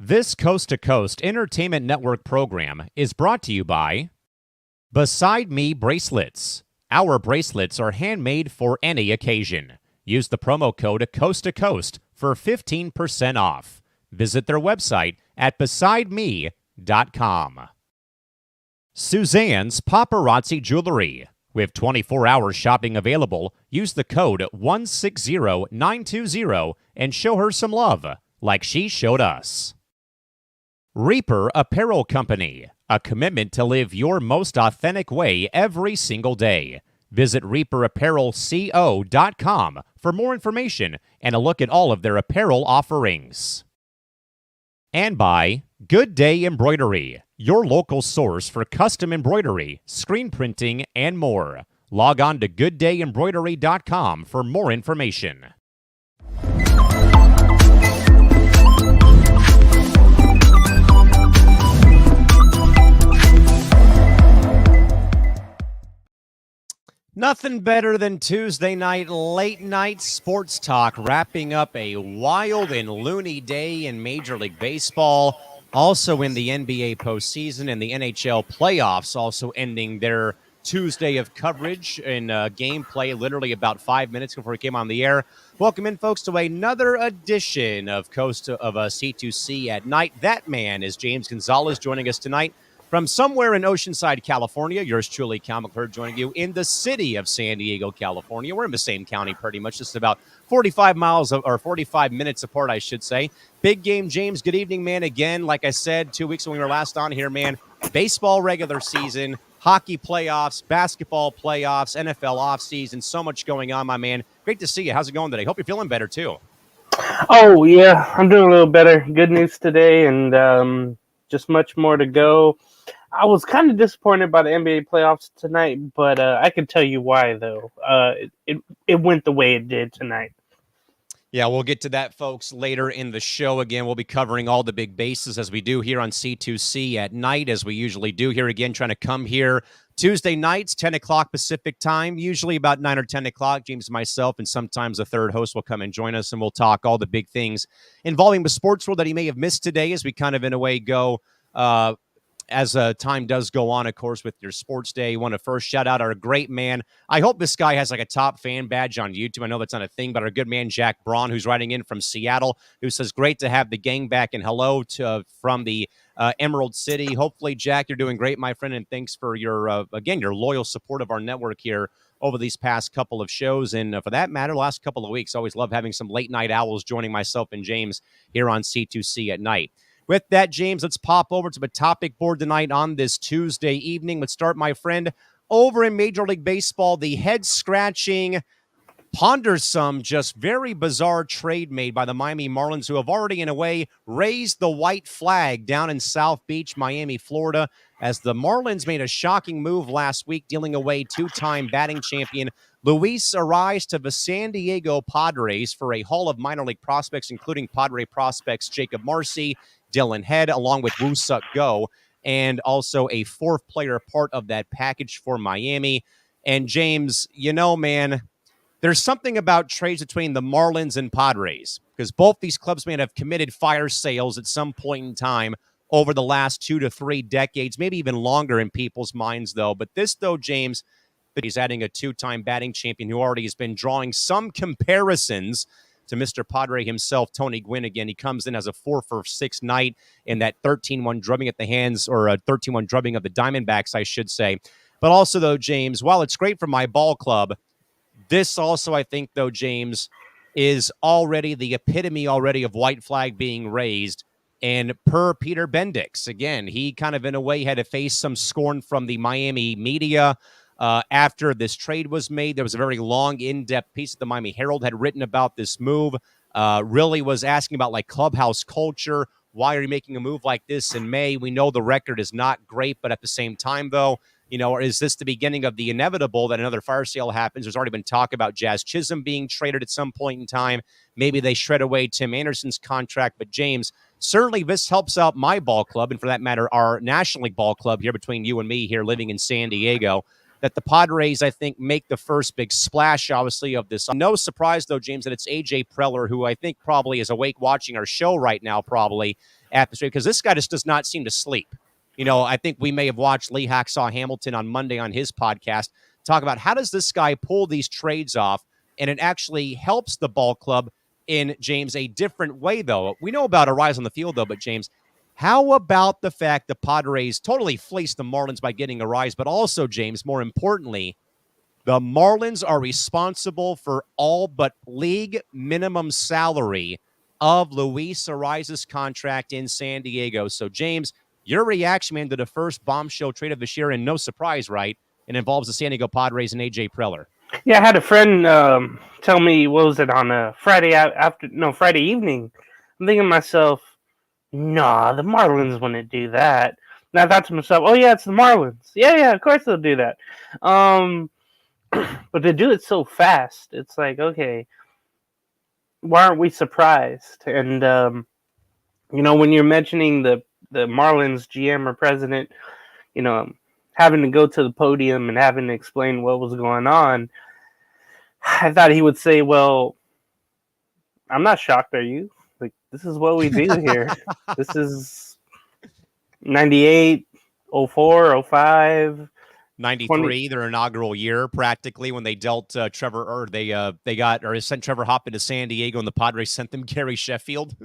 This Coast to Coast Entertainment Network program is brought to you by Beside Me Bracelets. Our bracelets are handmade for any occasion. Use the promo code Coast to Coast for 15% off. Visit their website at besideme.com. Suzanne's Paparazzi Jewelry. With 24-hour shopping available, use the code 160920 and show her some love, like she showed us. Reaper Apparel Company, a commitment to live your most authentic way every single day. Visit reaperapparelco.com for more information and a look at all of their apparel offerings. And by Good Day Embroidery, your local source for custom embroidery, screen printing, and more. Log on to gooddayembroidery.com for more information. Nothing better than Tuesday night, late night sports talk, wrapping up a wild and loony day in Major League Baseball, also in the NBA postseason and the NHL playoffs, also ending their Tuesday of coverage and gameplay literally about 5 minutes before we came on the air. Welcome in, folks, to another edition of C2C at Night. That man is James Gonzales joining us tonight. From somewhere in Oceanside, California, yours truly, Callan, McClurg, joining you in the city of San Diego, California. We're in the same county pretty much, just about 45 minutes apart, I should say. Big game, James. Good evening, man. Again, like I said 2 weeks when we were last on here, man, baseball regular season, hockey playoffs, basketball playoffs, NFL offseason, so much going on, my man. Great to see you. How's it going today? Hope you're feeling better, too. Oh, yeah, I'm doing a little better. Good news today, and just much more to go. I was kind of disappointed by the NBA playoffs tonight, but I can tell you why, though. It went the way it did tonight. Yeah, we'll get to that, folks, later in the show. Again, we'll be covering all the big bases as we do here on C2C at night, as we usually do here. Again, trying to come here Tuesday nights, 10 o'clock Pacific time, usually about 9 or 10 o'clock. James and myself, and sometimes a third host will come and join us, and we'll talk all the big things involving the sports world that he may have missed today as we kind of, in a way, go as time does go on, of course, with your sports day. Want to first shout out our great man. I hope this guy has like a top fan badge on YouTube. I know that's not a thing, but our good man, Jack Braun, who's writing in from Seattle, who says, great to have the gang back, and hello from the Emerald City. Hopefully, Jack, you're doing great, my friend, and thanks for your, again, your loyal support of our network here over these past couple of shows. And for that matter, last couple of weeks, always love having some late night owls joining myself and James here on C2C at night. With that, James, let's pop over to the topic board tonight on this Tuesday evening. Let's start, my friend, over in Major League Baseball, the head-scratching, pondersome, just very bizarre trade made by the Miami Marlins, who have already, in a way, raised the white flag down in South Beach, Miami, Florida, as the Marlins made a shocking move last week, dealing away two-time batting champion Luis Ariz to the San Diego Padres for a haul of minor league prospects, including Padre prospects Jacob Marcy, Dylan Head, along with Woo Suk Go, and also a fourth player part of that package for Miami. And James, you know, man, there's something about trades between the Marlins and Padres, because both these clubs may have committed fire sales at some point in time over the last 2 to 3 decades, maybe even longer in people's minds, though. But this, though, James, that he's adding a two-time batting champion who already has been drawing some comparisons to Mr. Padre himself, Tony Gwynn. Again, he comes in as a 4-for-6 night in that 13-1 drubbing at the hands, or a 13-1 drubbing of the Diamondbacks, I should say. But also, though, James, while it's great for my ball club, this also, I think, though, James, is already the epitome already of white flag being raised. And per Peter Bendix, again, he kind of, in a way, had to face some scorn from the Miami media. After this trade was made, there was a very long, in-depth piece that the Miami Herald had written about this move. Really was asking about like clubhouse culture. Why are you making a move like this in May? We know the record is not great, but at the same time, though, you know, is this the beginning of the inevitable that another fire sale happens? There's already been talk about Jazz Chisholm being traded at some point in time. Maybe they shred away Tim Anderson's contract. But James, certainly this helps out my ball club, and for that matter, our National League ball club here between you and me here living in San Diego, that the Padres, I think, make the first big splash, obviously, of this. No surprise, though, James, that it's A.J. Preller, who I think probably is awake watching our show right now, probably, atmosphere, because this guy just does not seem to sleep. I think we may have watched Lee Hacksaw Hamilton on Monday on his podcast talk about how does this guy pull these trades off, and it actually helps the ball club in, James, a different way, though. We know about a rise on the field, though, but, James, how about the fact the Padres totally fleeced the Marlins by getting a rise, but also, James, more importantly, the Marlins are responsible for all but league minimum salary of Luis Ariza's contract in San Diego. So, James, your reaction, man, to the first bombshell trade of this year, and no surprise, right? It involves the San Diego Padres and A.J. Preller. Yeah, I had a friend tell me, what was it, on a Friday evening. I'm thinking to myself, nah, the Marlins wouldn't do that. And I thought to myself, oh yeah, it's the Marlins. Yeah, of course they'll do that. But they do it so fast. It's like, okay, why aren't we surprised? And when you're mentioning the Marlins GM or president, having to go to the podium and having to explain what was going on, I thought he would say, well, I'm not shocked, are you? Like, this is what we do here. This is 98, 04, 05. 93, their inaugural year, practically, when they dealt Trevor, or they sent Trevor Hoffman to San Diego, and the Padres sent them Gary Sheffield.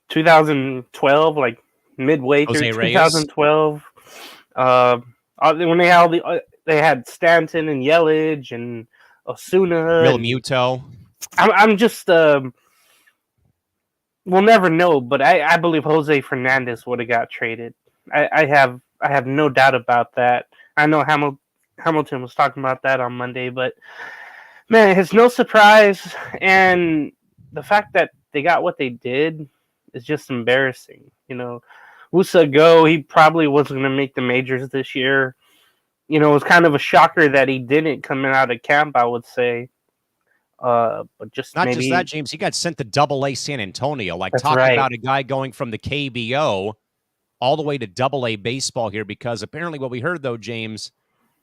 2012, like midway Jose through Reyes. 2012. When they had Stanton and Yelich and Osuna. Real Muto. I'm just we'll never know, but I believe Jose Fernandez would have got traded. I have no doubt about that. I know Hamilton was talking about that on Monday, but man, it's no surprise, and the fact that they got what they did is just embarrassing. Wusa he probably wasn't going to make the majors this year. It was kind of a shocker that he didn't coming out of camp, I would say. But just that, James. He got sent to Double-A San Antonio. About a guy going from the KBO all the way to Double-A baseball here, because apparently what we heard, though, James,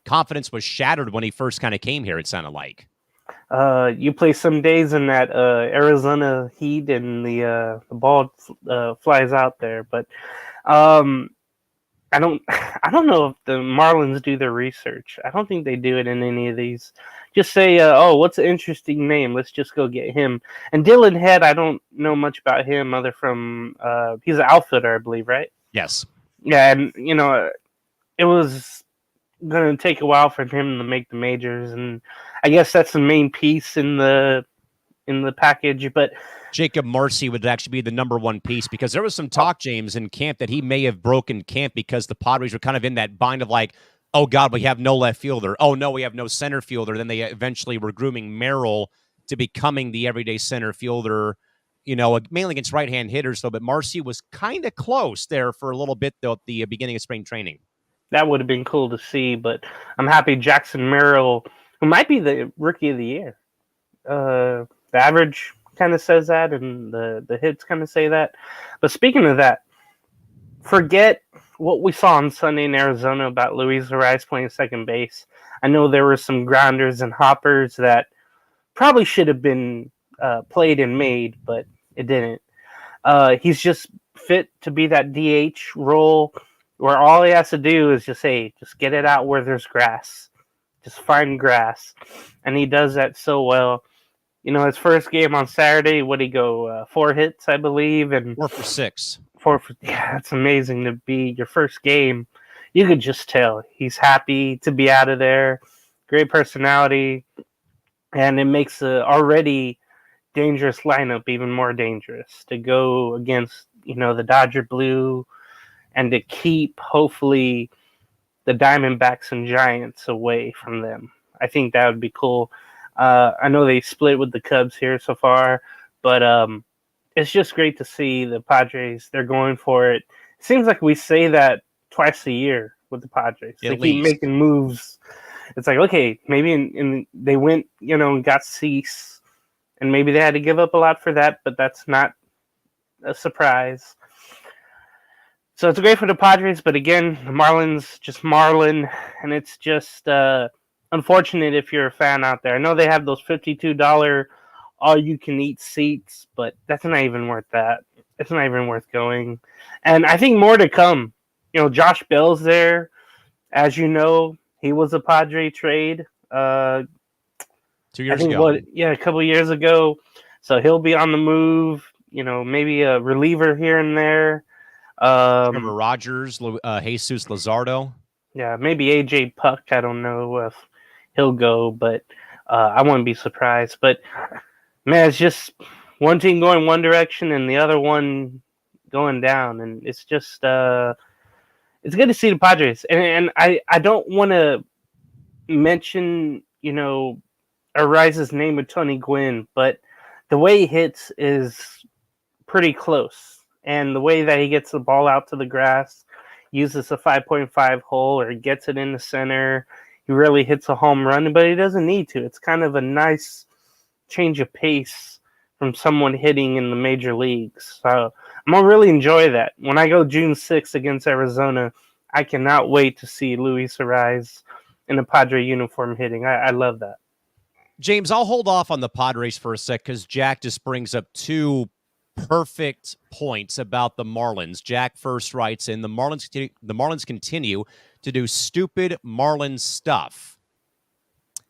confidence was shattered when he first kind of came here, it sounded like. You play some days in that Arizona heat, and the ball flies out there. But I don't know if the Marlins do their research. I don't think they do it in any of these. Just say, what's an interesting name? Let's just go get him. And Dylan Head, I don't know much about him other from he's an outfielder, I believe, right? Yes. Yeah, and it was going to take a while for him to make the majors, and I guess that's the main piece in the package. But Jacob Marcy would actually be the number one piece, because there was some talk, James, in camp that he may have broken camp because the Padres were kind of in that bind of like, oh God, we have no left fielder. Oh no, we have no center fielder. Then they eventually were grooming Merrill to becoming the everyday center fielder, mainly against right-hand hitters, though. But Marcy was kind of close there for a little bit, though, at the beginning of spring training. That would have been cool to see, but I'm happy Jackson Merrill, who might be the rookie of the year. The average kind of says that, and the hits kind of say that. But speaking of that, forget what we saw on Sunday in Arizona about Luis Ariz playing second base. I know there were some grounders and hoppers that probably should have been played and made, but it didn't. He's just fit to be that DH role, where all he has to do is just get it out where there's grass. Just find grass. And he does that so well. His first game on Saturday, what did he go? 4 hits, I believe. And 4 for 6. Yeah, it's amazing to be your first game. You could just tell he's happy to be out of there. Great personality. And it makes a already dangerous lineup even more dangerous to go against, the Dodger Blue, and to keep, hopefully, the Diamondbacks and Giants away from them. I think that would be cool. I know they split with the Cubs here so far, but it's just great to see the Padres. They're going for it. It seems like we say that twice a year with the Padres. They keep making moves. It's like, okay, maybe they went, and got Cease, and maybe they had to give up a lot for that, but that's not a surprise. So it's great for the Padres, but again, the Marlins just Marlin, and it's just unfortunate if you're a fan out there. I know they have those $52 all-you-can-eat seats, but that's not even worth that. It's not even worth going. And I think more to come. Josh Bell's there. As you know, he was a Padre trade. 2 years I think ago. a couple years ago. So he'll be on the move. Maybe a reliever here and there. Trevor Rogers, Jesus Luzardo. Yeah, maybe AJ Puck. I don't know if he'll go, but I wouldn't be surprised. But man, it's just one team going one direction and the other one going down, and it's just it's good to see the Padres. And I don't want to mention Ariza's name with Tony Gwynn, but the way he hits is pretty close, and the way that he gets the ball out to the grass, uses a 5.5 hole or gets it in the center, he really hits a home run, but he doesn't need to. It's kind of a nice change of pace from someone hitting in the major leagues. So I'm gonna really enjoy that. When I go June 6th against Arizona, I cannot wait to see Luis Ariz in a Padre uniform hitting. I love that. James, I'll hold off on the Padres for a sec because Jack just brings up two perfect points about the Marlins. Jack first writes in, the Marlins continue to do stupid Marlins stuff.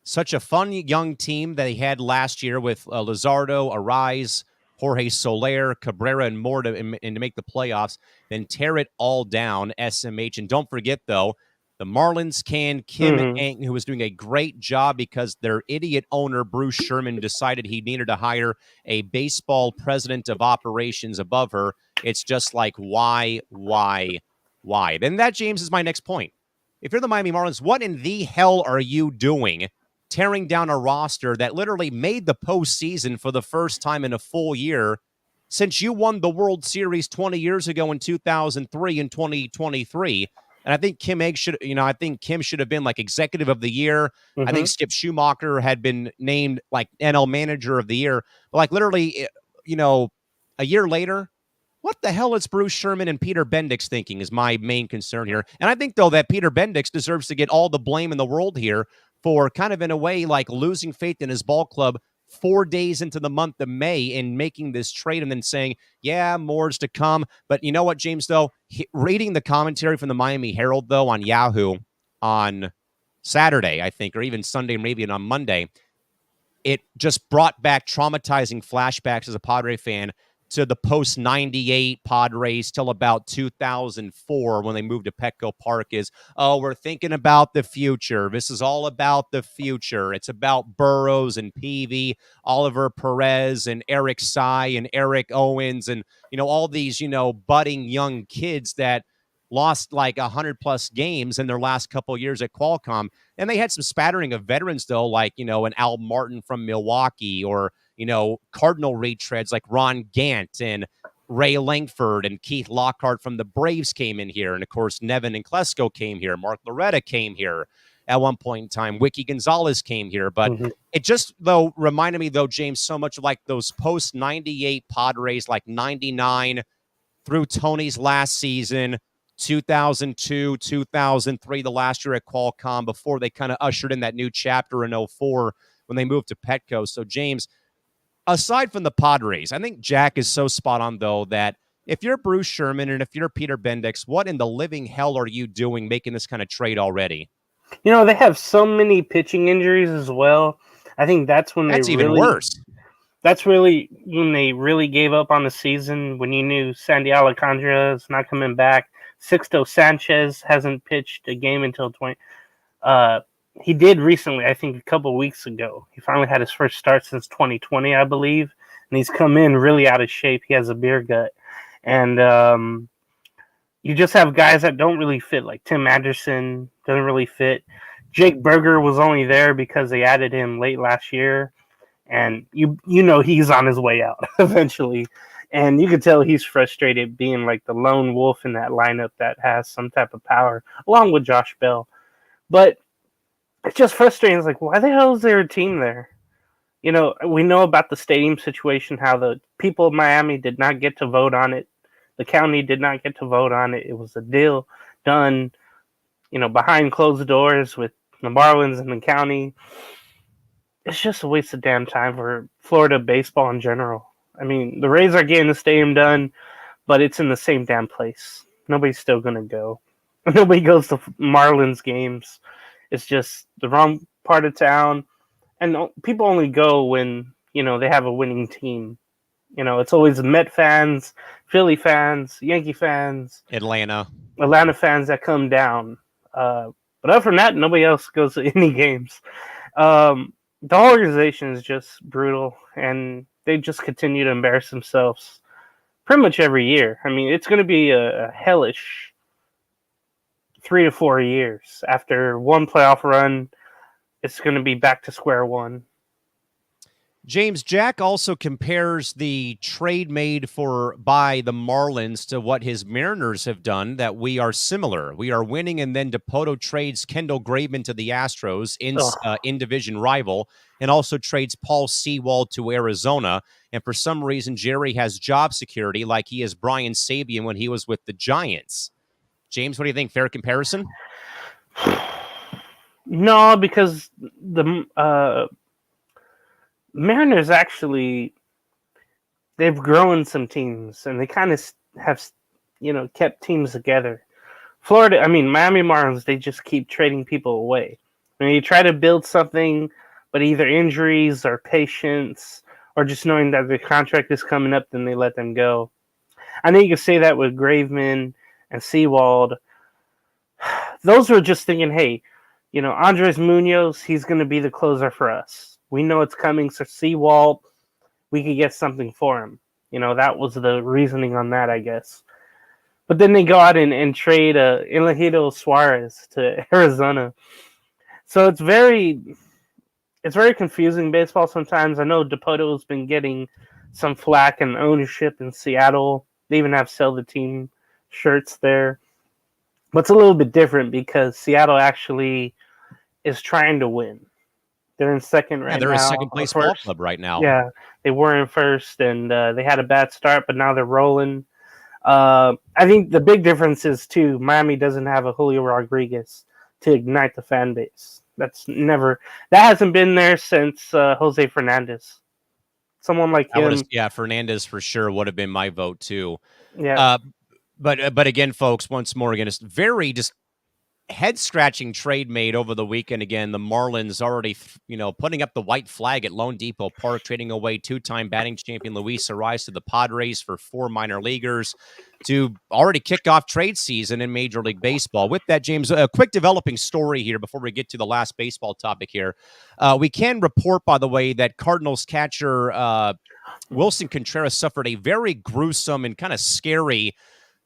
Such a fun young team that they had last year with Luzardo, Ariz, Jorge Soler, Cabrera, and more to make the playoffs, then tear it all down, SMH. And don't forget, though, the Marlins can Kim Ng, who was doing a great job because their idiot owner, Bruce Sherman, decided he needed to hire a baseball president of operations above her. It's just like, why? Then that, James, is my next point. If you're the Miami Marlins, what in the hell are you doing tearing down a roster that literally made the postseason for the first time in a full year since you won the World Series 20 years ago in 2003 and 2023? And I think Kim should have been like executive of the year. I think Skip Schumacher had been named like NL manager of the year. But like literally, a year later, what the hell is Bruce Sherman and Peter Bendix thinking is my main concern here. And I think, though, that Peter Bendix deserves to get all the blame in the world here for kind of, in a way, like losing faith in his ball club 4 days into the month of May in making this trade and then saying, yeah, more's to come. But you know what, James, though? Reading the commentary from the Miami Herald, though, on Yahoo on Saturday, I think, or even Sunday, maybe on Monday, it just brought back traumatizing flashbacks as a Padre fan to the post-98 Padres till about 2004 when they moved to Petco Park is, we're thinking about the future. This is all about the future. It's about Burrows and Peavy, Oliver Perez and Eric Sy and Eric Owens and, all these, budding young kids that lost like 100-plus games in their last couple of years at Qualcomm. And they had some spattering of veterans, though, like, an Al Martin from Milwaukee or, Cardinal retreads like Ron Gant and Ray Langford and Keith Lockhart from the Braves came in here. And, of course, Nevin and Klesko came here. Mark Loretta came here at one point in time. Wiki Gonzalez came here. But it just, though, reminded me, though, James, so much of like those post-98 Padres, like 99 through Tony's last season, 2002, 2003, the last year at Qualcomm, before they kind of ushered in that new chapter in 04 when they moved to Petco. So, James, aside from the Padres, I think Jack is so spot on, though, that if you're Bruce Sherman and if you're Peter Bendix, what in the living hell are you doing making this kind of trade already? They have so many pitching injuries as well. I think that's when that's even worse. That's really when they really gave up on the season, when you knew Sandy Alcantara is not coming back. Sixto Sanchez hasn't pitched a game until 20. He did recently, I think a couple of weeks ago. He finally had his first start since 2020, I believe. And he's come in really out of shape. He has a beer gut. And you just have guys that don't really fit, like Tim Anderson doesn't really fit. Jake Berger was only there because they added him late last year. And he's on his way out eventually. And you can tell he's frustrated being like the lone wolf in that lineup that has some type of power, along with Josh Bell. But it's just frustrating. It's like, why the hell is there a team there? We know about the stadium situation, how the people of Miami did not get to vote on it. The county did not get to vote on it. It was a deal done, behind closed doors with the Marlins and the county. It's just a waste of damn time for Florida baseball in general. I mean, the Rays are getting the stadium done. but it's in the same damn place. Nobody's still gonna go. Nobody goes to Marlins games. It's just the wrong part of town, and people only go when they have a winning team. It's always Met fans, Philly fans, Yankee fans, Atlanta fans that come down. But other than that, nobody else goes to any games. The whole organization is just brutal, and they just continue to embarrass themselves pretty much every year. I mean, it's going to be a hellish 3 to 4 years. After one playoff run, it's going to be back to square one. James, Jack also compares the trade made by the Marlins to what his Mariners have done, that we are similar. We are winning, and then Dipoto trades Kendall Graveman to the Astros, in-division rival, and also trades Paul Sewald to Arizona. And for some reason, Jerry has job security like he is Brian Sabian when he was with the Giants. James, what do you think? Fair comparison? No, because the Mariners actually, they've grown some teams, and they kind of have, kept teams together. Miami Marlins, they just keep trading people away. You try to build something, but either injuries or patience or just knowing that the contract is coming up, then they let them go. I know you can say that with Graveman and Sewald. Those were just thinking, hey, Andres Munoz, he's going to be the closer for us. We know it's coming, so Sewald, we could get something for him. That was the reasoning on that, I guess. But then they go out and trade Elegido Suarez to Arizona. So it's very confusing baseball sometimes. I know Dipoto's been getting some flack and ownership in Seattle. They even have sell the team shirts there. But it's a little bit different because Seattle actually is trying to win. They're in second right now. They're a second-place ball club right now. Yeah, they were in first, and they had a bad start, but now they're rolling. I think the big difference is, too, Miami doesn't have a Julio Rodriguez to ignite the fan base. That hasn't been there since Jose Fernandez. Someone like him. Fernandez for sure would have been my vote, too. Yeah. But again, folks, once more, it's very just head-scratching trade made over the weekend. Again, the Marlins already, putting up the white flag at Lone Depot Park, trading away two-time batting champion Luis Ariz to the Padres for 4 minor leaguers to already kick off trade season in Major League Baseball. With that, James, a quick developing story here before we get to the last baseball topic here. We can report, by the way, that Cardinals catcher Wilson Contreras suffered a very gruesome and kind of scary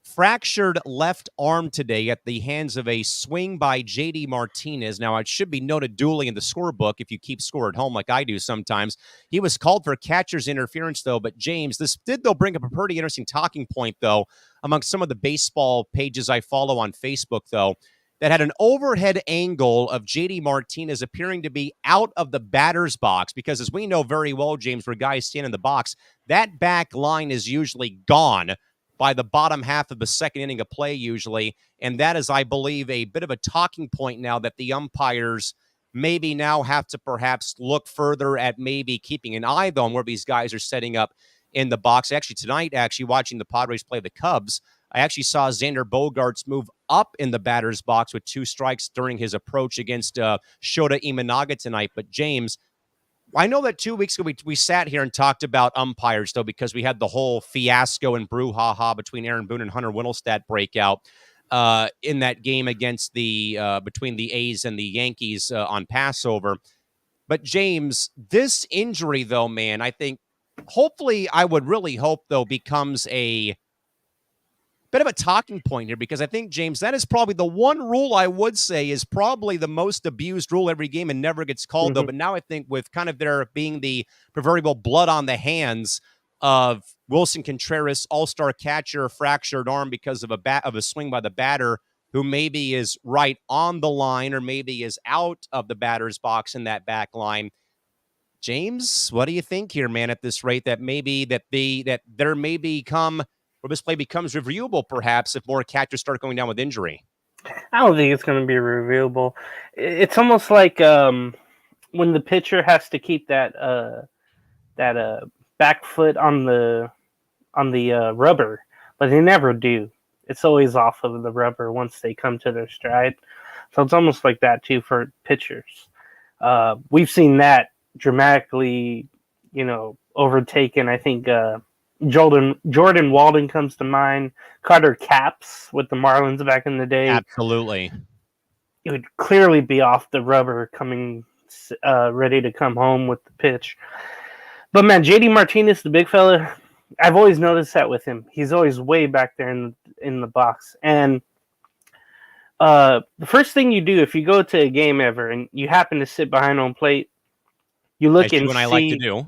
fractured left arm today at the hands of a swing by J.D. Martinez. Now, it should be noted duly in the scorebook if you keep score at home like I do sometimes. He was called for catcher's interference, though. But, James, this did, though, bring up a pretty interesting talking point, though, among some of the baseball pages I follow on Facebook, though, that had an overhead angle of J.D. Martinez appearing to be out of the batter's box because, as we know very well, James, where guys stand in the box, that back line is usually gone by the bottom half of the second inning of play usually. And that is, I believe, a bit of a talking point now that the umpires maybe now have to perhaps look further at maybe keeping an eye on where these guys are setting up in the box. Actually, tonight, watching the Padres play the Cubs, I actually saw Xander Bogaerts move up in the batter's box with 2 strikes during his approach against Shota Imanaga tonight. But, James, I know that 2 weeks ago we sat here and talked about umpires, though, because we had the whole fiasco and brouhaha between Aaron Boone and Hunter Wintelstedt breakout in that game against between the A's and the Yankees on Passover. But, James, this injury, though, man, I think hopefully I would really hope, though, becomes a bit of a talking point here, because I think, James, that is probably the one rule I would say is probably the most abused rule every game and never gets called, though. But now I think with kind of there being the proverbial blood on the hands of Wilson Contreras, all-star catcher, fractured arm because of a swing by the batter, who maybe is right on the line or maybe is out of the batter's box in that back line. James, what do you think here, man, at this rate that there may become where this play becomes reviewable, perhaps, if more catchers start going down with injury? I don't think it's going to be reviewable. It's almost like when the pitcher has to keep that back foot on the rubber but they never do. It's always off of the rubber once they come to their stride. So it's almost like that too for pitchers. We've seen that dramatically, overtaken. I think Jordan Walden comes to mind. Carter Capps with the Marlins back in the day. Absolutely. It would clearly be off the rubber coming ready to come home with the pitch. But man, JD Martinez, the big fella, I've always noticed that with him. He's always way back there in the box. And the first thing you do if you go to a game ever and you happen to sit behind home plate, you look As and you and I see. like to do.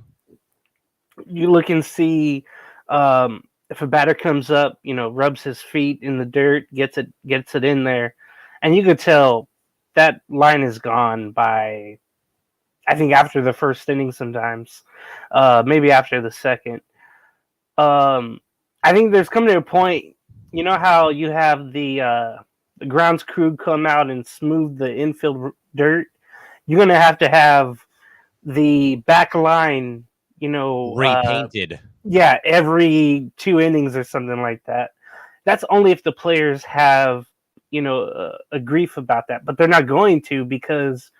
You look and see if a batter comes up, rubs his feet in the dirt, gets it in there, and you could tell that line is gone by, I think, after the first inning. Sometimes, maybe after the second. I think there's coming to a point. You know how you have the grounds crew come out and smooth the infield dirt. You're gonna have to have the back line, Repainted. yeah, every 2 innings or something like that. That's only if the players have, a grief about that, but they're not going to because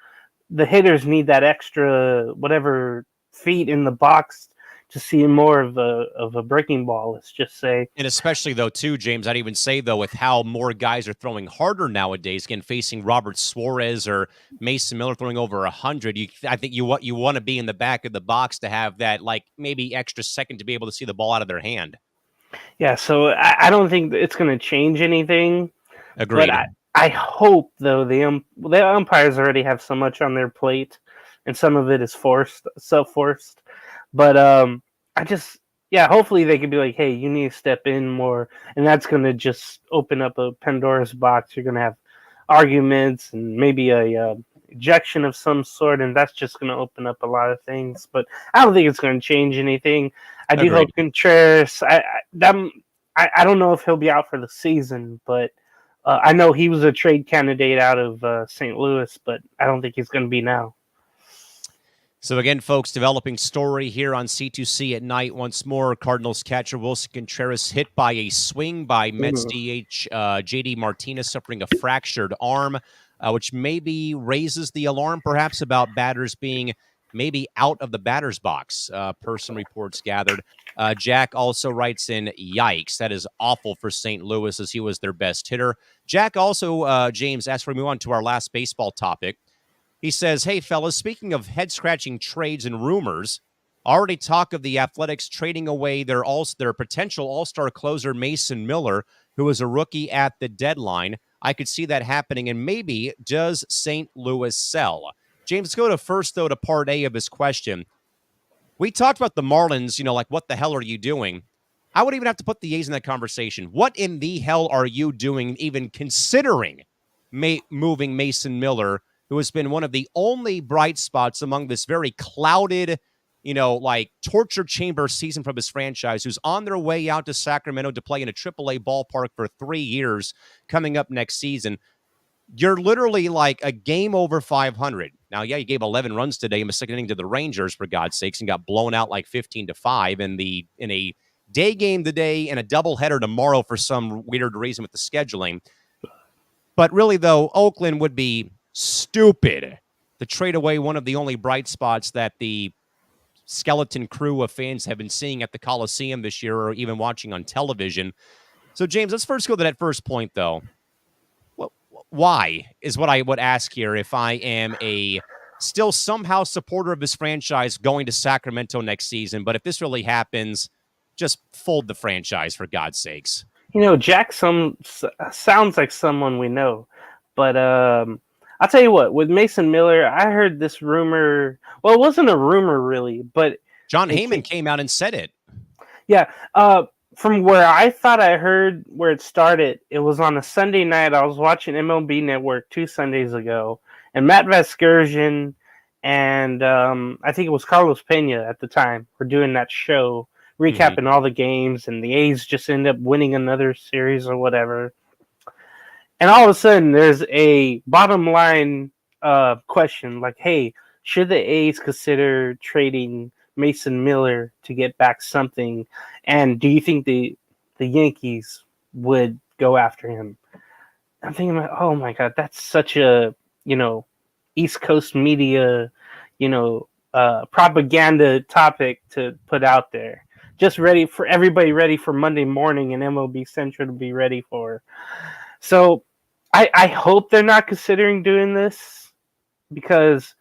the hitters need that extra whatever feet in the box to see more of a breaking ball. Let's just say, And especially, though, too, James, I'd even say, though, with how more guys are throwing harder nowadays, again, facing Robert Suarez or Mason Miller throwing over 100, I think you want to be in the back of the box to have that, like, maybe extra second to be able to see the ball out of their hand. yeah. So I don't think it's going to change anything. Agreed. But I hope, though, the umpires already have so much on their plate, and some of it is self-forced. But hopefully they could be like, hey, you need to step in more, and that's going to just open up a Pandora's box. You're going to have arguments and maybe a ejection of some sort, and that's just going to open up a lot of things. But I don't think it's going to change anything. I do hope Contreras. I don't know if he'll be out for the season, but I know he was a trade candidate out of St. Louis, but I don't think he's going to be now. So again, folks, developing story here on C2C at night. Once more, Cardinals catcher Wilson Contreras hit by a swing by Mets DH JD Martinez, suffering a fractured arm, which maybe raises the alarm perhaps about batters being maybe out of the batter's box, per some reports gathered. Jack also writes in, yikes, that is awful for St. Louis as he was their best hitter. Jack also, James, as we move on to our last baseball topic, he says, hey, fellas, speaking of head-scratching trades and rumors, already talk of the Athletics trading away their potential all-star closer, Mason Miller, who was a rookie at the deadline. I could see that happening, and maybe does St. Louis sell? James, let's go first, though, to part A of his question. We talked about the Marlins, like, what the hell are you doing? I would even have to put the A's in that conversation. What in the hell are you doing even considering moving Mason Miller, who has been one of the only bright spots among this very clouded, torture chamber season from his franchise, who's on their way out to Sacramento to play in a AAA ballpark for 3 years coming up next season. You're literally like a game over 500. Now, yeah, you gave 11 runs today in the second inning to the Rangers, for God's sakes, and got blown out like 15-5 in a day game today and a doubleheader tomorrow for some weird reason with the scheduling. But really, though, Oakland would be stupid to trade away one of the only bright spots that the skeleton crew of fans have been seeing at the Coliseum this year or even watching on television. So, James, let's first go to that first point, though. Why is what I would ask here if I am a still somehow supporter of this franchise going to Sacramento next season. But if this really happens, just fold the franchise, for God's sakes. Jack sounds like someone we know. But I'll tell you what, with Mason Miller, I heard this rumor. Well, it wasn't a rumor really, but John Heyman came out and said it. Yeah. From where I thought I heard where it started, it was on a Sunday night. I was watching MLB Network 2 Sundays ago, and Matt Vasgersian and I think it was Carlos Pena at the time were doing that show, recapping all the games, and the A's just end up winning another series or whatever. And all of a sudden, there's a bottom line question like, hey, should the A's consider trading Mason Miller to get back something? And do you think the the Yankees would go after him. I'm thinking about, oh my God, that's such a, East Coast media, propaganda topic to put out there. Just ready for everybody, ready for Monday morning and MLB Central to be ready for. So I hope they're not considering doing this, because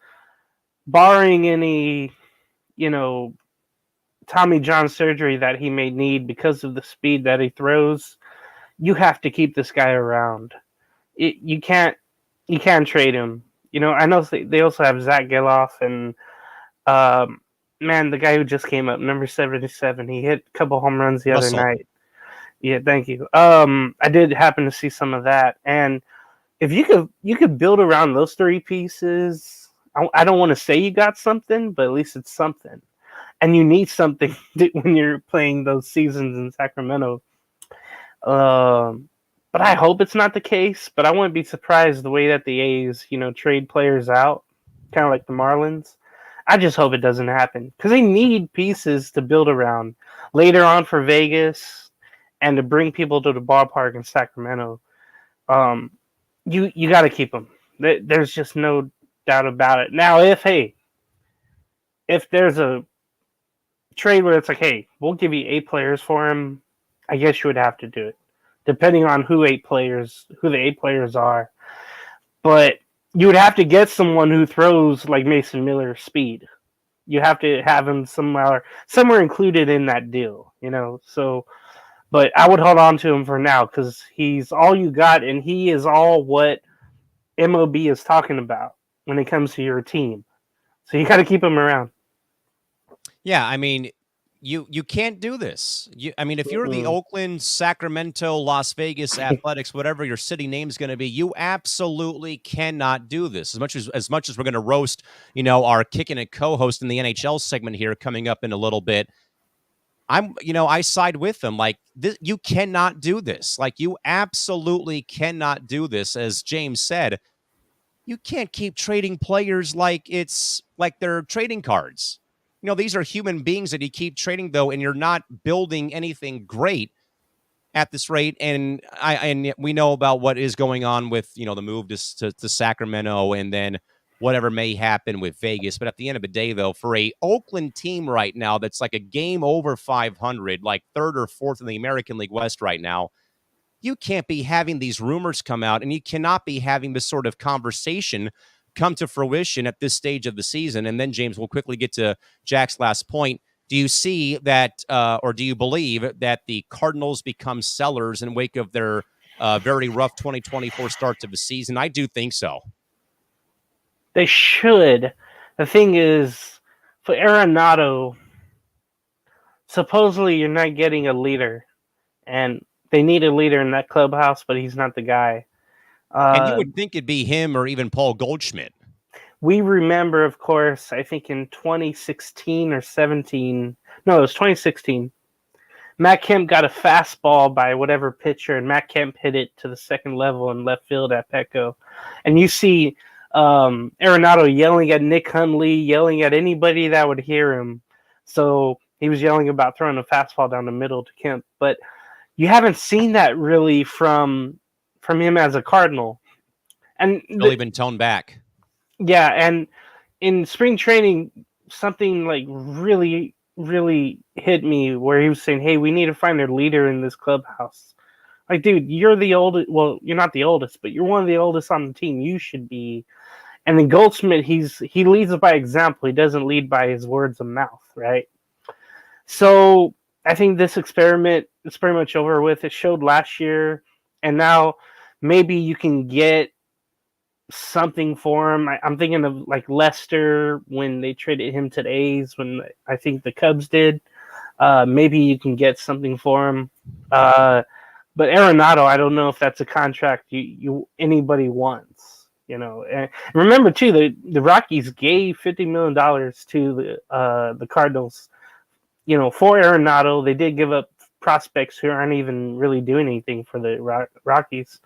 barring any, Tommy John surgery that he may need because of the speed that he throws, you have to keep this guy around. You can't trade him. I know they also have Zach Geloff and man, the guy who just came up, number 77. He hit a couple home runs the other night. Yeah, thank you. I did happen to see some of that, and if you could build around those three pieces, I don't want to say you got something, but at least it's something. And you need something when you're playing those seasons in Sacramento. But I hope it's not the case. But I wouldn't be surprised the way that the A's, trade players out, kind of like the Marlins. I just hope it doesn't happen, because they need pieces to build around later on for Vegas and to bring people to the ballpark in Sacramento. You got to keep them. There's just no doubt about it. Now, if there's a trade where it's like, hey, we'll give you 8 players for him, I guess you would have to do it, depending on who the 8 players are. But you would have to get someone who throws like Mason Miller speed. You have to have him somewhere included in that deal, So, but I would hold on to him for now, because he's all you got, and he is all what MLB is talking about when it comes to your team. So you got to keep him around. Yeah, I mean, you can't do this. If you're the Oakland, Sacramento, Las Vegas Athletics, whatever your city name is going to be, you absolutely cannot do this. As much as we're going to roast, our Kicking It co-host in the NHL segment here coming up in a little bit, I side with them. Like, you cannot do this. Like, you absolutely cannot do this. As James said, you can't keep trading players like they're trading cards. These are human beings that you keep trading, though, and you're not building anything great at this rate. And we know about what is going on with, the move to Sacramento, and then whatever may happen with Vegas. But at the end of the day, though, for a Oakland team right now that's like a game over 500, like 3rd or 4th in the American League West right now, you can't be having these rumors come out, and you cannot be having this sort of conversation come to fruition at this stage of the season. And then, James, we'll quickly get to Jack's last point. Do you see that, or do you believe that the Cardinals become sellers in wake of their very rough 2024 start to the season? I do think so. They should. The thing is, for Arenado, supposedly you're not getting a leader, and they need a leader in that clubhouse, but he's not the guy. And you would think it'd be him or even Paul Goldschmidt. We remember, of course, I think in 2016 or 17, no, it was 2016, Matt Kemp got a fastball by whatever pitcher, and Matt Kemp hit it to the second level in left field at Petco. And you see Arenado yelling at Nick Hundley, yelling at anybody that would hear him. So he was yelling about throwing a fastball down the middle to Kemp. But you haven't seen that really from him as a Cardinal. And really been toned back. Yeah, and in spring training, something like really, really hit me, where he was saying, hey, we need to find a leader in this clubhouse. Like, dude, you're the oldest. Well, you're not the oldest, but you're one of the oldest on the team. You should be. And then Goldschmidt, he leads by example. He doesn't lead by his words of mouth, right? So I think this experiment is pretty much over with. It showed last year, and now maybe you can get something for him. I'm thinking of like Lester when they traded him to the A's, when I think the Cubs did. Maybe you can get something for him. But Arenado, I don't know if that's a contract you anybody wants. And remember too, the Rockies gave $50 million to the Cardinals. For Arenado, they did give up prospects who aren't even really doing anything for the Rockies.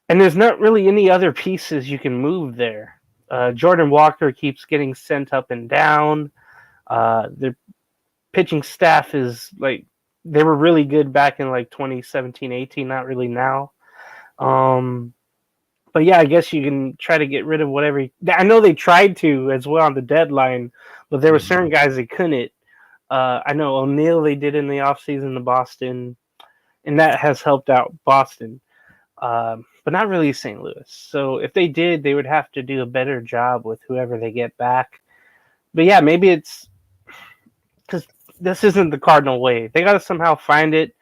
And there's not really any other pieces you can move there. Jordan Walker keeps getting sent up and down. The pitching staff is like they were really good back in like 2017, 18. Not really now. Um, but yeah, I guess you can try to get rid of whatever. I know they tried to as well on the deadline, but there were certain guys they couldn't. I know O'Neal they did in the offseason to Boston, and that has helped out Boston, but not really St. Louis. So if they did, they would have to do a better job with whoever they get back. But yeah, maybe it's because this isn't the Cardinal way. They got to somehow find it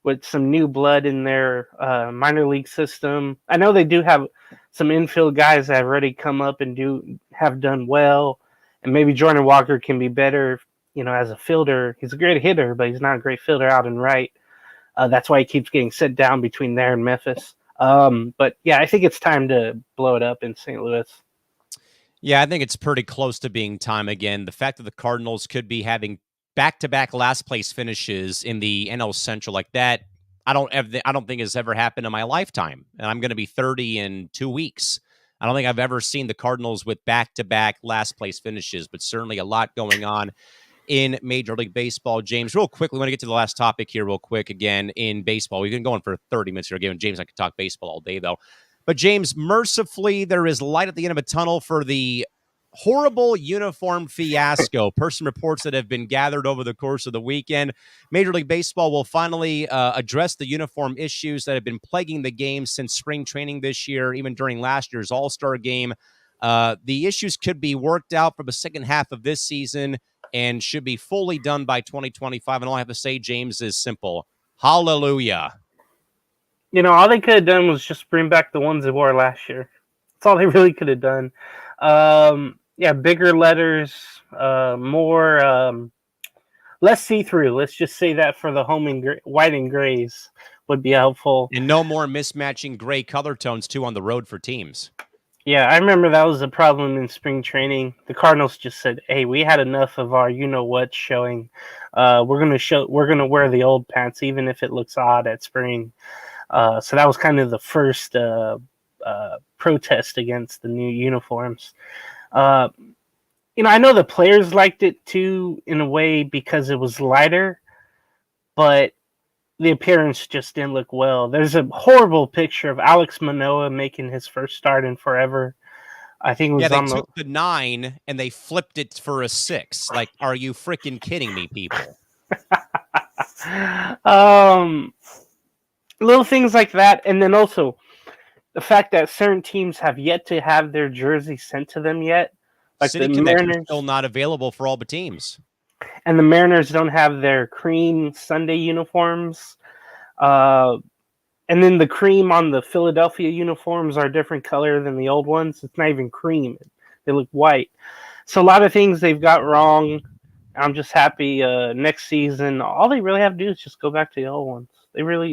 with some new blood in their minor league system. I know they do have some infield guys that have already come up and have done well, and maybe Jordan Walker can be better. As a fielder, he's a great hitter, but he's not a great fielder out and right. That's why he keeps getting set down between there and Memphis. But yeah, I think it's time to blow it up in St. Louis. Yeah, I think it's pretty close to being time again. The fact that the Cardinals could be having back-to-back last place finishes in the NL Central like that, I don't think has ever happened in my lifetime. And I'm going to be 30 in 2 weeks. I don't think I've ever seen the Cardinals with back-to-back last place finishes, but certainly a lot going on in Major League Baseball. James, real quick, we want to get to the last topic here real quick again in baseball. We've been going for 30 minutes here again. James, I could talk baseball all day, though. But, James, mercifully, there is light at the end of a tunnel for the horrible uniform fiasco. Person reports that have been gathered over the course of the weekend. Major League Baseball will finally address the uniform issues that have been plaguing the game since spring training this year, even during last year's All-Star game. The issues could be worked out for the second half of this season and should be fully done by 2025. And all I have to say, James, is simple. Hallelujah. All they could have done was just bring back the ones they wore last year. That's all they really could have done. Yeah, bigger letters, more, less see-through. Let's just say that for the home and white and grays would be helpful. And no more mismatching gray color tones, too, on the road for teams. Yeah, I remember that was a problem in spring training. The Cardinals just said, "Hey, we had enough of our you-know-what showing. We're gonna wear the old pants, even if it looks odd at spring." So that was kind of the first protest against the new uniforms. I know the players liked it too in a way because it was lighter, but the appearance just didn't look well. There's a horrible picture of Alex Manoah making his first start in forever. I think it was they took the 9 and they flipped it for a 6. Like, are you freaking kidding me, people? Little things like that, and then also the fact that certain teams have yet to have their jersey sent to them yet. Like City the Connect Mariners is still not available for all the teams. And the Mariners don't have their cream Sunday uniforms. And then the cream on the Philadelphia uniforms are a different color than the old ones. It's not even cream. They look white. So a lot of things they've got wrong. I'm just happy next season, all they really have to do is just go back to the old ones.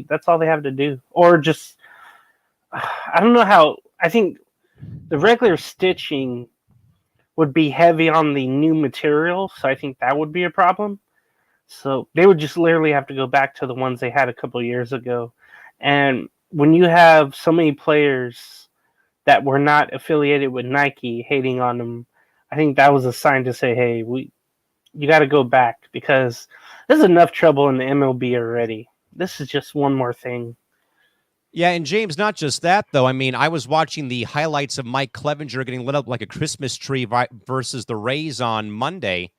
That's all they have to do. Or just, I don't know how, I think the regular stitching would be heavy on the new material, so I think that would be a problem. So they would just literally have to go back to the ones they had a couple of years ago. And when you have so many players that were not affiliated with Nike hating on them, I think that was a sign to say, hey, you got to go back, because there's enough trouble in the MLB already. This is just one more thing. Yeah, and James, not just that, though. I mean, I was watching the highlights of Mike Clevenger getting lit up like a Christmas tree versus the Rays on Monday.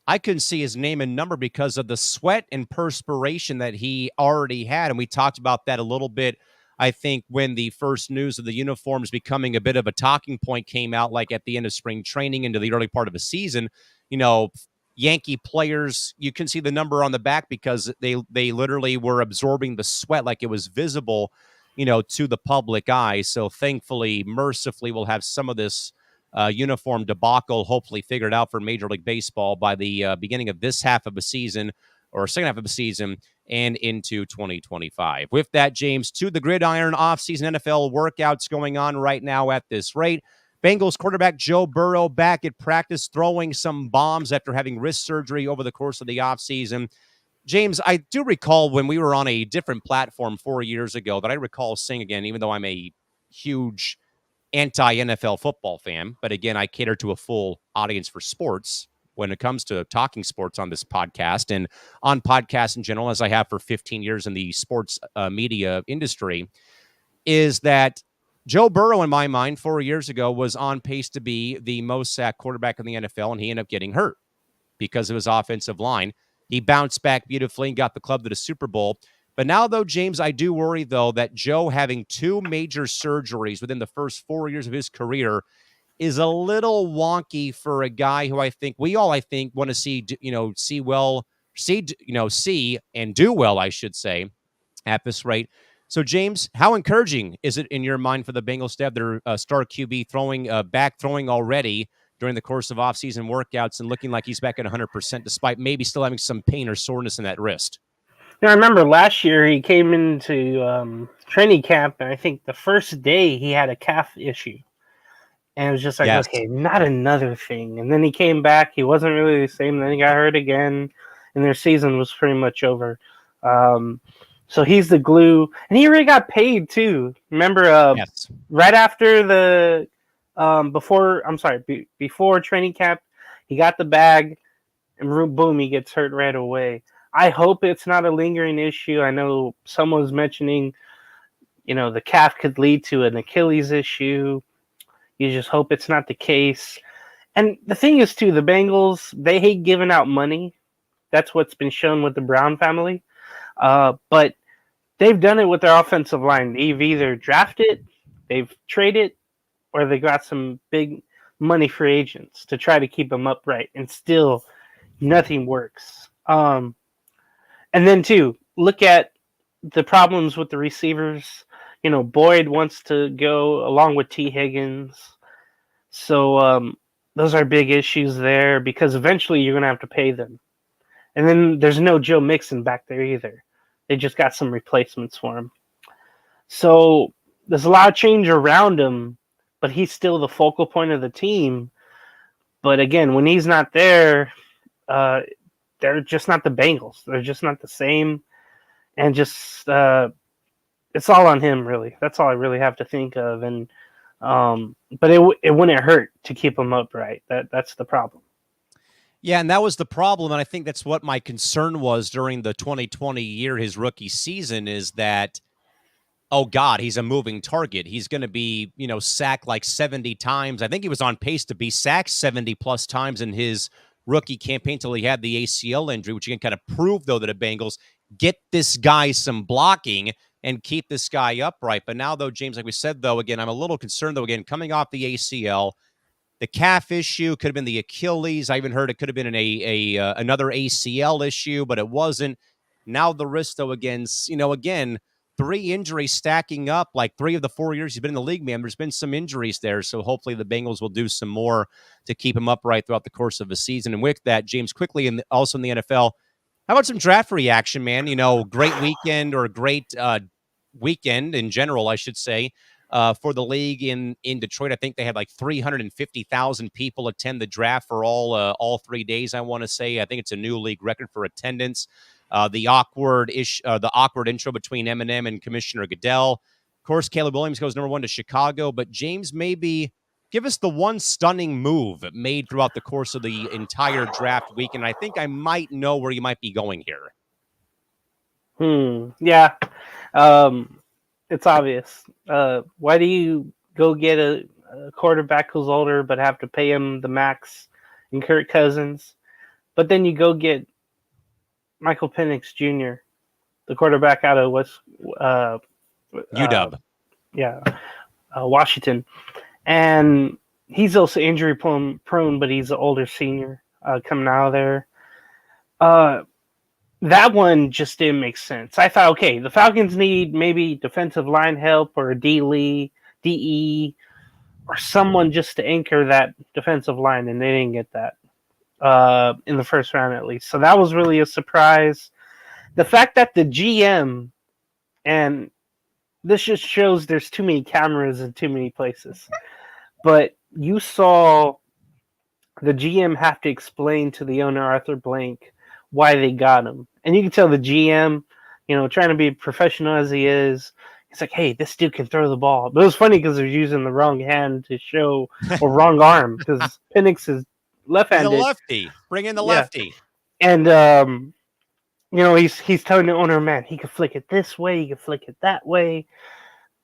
I couldn't see his name and number because of the sweat and perspiration that he already had. And we talked about that a little bit, I think, when the first news of the uniforms becoming a bit of a talking point came out, like at the end of spring training into the early part of a season. Yankee players, you can see the number on the back because they literally were absorbing the sweat like it was visible, to the public eye. So thankfully, mercifully, we'll have some of this uniform debacle hopefully figured out for Major League Baseball by the beginning of this half of the season, or second half of the season, and into 2025. With that, James, to the gridiron, off-season NFL workouts going on right now at this rate. Bengals quarterback Joe Burrow back at practice throwing some bombs after having wrist surgery over the course of the offseason. James, I do recall when we were on a different platform 4 years ago that I recall saying again, even though I'm a huge anti-NFL football fan, but again, I cater to a full audience for sports. when it comes to talking sports on this podcast and on podcasts in general, as I have for 15 years in the sports media industry, is that Joe Burrow, in my mind, 4 years ago, was on pace to be the most sacked quarterback in the NFL, and he ended up getting hurt because of his offensive line. He bounced back beautifully and got the club to the Super Bowl. But now, though, James, I do worry, though, that Joe having 2 major surgeries within the first 4 years of his career is a little wonky for a guy who I think want to see, see and do well, I should say, at this rate. So, James, how encouraging is it in your mind for the Bengals to have their star QB throwing already during the course of offseason workouts and looking like he's back at 100%, despite maybe still having some pain or soreness in that wrist? I remember last year he came into training camp, and I think the first day he had a calf issue. And it was just like, Yes. okay, not another thing. And then he came back. He wasn't really the same. Then he got hurt again, and their season was pretty much over. So he's the glue. And he already got paid, too. Remember, Yes. right after the before training camp, he got the bag, and boom, he gets hurt right away. I hope it's not a lingering issue. I know someone's mentioning, the calf could lead to an Achilles issue. You just hope it's not the case. And the thing is, too, the Bengals, they hate giving out money. That's what's been shown with the Brown family. But they've done it with their offensive line. They've either drafted, they've traded, or they got some big money free agents to try to keep them upright. And still, nothing works. And then, too, look at the problems with the receivers. Boyd wants to go along with T. Higgins. So those are big issues there because eventually you're going to have to pay them. And then there's no Joe Mixon back there either. They just got some replacements for him. So there's a lot of change around him, but he's still the focal point of the team. But again, when he's not there, they're just not the Bengals. They're just not the same. And just it's all on him, really. That's all I really have to think of. And but it wouldn't hurt to keep him upright. That's the problem. Yeah, and that was the problem, and I think that's what my concern was during the 2020 year, his rookie season, is that, oh, God, he's a moving target. He's going to be, sacked like 70 times. I think he was on pace to be sacked 70-plus times in his rookie campaign until he had the ACL injury, which again kind of proved, though, that the Bengals get this guy some blocking and keep this guy upright. But now, though, James, like we said, though, again, I'm a little concerned, though, again, coming off the ACL, the calf issue could have been the Achilles. I even heard it could have been another ACL issue, but it wasn't. Now the wrist, though, again, 3 injuries stacking up, like 3 of the 4 years he's been in the league, man. There's been some injuries there, so hopefully the Bengals will do some more to keep him upright throughout the course of the season. And with that, James, quickly, and also in the NFL, how about some draft reaction, man? Great weekend or great weekend in general, I should say, for the league in Detroit. I think they had like 350,000 people attend the draft for all 3 days, I want to say. I think it's a new league record for attendance. The awkward intro between Eminem and Commissioner Goodell. Of course, Caleb Williams goes number 1 to Chicago. But James, maybe give us the one stunning move made throughout the course of the entire draft week. And I think I might know where you might be going here. Yeah. It's obvious. Why do you go get a quarterback who's older but have to pay him the max in Kirk Cousins? But then you go get Michael Penix Jr., the quarterback out of UW. Washington. And he's also injury prone, but he's an older senior coming out of there. That one just didn't make sense. I thought, okay, the Falcons need maybe defensive line help or a DE, or someone just to anchor that defensive line, and they didn't get that in the first round at least. So that was really a surprise. The fact that the GM, and this just shows there's too many cameras in too many places, but you saw the GM have to explain to the owner, Arthur Blank, why they got him. And you can tell the GM, trying to be professional as he is, he's like, hey, this dude can throw the ball. But it was funny because they're using the wrong hand to show, or wrong arm, because Penix is He's a left-handed. lefty. Bring in the Yeah, lefty. and he's telling the owner, man, he could flick it this way, he could flick it that way.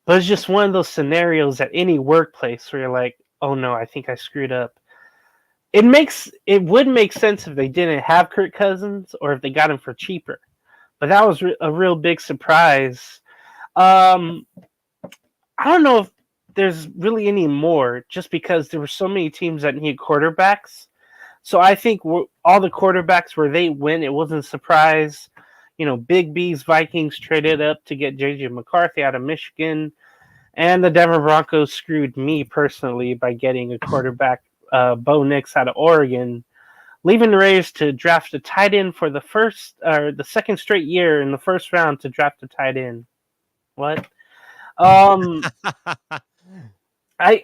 But it's just one of those scenarios at any workplace where you're like, oh no, I think I screwed up. It would make sense if they didn't have Kirk Cousins or if they got him for cheaper. But that was a real big surprise. I don't know if there's really any more, just because there were so many teams that need quarterbacks. So I think all the quarterbacks where they win, it wasn't a surprise. Big B's Vikings traded up to get J.J. McCarthy out of Michigan, and the Denver Broncos screwed me personally by getting a quarterback, Bo Nix, out of Oregon, leaving the Raiders to draft a tight end for the second straight year in the first round to draft a tight end. What? I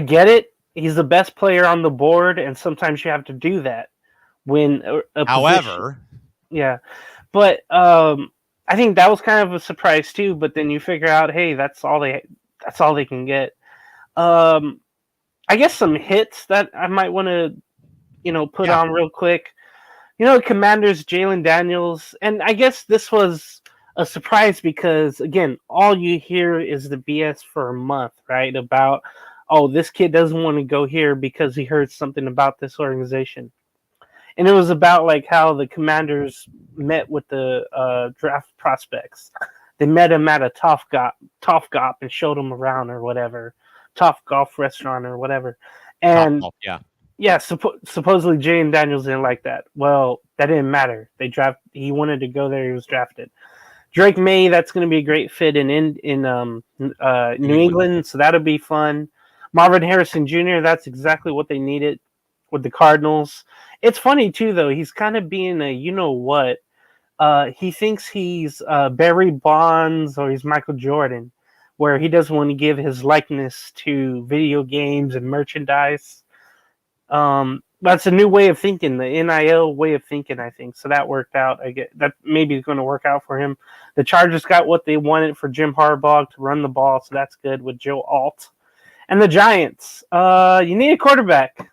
get it. He's the best player on the board, and sometimes you have to do that when a However, position. Yeah, but I think that was kind of a surprise too. But then you figure out, hey, that's all they can get. I guess some hits that I might want to put on real quick. Commanders, Jalen Daniels, and I guess this was a surprise because, again, all you hear is the BS for a month, right? About, oh, this kid doesn't want to go here because he heard something about this organization. And it was about like how the Commanders met with the draft prospects. They met him at a Topgolf and showed him around or whatever, Topgolf restaurant or whatever. And supposedly Jalen Daniels didn't like that. Well, that didn't matter. He wanted to go there. He was drafted. Drake May, that's going to be a great fit in New England, so that'll be fun. Marvin Harrison Jr., that's exactly what they needed with the Cardinals. It's funny too, though. He's kind of being a you-know-what. He thinks he's Barry Bonds or he's Michael Jordan, where he doesn't want to give his likeness to video games and merchandise. That's a new way of thinking, the NIL way of thinking, I think. So that worked out. I get that maybe is going to work out for him. The Chargers got what they wanted for Jim Harbaugh to run the ball, so that's good with Joe Alt. And the Giants, you need a quarterback.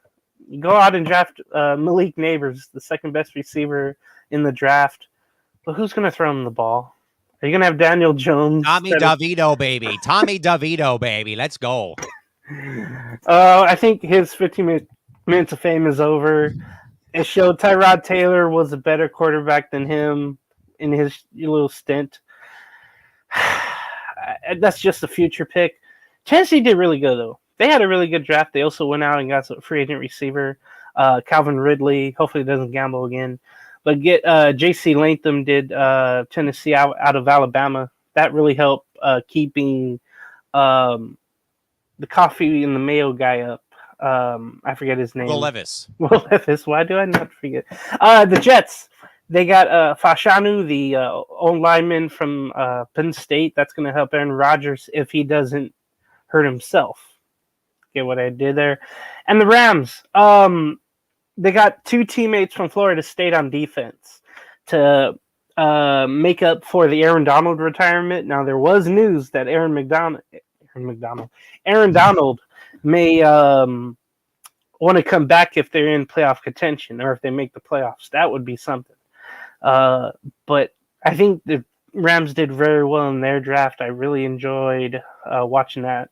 You go out and draft Malik Neighbors, the second best receiver in the draft. But who's going to throw him the ball? Are you going to have Daniel Jones? Tommy DeVito, baby. Tommy DeVito, baby. Let's go. I think his 15 minutes of fame is over. It showed Tyrod Taylor was a better quarterback than him in his little stint. That's just a future pick. Tennessee did really good, though. They had a really good draft. They also went out and got a free agent receiver, Calvin Ridley. Hopefully he doesn't gamble again. But get J.C. Latham did Tennessee out of Alabama. That really helped keeping the coffee and the mayo guy up. I forget his name. Will Levis. Will Levis. Why do I not forget? The Jets. They got Fashanu, the old lineman from Penn State. That's going to help Aaron Rodgers if he doesn't hurt himself. Get what I did there? And the Rams. They got two teammates from Florida State on defense to make up for the Aaron Donald retirement. Now, there was news that Aaron Donald may want to come back if they're in playoff contention or if they make the playoffs. That would be something. But I think the Rams did very well in their draft. I really enjoyed watching that.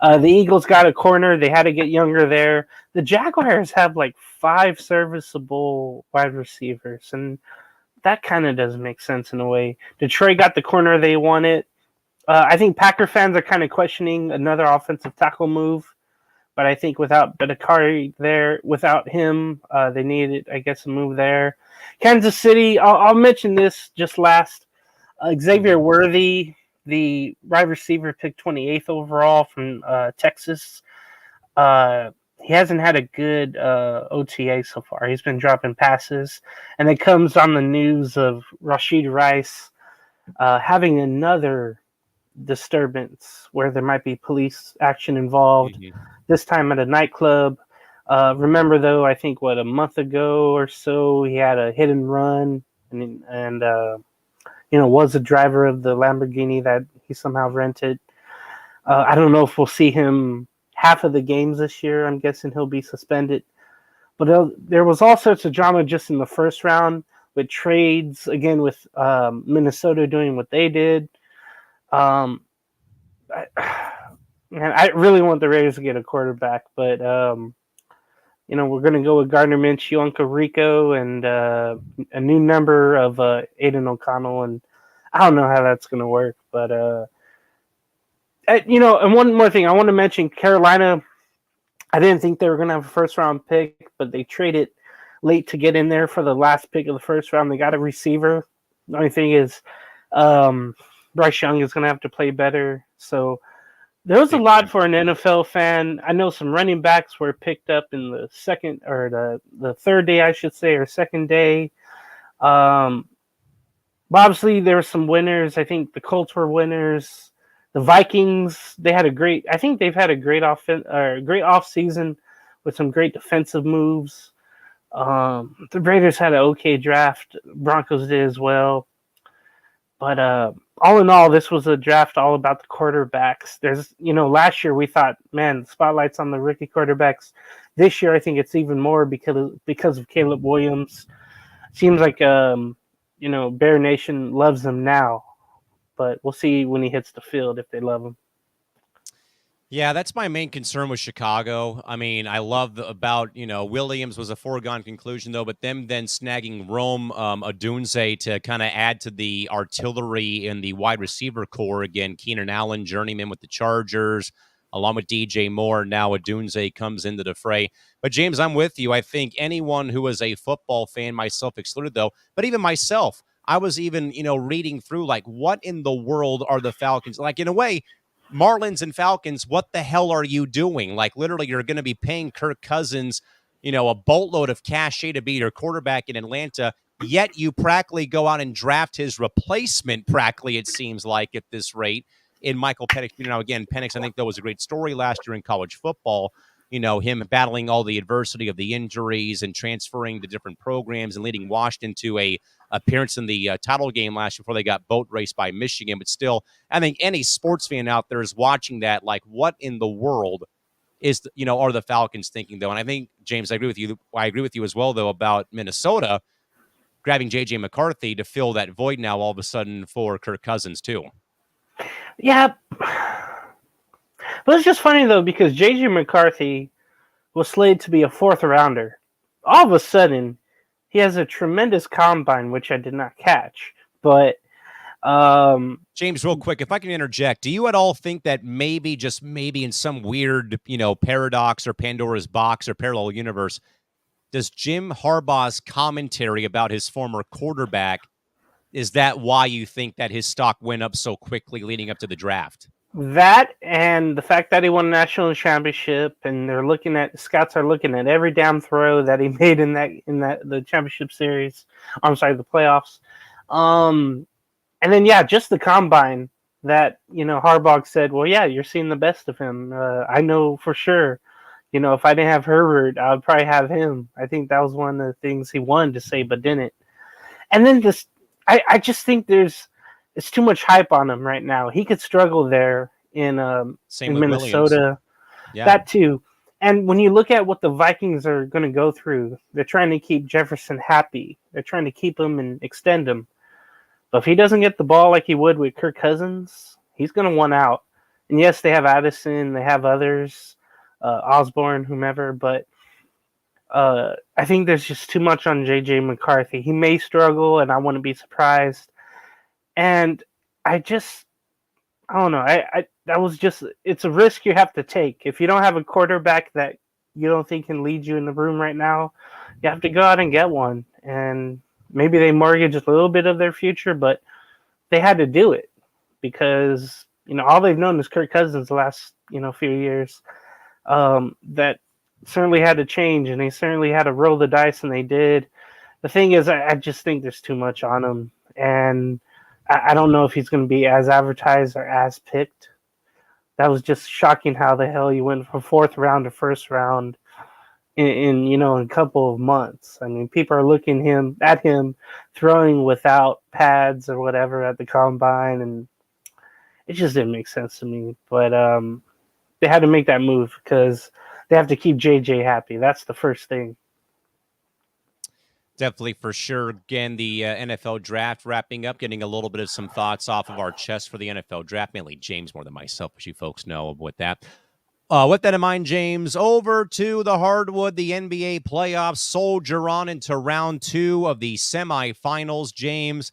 The Eagles got a corner. They had to get younger there. The Jaguars have like 5 serviceable wide receivers, and that kind of doesn't make sense in a way. Detroit got the corner they wanted. I think Packer fans are kind of questioning another offensive tackle move, but I think without Bedakari there, without him, they needed, I guess, a move there. Kansas City, I'll mention this just last. Xavier Worthy, the wide receiver picked 28th overall from Texas. He hasn't had a good OTA so far. He's been dropping passes. And it comes on the news of Rashid Rice having another disturbance where there might be police action involved, this time at a nightclub. Remember, though, I think, a month ago or so, he had a hit and run and was the driver of the Lamborghini that he somehow rented. I don't know if we'll see him half of the games this year. I'm guessing he'll be suspended. But there was all sorts of drama just in the first round with trades, again, with Minnesota doing what they did. Um, Man, I really want the Raiders to get a quarterback, but we're going to go with Gardner Minshew, Uncle Rico, and a new number of Aiden O'Connell, and I don't know how that's going to work, but and one more thing, I want to mention Carolina. I didn't think they were going to have a first round pick, but they traded late to get in there for the last pick of the first round. They got a receiver. The only thing is, Bryce Young is going to have to play better, so. There was a lot for an NFL fan. I know some running backs were picked up in the second or the third day, I should say, or second day. But obviously, there were some winners. I think the Colts were winners. The Vikings, they've had a great off season with some great defensive moves. The Raiders had an okay draft. Broncos did as well. But all in all, this was a draft all about the quarterbacks. Last year we thought, man, the spotlight's on the rookie quarterbacks. This year, I think it's even more because of Caleb Williams. Seems like Bear Nation loves him now, but we'll see when he hits the field if they love him. Yeah, that's my main concern with Chicago. I mean, I love about Williams was a foregone conclusion though, but them then snagging Rome Odunze to kind of add to the artillery in the wide receiver core again. Keenan Allen, journeyman with the Chargers, along with DJ Moore. Now Odunze comes into the fray. But James, I'm with you. I think anyone who is a football fan, myself excluded though, but even myself, I was even reading through like what in the world are the Falcons like in a way. Marlins and Falcons, what the hell are you doing? Like, literally, you're going to be paying Kirk Cousins, a boatload of cachet to be your quarterback in Atlanta, yet you practically go out and draft his replacement, practically, it seems like, at this rate, in Michael Penix. Again, Penix, I think, though, was a great story last year in college football. Him battling all the adversity of the injuries and transferring to different programs and leading Washington to a appearance in the title game last year before they got boat raced by Michigan. But still, I think any sports fan out there is watching that like, what in the world is, are the Falcons thinking, though? And I think, James, I agree with you. I agree with you as well, though, about Minnesota grabbing J.J. McCarthy to fill that void now all of a sudden for Kirk Cousins, too. Yeah. But it's just funny, though, because J.J. McCarthy was slated to be a fourth rounder. All of a sudden, he has a tremendous combine, which I did not catch. But James, real quick, if I can interject, do you at all think that maybe, just maybe in some weird, paradox or Pandora's box or parallel universe, does Jim Harbaugh's commentary about his former quarterback, is that why you think that his stock went up so quickly leading up to the draft? That and the fact that he won a national championship, and scouts are looking at every damn throw that he made in the championship series. I'm sorry, the playoffs. And then just the combine that Harbaugh said, well, yeah, you're seeing the best of him. I know for sure. If I didn't have Herbert, I would probably have him. I think that was one of the things he wanted to say but didn't. And then I just think it's too much hype on him right now. He could struggle there in Minnesota. Yeah. That too. And when you look at what the Vikings are going to go through, they're trying to keep Jefferson happy. They're trying to keep him and extend him. But if he doesn't get the ball like he would with Kirk Cousins, he's going to want out. And yes, they have Addison, they have others, Osborne, whomever, but I think there's just too much on J.J. McCarthy. He may struggle, and I wouldn't be surprised. And I don't know. It's a risk you have to take. If you don't have a quarterback that you don't think can lead you in the room right now, you have to go out and get one. And maybe they mortgage a little bit of their future, but they had to do it because, all they've known is Kirk Cousins the last, few years. That certainly had to change, and they certainly had to roll the dice, and they did. The thing is, I just think there's too much on him, and I don't know if he's going to be as advertised or as picked. That was just shocking how the hell you went from fourth round to first round in a couple of months. I mean, people are looking at him throwing without pads or whatever at the combine, and it just didn't make sense to me. But they had to make that move because they have to keep JJ happy. That's the first thing. Definitely, for sure. Again, the NFL draft wrapping up, getting a little bit of some thoughts off of our chest for the NFL draft. Mainly James more than myself, as you folks know with that. With that in mind, James, over to the hardwood, the NBA playoffs soldier on into round 2 of the semifinals. James,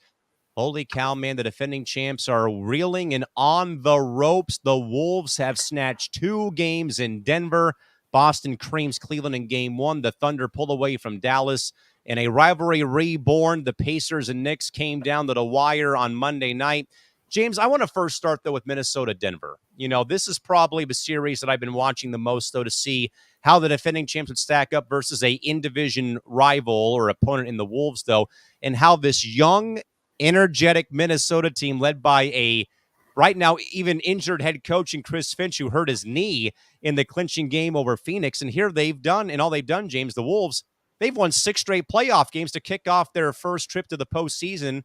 holy cow, man, the defending champs are reeling and on the ropes. The Wolves have snatched 2 games in Denver. Boston creams Cleveland in game 1. The Thunder pull away from Dallas. In a rivalry reborn, the Pacers and Knicks came down to the wire on Monday night. James, I want to first start, though, with Minnesota-Denver. You know, this is probably the series that I've been watching the most, though, to see how the defending champs would stack up versus a in-division rival or opponent in the Wolves, though, and how this young, energetic Minnesota team led by a right now even injured head coach in Chris Finch, who hurt his knee in the clinching game over Phoenix. And here they've done, and all they've done, James, the Wolves, they've won 6 straight playoff games to kick off their first trip to the postseason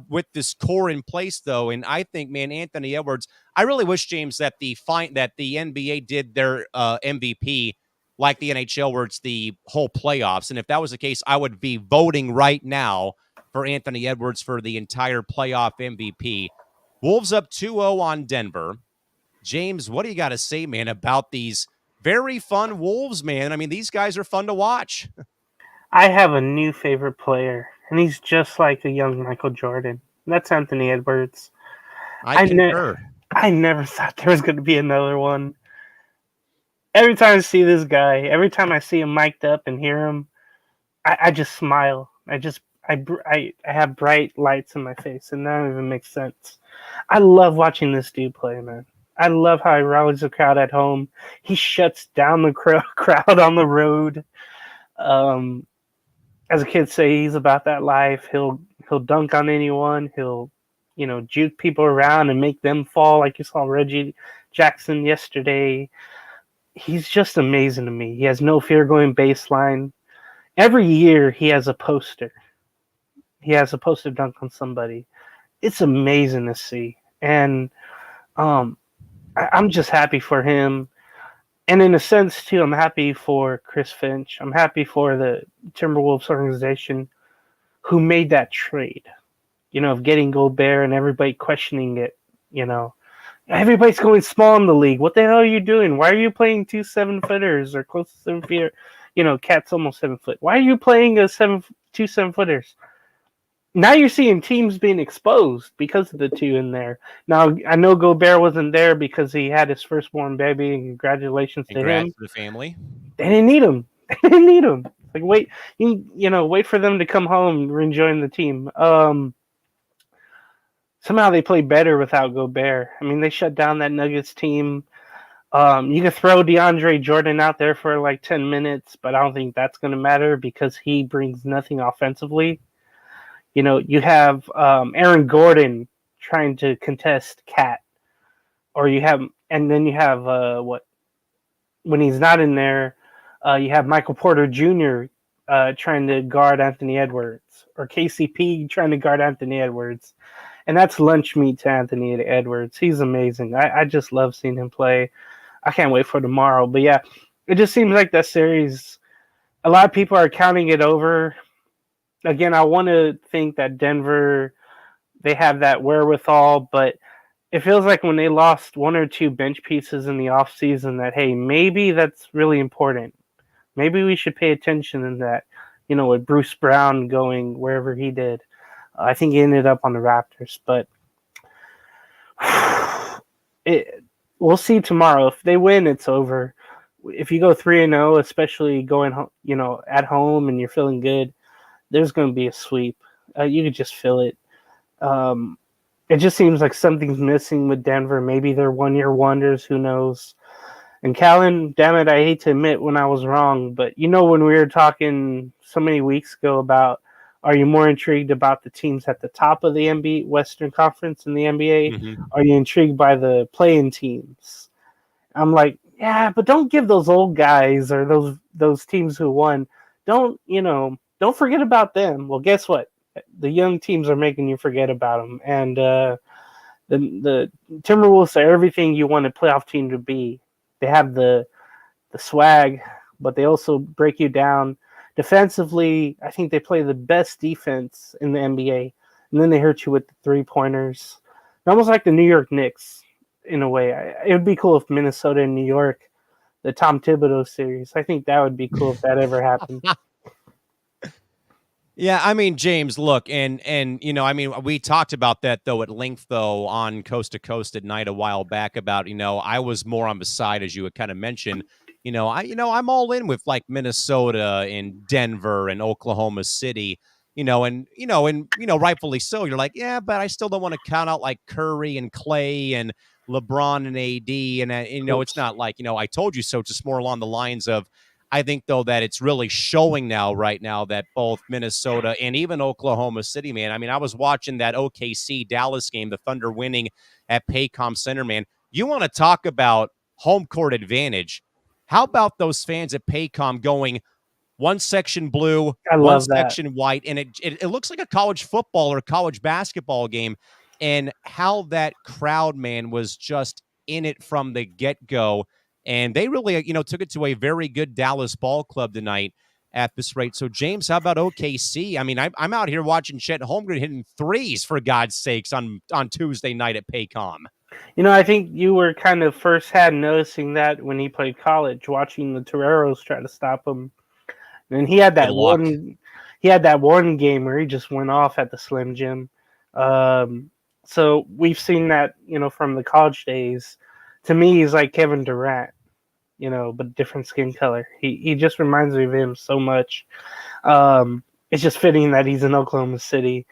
with this core in place, though. And I think, man, Anthony Edwards, I really wish, James, that the NBA did their MVP like the NHL, where it's the whole playoffs. And if that was the case, I would be voting right now for Anthony Edwards for the entire playoff MVP. Wolves up 2-0 on Denver. James, what do you got to say, man, about these very fun Wolves, man? I mean, these guys are fun to watch. I have a new favorite player, and he's just like a young Michael Jordan. That's Anthony Edwards. I concur. I never thought there was going to be another one. Every time I see this guy, every time I see him mic'd up and hear him, I just smile. I have bright lights in my face, and that don't even make sense. I love watching this dude play, man. I love how he rallies the crowd at home. He shuts down the crowd on the road. As a kid say, he's about that life. He'll dunk on anyone. He'll, juke people around and make them fall, like you saw Reggie Jackson yesterday. He's just amazing to me. He has no fear going baseline. Every year he has a poster. He has a poster dunk on somebody. It's amazing to see. And I'm just happy for him. And in a sense, too, I'm happy for Chris Finch. I'm happy for the Timberwolves organization who made that trade, of getting Gobert and everybody questioning it. Everybody's going small in the league. What the hell are you doing? Why are you playing 2 7-footers or close to 7 feet? Cat's almost 7 foot. Why are you playing 2 7-footers? Now you're seeing teams being exposed because of the 2 in there. Now, I know Gobert wasn't there because he had his firstborn baby, and congratulations to him. Congrats to the family. They didn't need him. They didn't need him. Like, wait, wait for them to come home and rejoin the team. Somehow they play better without Gobert. I mean, they shut down that Nuggets team. You can throw DeAndre Jordan out there for like 10 minutes, but I don't think that's going to matter because he brings nothing offensively. You have Aaron Gordon trying to contest Cat, and then you have when he's not in there, you have Michael Porter Jr. Trying to guard Anthony Edwards, or KCP trying to guard Anthony Edwards, and that's lunch meat to Anthony Edwards. He's amazing. I just love seeing him play. I can't wait for tomorrow. But yeah, it just seems like that series, a lot of people are counting it over. Again, I want to think that Denver, they have that wherewithal, but it feels like when they lost 1 or 2 bench pieces in the offseason that, hey, maybe that's really important. Maybe we should pay attention in that, with Bruce Brown going wherever he did. I think he ended up on the Raptors, but we'll see tomorrow. If they win, it's over. If you go 3-0, especially going, at home and you're feeling good, there's going to be a sweep. You could just feel it. It just seems like something's missing with Denver. Maybe they're one-year wonders. Who knows? And Callan, damn it, I hate to admit when I was wrong, but when we were talking so many weeks ago about, are you more intrigued about the teams at the top of the NBA Western Conference in the NBA? Mm-hmm. Are you intrigued by the play-in teams? I'm like, yeah, but don't give those old guys or those teams who won. Don't forget about them. Well, guess what? The young teams are making you forget about them. And the Timberwolves are everything you want a playoff team to be. They have the swag, but they also break you down Defensively, I think they play the best defense in the NBA, and then they hurt you with the 3-pointers. Almost like the New York Knicks in a way. It would be cool if Minnesota and New York, the Tom Thibodeau series. I think that would be cool if that ever happened. Yeah, I mean, James, look, and I mean, we talked about that though at length though on Coast to Coast at night a while back about, I was more on the side as you had kind of mentioned, I'm all in with like Minnesota and Denver and Oklahoma City, rightfully so. You're like, yeah, but I still don't want to count out like Curry and Clay and LeBron and AD, and it's not like, I told you so. Just more along the lines of, I think, though, that it's really showing right now that both Minnesota and even Oklahoma City, man. I mean, I was watching that OKC Dallas game, the Thunder winning at Paycom Center, man. You want to talk about home court advantage? How about those fans at Paycom going one section blue, I one love that. section white, and it looks like a college football or college basketball game, and how that crowd, man, was just in it from the get-go. And they really, took it to a very good Dallas ball club tonight at this rate. So, James, how about OKC? I mean, I'm out here watching Chet Holmgren hitting threes, for God's sakes, on Tuesday night at Paycom. I think you were kind of first hand noticing that when he played college, watching the Toreros try to stop him. And he had that one game where he just went off at the Slim Jim. So we've seen that, from the college days. To me, he's like Kevin Durant, but different skin color. He just reminds me of him so much. It's just fitting that he's in Oklahoma City.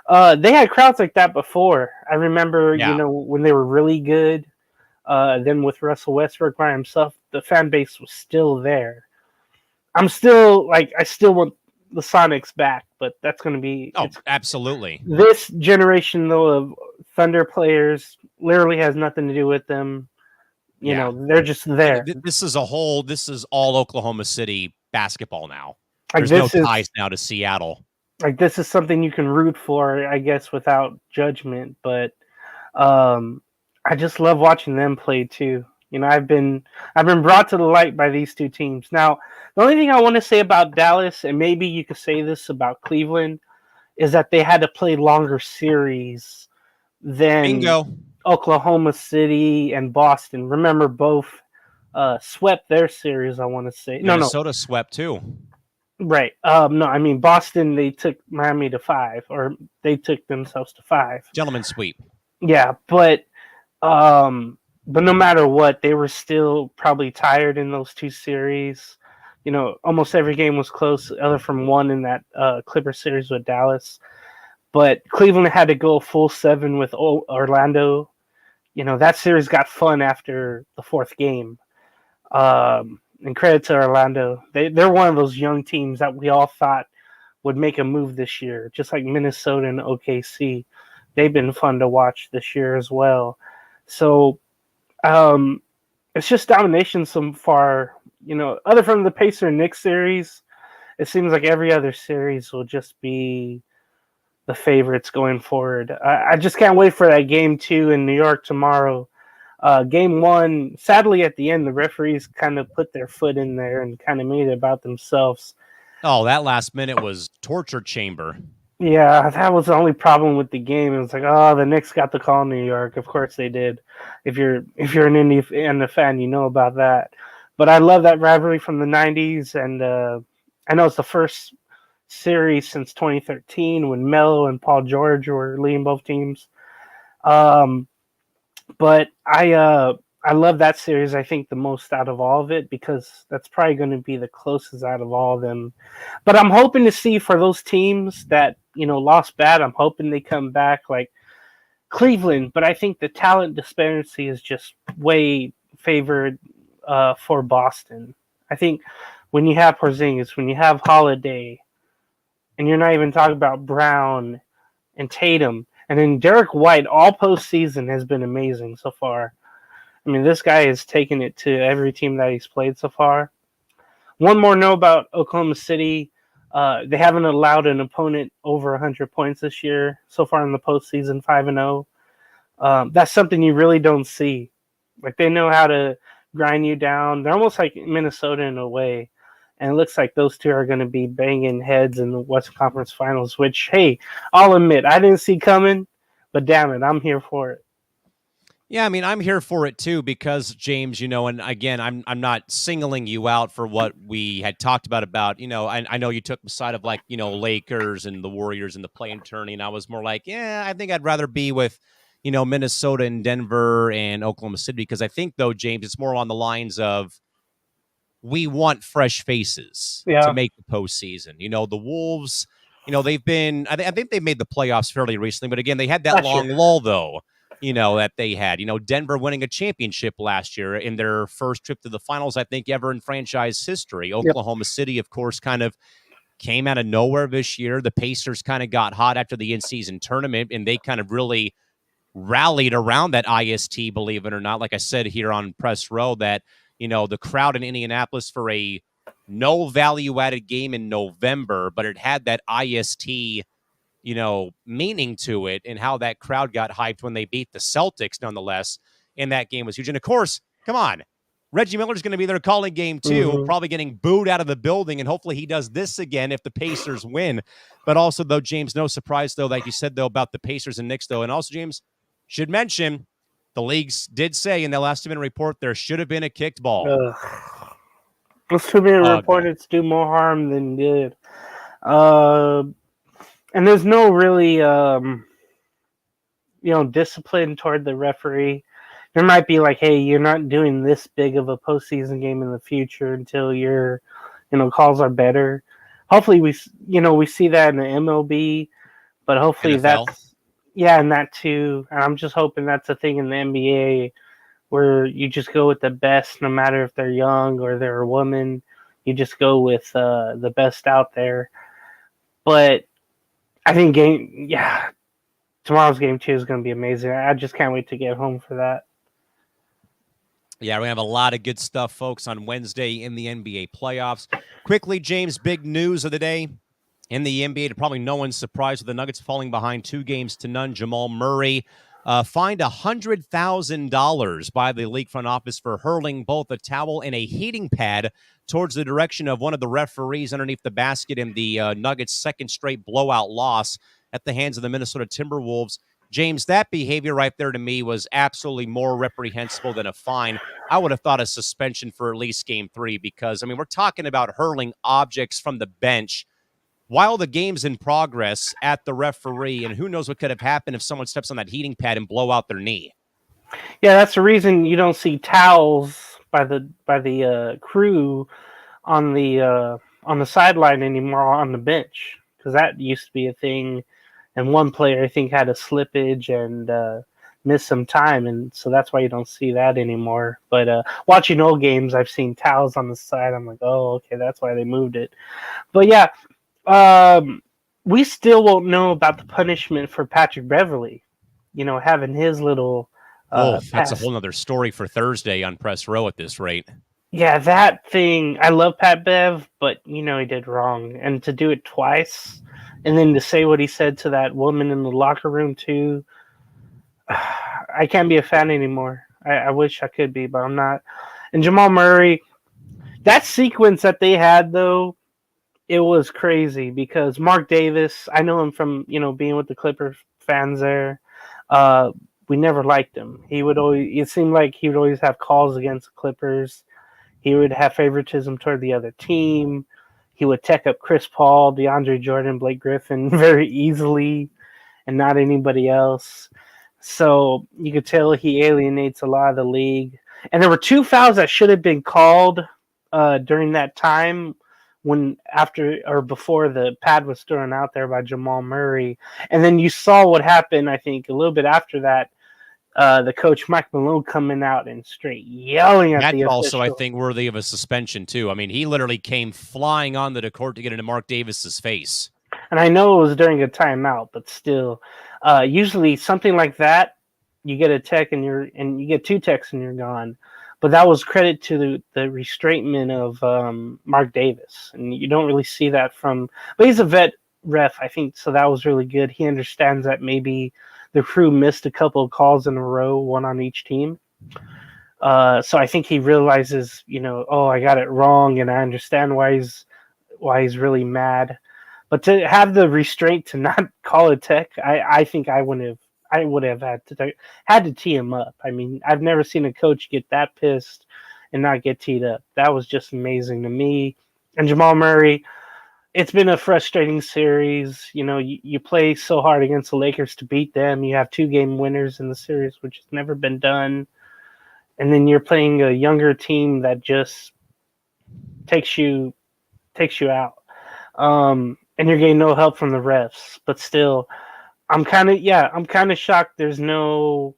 They had crowds like that before. I remember, when they were really good. Then with Russell Westbrook by himself, the fan base was still there. I still want the Sonics back, but that's going to be... absolutely. This generation, though, of Thunder players literally has nothing to do with them. They're just there. This is all Oklahoma City basketball now. Like, There's no ties now to Seattle. Like, this is something you can root for, I guess, without judgment. But I just love watching them play too. I've been brought to the light by these two teams. Now, the only thing I want to say about Dallas, and maybe you could say this about Cleveland, is that they had to play longer series than Bingo. Oklahoma City and Boston. Remember, both swept their series, I want to say. Minnesota swept too. Right. No, I mean, Boston, they took Miami to 5, or they took themselves to 5. Gentleman's sweep. Yeah, but no matter what, they were still probably tired in those two series. Almost every game was close, other from one in that Clipper series with Dallas. But Cleveland had to go full 7 with Orlando. That series got fun after the 4th game. And credit to Orlando. They're one of those young teams that we all thought would make a move this year, just like Minnesota and OKC. They've been fun to watch this year as well. So it's just domination so far. Other from the Pacer Knicks series, it seems like every other series will just be the favorites going forward. I just can't wait for that game 2 in New York tomorrow. Game 1, sadly at the end, the referees kind of put their foot in there and kind of made it about themselves. Oh, that last minute was torture chamber. Yeah, that was the only problem with the game. It was like, oh, the Knicks got the call in New York. Of course they did. If you're an Indiana fan, you know about that. But I love that rivalry from the 90s, and I know it's the first series since 2013 when Melo and Paul George were leading both teams. But I love that series, I think, the most out of all of it, because that's probably going to be the closest out of all of them. But I'm hoping to see for those teams that, lost bad, I'm hoping they come back like Cleveland. But I think the talent disparity is just way favored for Boston. I think when you have Porzingis, when you have Holiday, and you're not even talking about Brown and Tatum, and then Derek White all postseason has been amazing so far. I mean, this guy has taken it to every team that he's played so far. One more note about Oklahoma City. They haven't allowed an opponent over 100 points this year so far in the postseason, 5-0. That's something you really don't see. Like, they know how to grind you down. They're almost like Minnesota in a way. And it looks like those two are going to be banging heads in the Western Conference Finals, which, hey, I'll admit, I didn't see coming, but damn it, I'm here for it. Yeah, I mean, I'm here for it too because James, and again, I'm not singling you out for what we had talked about. I know you took the side of like, Lakers and the Warriors in the play-in tourney, and I was more like, yeah, I think I'd rather be with, Minnesota and Denver and Oklahoma City because I think though, James, it's more on the lines of we want fresh faces to Yeah, make the postseason. The Wolves, they've been, I think they made the playoffs fairly recently, but again, they had that last long year. lull though. That they had, Denver winning a championship last year in their first trip to the finals, I think, ever in franchise history. Yep. Oklahoma City, of course, kind of came out of nowhere this year. The Pacers kind of got hot after the in-season tournament, and they kind of really rallied around that IST, believe it or not. Like I said here on Press Row, that, the crowd in Indianapolis for a no value-added game in November, but it had that IST meaning to it and how that crowd got hyped when they beat the Celtics, nonetheless. And that game was huge. And of course, come on, Reggie Miller's going to be there calling game 2, probably getting booed out of the building. And hopefully he does this again if the Pacers win. But also, though, James, no surprise, though, like you said, though, about the Pacers and Knicks, though. And also, James, should mention the leagues did say in the last 2-minute report there should have been a kicked ball. Those 2-minute reports do more harm than good. And there's no really, discipline toward the referee. There might be like, hey, you're not doing this big of a postseason game in the future until your, calls are better. Hopefully we see that in the MLB, but hopefully NFL. and that too. And I'm just hoping that's a thing in the NBA where you just go with the best, no matter if they're young or they're a woman. You just go with the best out there. But I think tomorrow's game 2 is going to be amazing. I just can't wait to get home for that. Yeah, we have a lot of good stuff, folks, on Wednesday in the NBA playoffs. Quickly, James, big news of the day in the NBA, to probably no one's surprise, with the Nuggets falling behind 2-0. Jamal Murray fined $100,000 by the league front office for hurling both a towel and a heating pad towards the direction of one of the referees underneath the basket in the Nuggets' second straight blowout loss at the hands of the Minnesota Timberwolves. James, that behavior right there to me was absolutely more reprehensible than a fine. I would have thought a suspension for at least game 3 because, we're talking about hurling objects from the bench while the game's in progress at the referee, and who knows what could have happened if someone steps on that heating pad and blow out their knee. Yeah, that's the reason you don't see towels by the crew on the sideline anymore on the bench, because that used to be a thing. And one player, I think, had a slippage and missed some time, and so that's why you don't see that anymore. But watching old games, I've seen towels on the side. I'm like, oh, okay, that's why they moved it. But yeah, we still won't know about the punishment for Patrick Beverley. Having his little. That's a whole other story for Thursday on Press Row at this rate. Yeah, that thing. I love Pat Bev, but he did wrong, and to do it twice. And then to say what he said to that woman in the locker room, too. I can't be a fan anymore. I wish I could be, but I'm not. And Jamal Murray, that sequence that they had, though, it was crazy because Mark Davis, I know him from, being with the Clipper fans there. We never liked him. It seemed like he would always have calls against the Clippers. He would have favoritism toward the other team. He would tech up Chris Paul, DeAndre Jordan, Blake Griffin very easily, and not anybody else. So you could tell he alienates a lot of the league. And there were 2 fouls that should have been called during that time before the pad was thrown out there by Jamal Murray. And then you saw what happened, I think, a little bit after that. The coach, Mike Malone, coming out and straight yelling at the official. That's also, I think, worthy of a suspension, too. He literally came flying onto the court to get into Mark Davis's face. And I know it was during a timeout, but still, usually something like that, you get a tech and you get 2 techs and you're gone. But that was credit to the restraintment of Mark Davis, and you don't really see that from. But he's a vet ref, I think, so that was really good. He understands that maybe the crew missed a couple of calls in a row, one on each team. So I think he realizes, oh, I got it wrong, and I understand why he's really mad. But to have the restraint to not call it tech, I think I would have had to tee him up. I mean, I've never seen a coach get that pissed and not get teed up. That was just amazing to me. And Jamal Murray, it's been a frustrating series. You play so hard against the Lakers to beat them. You have 2 game winners in the series, which has never been done. And then you're playing a younger team that just takes you out. And you're getting no help from the refs. But still, I'm kind of shocked. There's no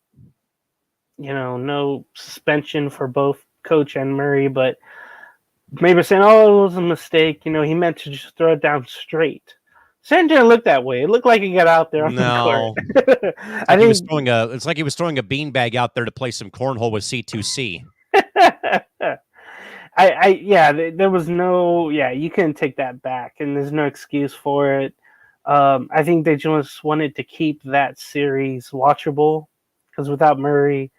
suspension for both Coach and Murray, but maybe saying, "Oh, it was a mistake." He meant to just throw it down straight. It didn't look that way. It looked like he got out there on the No. court. I think It's like he was throwing a beanbag out there to play some cornhole with C2C. There was no, you couldn't take that back, and there's no excuse for it. I think they just wanted to keep that series watchable because without Murray,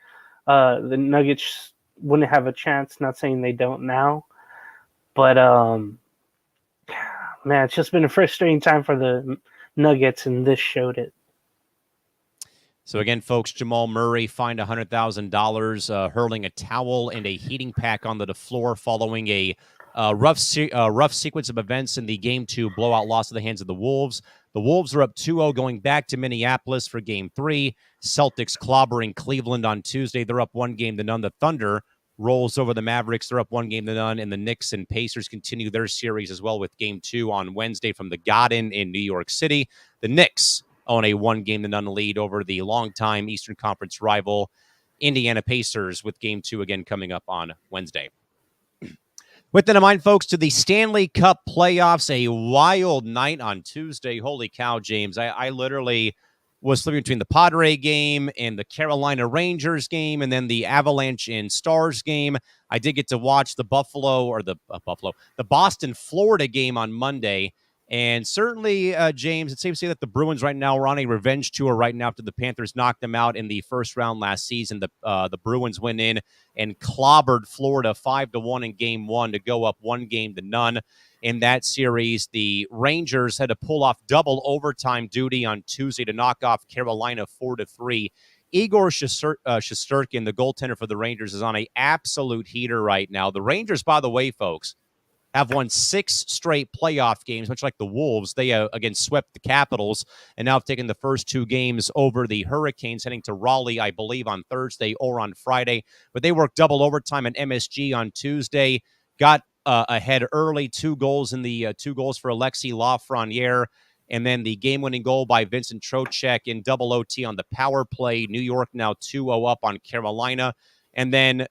the Nuggets wouldn't have a chance. Not saying they don't now, but man, it's just been a frustrating time for the Nuggets, and this showed it. So again, folks, Jamal Murray fined $100,000 hurling a towel and a heating pack onto the floor following a rough sequence of events in the Game 2 blowout loss at the hands of the Wolves. The Wolves are up 2-0 going back to Minneapolis for Game 3. Celtics clobbering Cleveland on Tuesday. They're up 1-0-0. The Thunder rolls over the Mavericks. They're up 1-0. And the Knicks and Pacers continue their series as well with Game 2 on Wednesday from the Garden in New York City. The Knicks own a 1-0 lead over the longtime Eastern Conference rival Indiana Pacers with Game 2 again coming up on Wednesday. With that in mind, folks, to the Stanley Cup playoffs, a wild night on Tuesday. Holy cow, James. I literally was flipping between the Padre game and the Carolina Rangers game and then the Avalanche and Stars game. I did get to watch the Boston, Florida game on Monday. And certainly, James, it's safe to say that the Bruins right now are on a revenge tour right now after the Panthers knocked them out in the first round last season. The Bruins went in and clobbered Florida 5-1 in Game 1 to go up 1-0. In that series, the Rangers had to pull off double overtime duty on Tuesday to knock off Carolina 4-3. Igor Shesterkin, the goaltender for the Rangers, is on an absolute heater right now. The Rangers, by the way, folks, have won 6 straight playoff games, much like the Wolves. They, again, swept the Capitals and now have taken the first 2 games over the Hurricanes, heading to Raleigh, I believe, on Thursday or on Friday. But they worked double overtime at MSG on Tuesday, got ahead early, 2 goals for Alexis Lafreniere, and then the game-winning goal by Vincent Trocheck in double OT on the power play. New York now 2-0 up on Carolina. And then,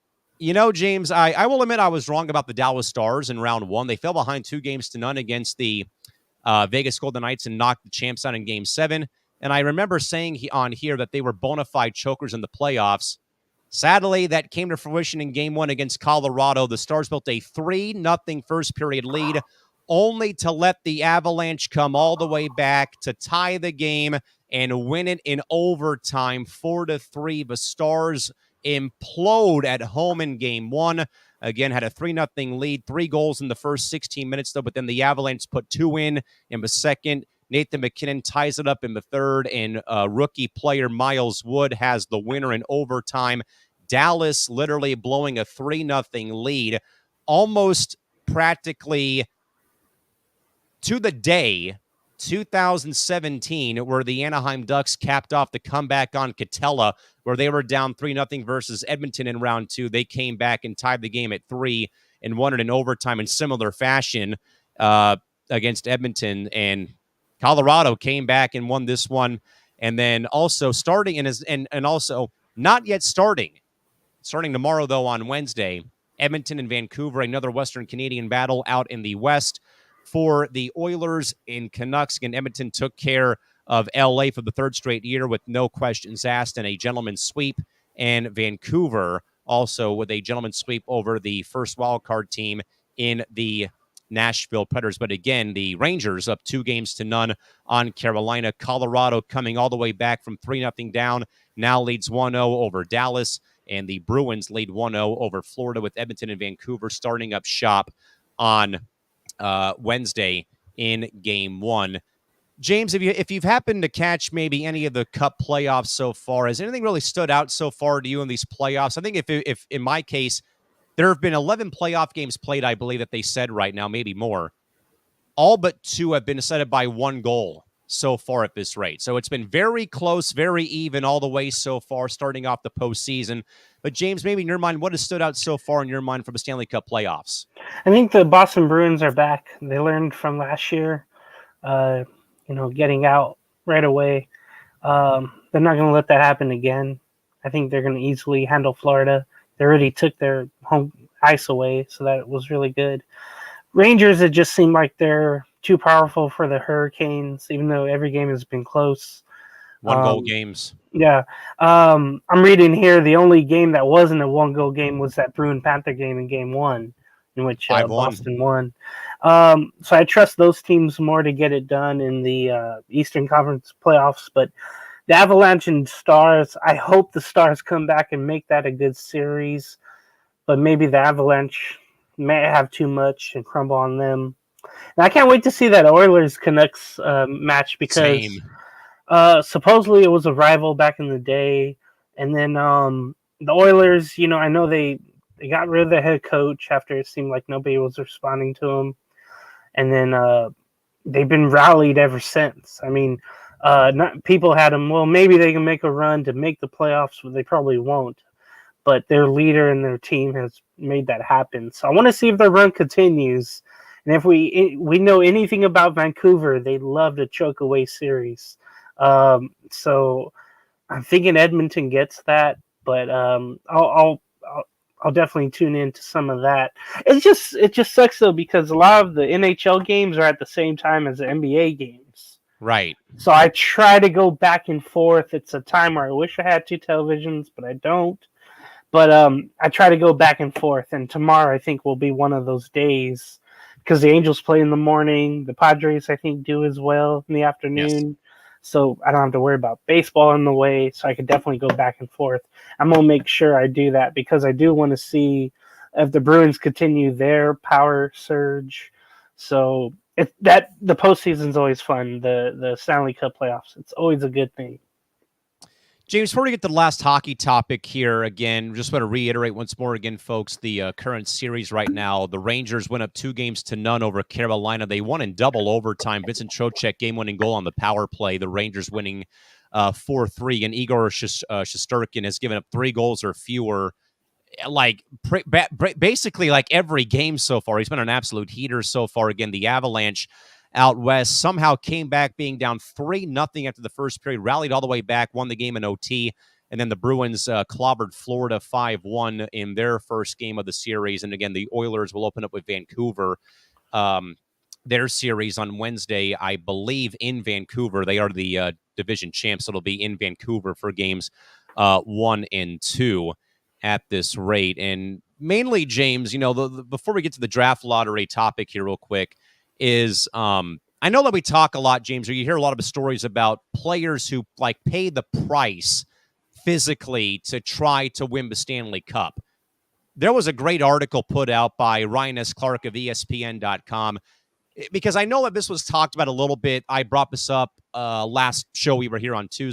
James, I will admit I was wrong about the Dallas Stars in round 1. They fell behind 2-0 against the Vegas Golden Knights and knocked the champs out in Game 7. And I remember saying on here that they were bona fide chokers in the playoffs. Sadly, that came to fruition in Game 1 against Colorado. The Stars built a 3-0 first-period lead, only to let the Avalanche come all the way back to tie the game and win it in overtime, 4-3. The Stars implode at home in Game 1. Again, had a 3-0 lead, 3 goals in the first 16 minutes, though, but then the Avalanche put 2 in the second. Nathan McKinnon ties it up in the third, and rookie player Miles Wood has the winner in overtime. Dallas literally blowing a 3-0 lead, almost practically to the day 2017, where the Anaheim Ducks capped off the comeback on Catella, where they were down 3-0 versus Edmonton in round 2. They came back and tied the game at 3 and won it in overtime in similar fashion against Edmonton. And Colorado came back and won this one. And then also starting and also not yet starting tomorrow, though, on Wednesday, Edmonton and Vancouver, another Western Canadian battle out in the West. For the Oilers and Canucks, and Edmonton took care of LA for the 3rd straight year with no questions asked and a gentleman's sweep. And Vancouver also with a gentleman's sweep over the first wildcard team in the Nashville Predators. But again, the Rangers up 2-0 on Carolina. Colorado coming all the way back from 3-0 down, now leads 1-0 over Dallas, and the Bruins lead 1-0 over Florida, with Edmonton and Vancouver starting up shop on Wednesday in Game 1. James, if you've happened to catch maybe any of the Cup playoffs so far, has anything really stood out so far to you in these playoffs? I think if in my case, there have been 11 playoff games played, I believe that they said right now, maybe more. All but 2 have been decided by 1 goal so far at this rate. So it's been very close, very even all the way so far, starting off the postseason. But James, maybe in your mind, what has stood out so far in your mind from the Stanley Cup playoffs? I think the Boston Bruins are back. They learned from last year, getting out right away. They're not going to let that happen again. I think they're going to easily handle Florida. They already took their home ice away, so that was really good. Rangers, it just seemed like they're too powerful for the Hurricanes, even though every game has been close. 1-goal games. Yeah. I'm reading here the only game that wasn't a 1-goal game was that Bruin-Panther game in Game 1, in which Boston won. So I trust those teams more to get it done in the Eastern Conference playoffs. But the Avalanche and Stars, I hope the Stars come back and make that a good series. But maybe the Avalanche may have too much and crumble on them. And I can't wait to see that Oilers-Canucks match because supposedly it was a rival back in the day. And then the Oilers, I know they got rid of the head coach after it seemed like nobody was responding to him. And then they've been rallied ever since. I mean, people had them, well, maybe they can make a run to make the playoffs, but they probably won't. But their leader and their team has made that happen. So I want to see if their run continues. And if we know anything about Vancouver, they love to choke away series. So I'm thinking Edmonton gets that, but I'll definitely tune into some of that. It just sucks though because a lot of the NHL games are at the same time as the NBA games. Right. So I try to go back and forth. It's a time where I wish I had 2 televisions, but I don't. But I try to go back and forth, and tomorrow I think will be one of those days because the Angels play in the morning. The Padres, I think, do as well in the afternoon. Yes. So I don't have to worry about baseball in the way, so I can definitely go back and forth. I'm going to make sure I do that because I do want to see if the Bruins continue their power surge. So the postseason's always fun, the Stanley Cup playoffs. It's always a good thing. James, before we get to the last hockey topic here, again, just want to reiterate once more again, folks, the current series right now. The Rangers went up 2-0 over Carolina. They won in double overtime. Vincent Trocheck game-winning goal on the power play. The Rangers winning 4-3. And Igor Shesterkin has given up 3 goals or fewer, basically like every game so far. He's been an absolute heater so far. Again, the Avalanche out west somehow came back being down 3-0 after the first period, rallied all the way back, won the game in OT, and then the Bruins clobbered Florida 5-1 in their first game of the series. And again, the Oilers will open up with Vancouver, their series on Wednesday, I believe, in Vancouver. They are the division champs, so it'll be in Vancouver for games 1 and 2 at this rate. And mainly, James, before we get to the draft lottery topic here real quick, is I know that we talk a lot, James, or you hear a lot of stories about players who pay the price physically to try to win the Stanley Cup. There was a great article put out by Ryan S. Clark of ESPN.com because I know that this was talked about a little bit. I brought this up last show we were here on 2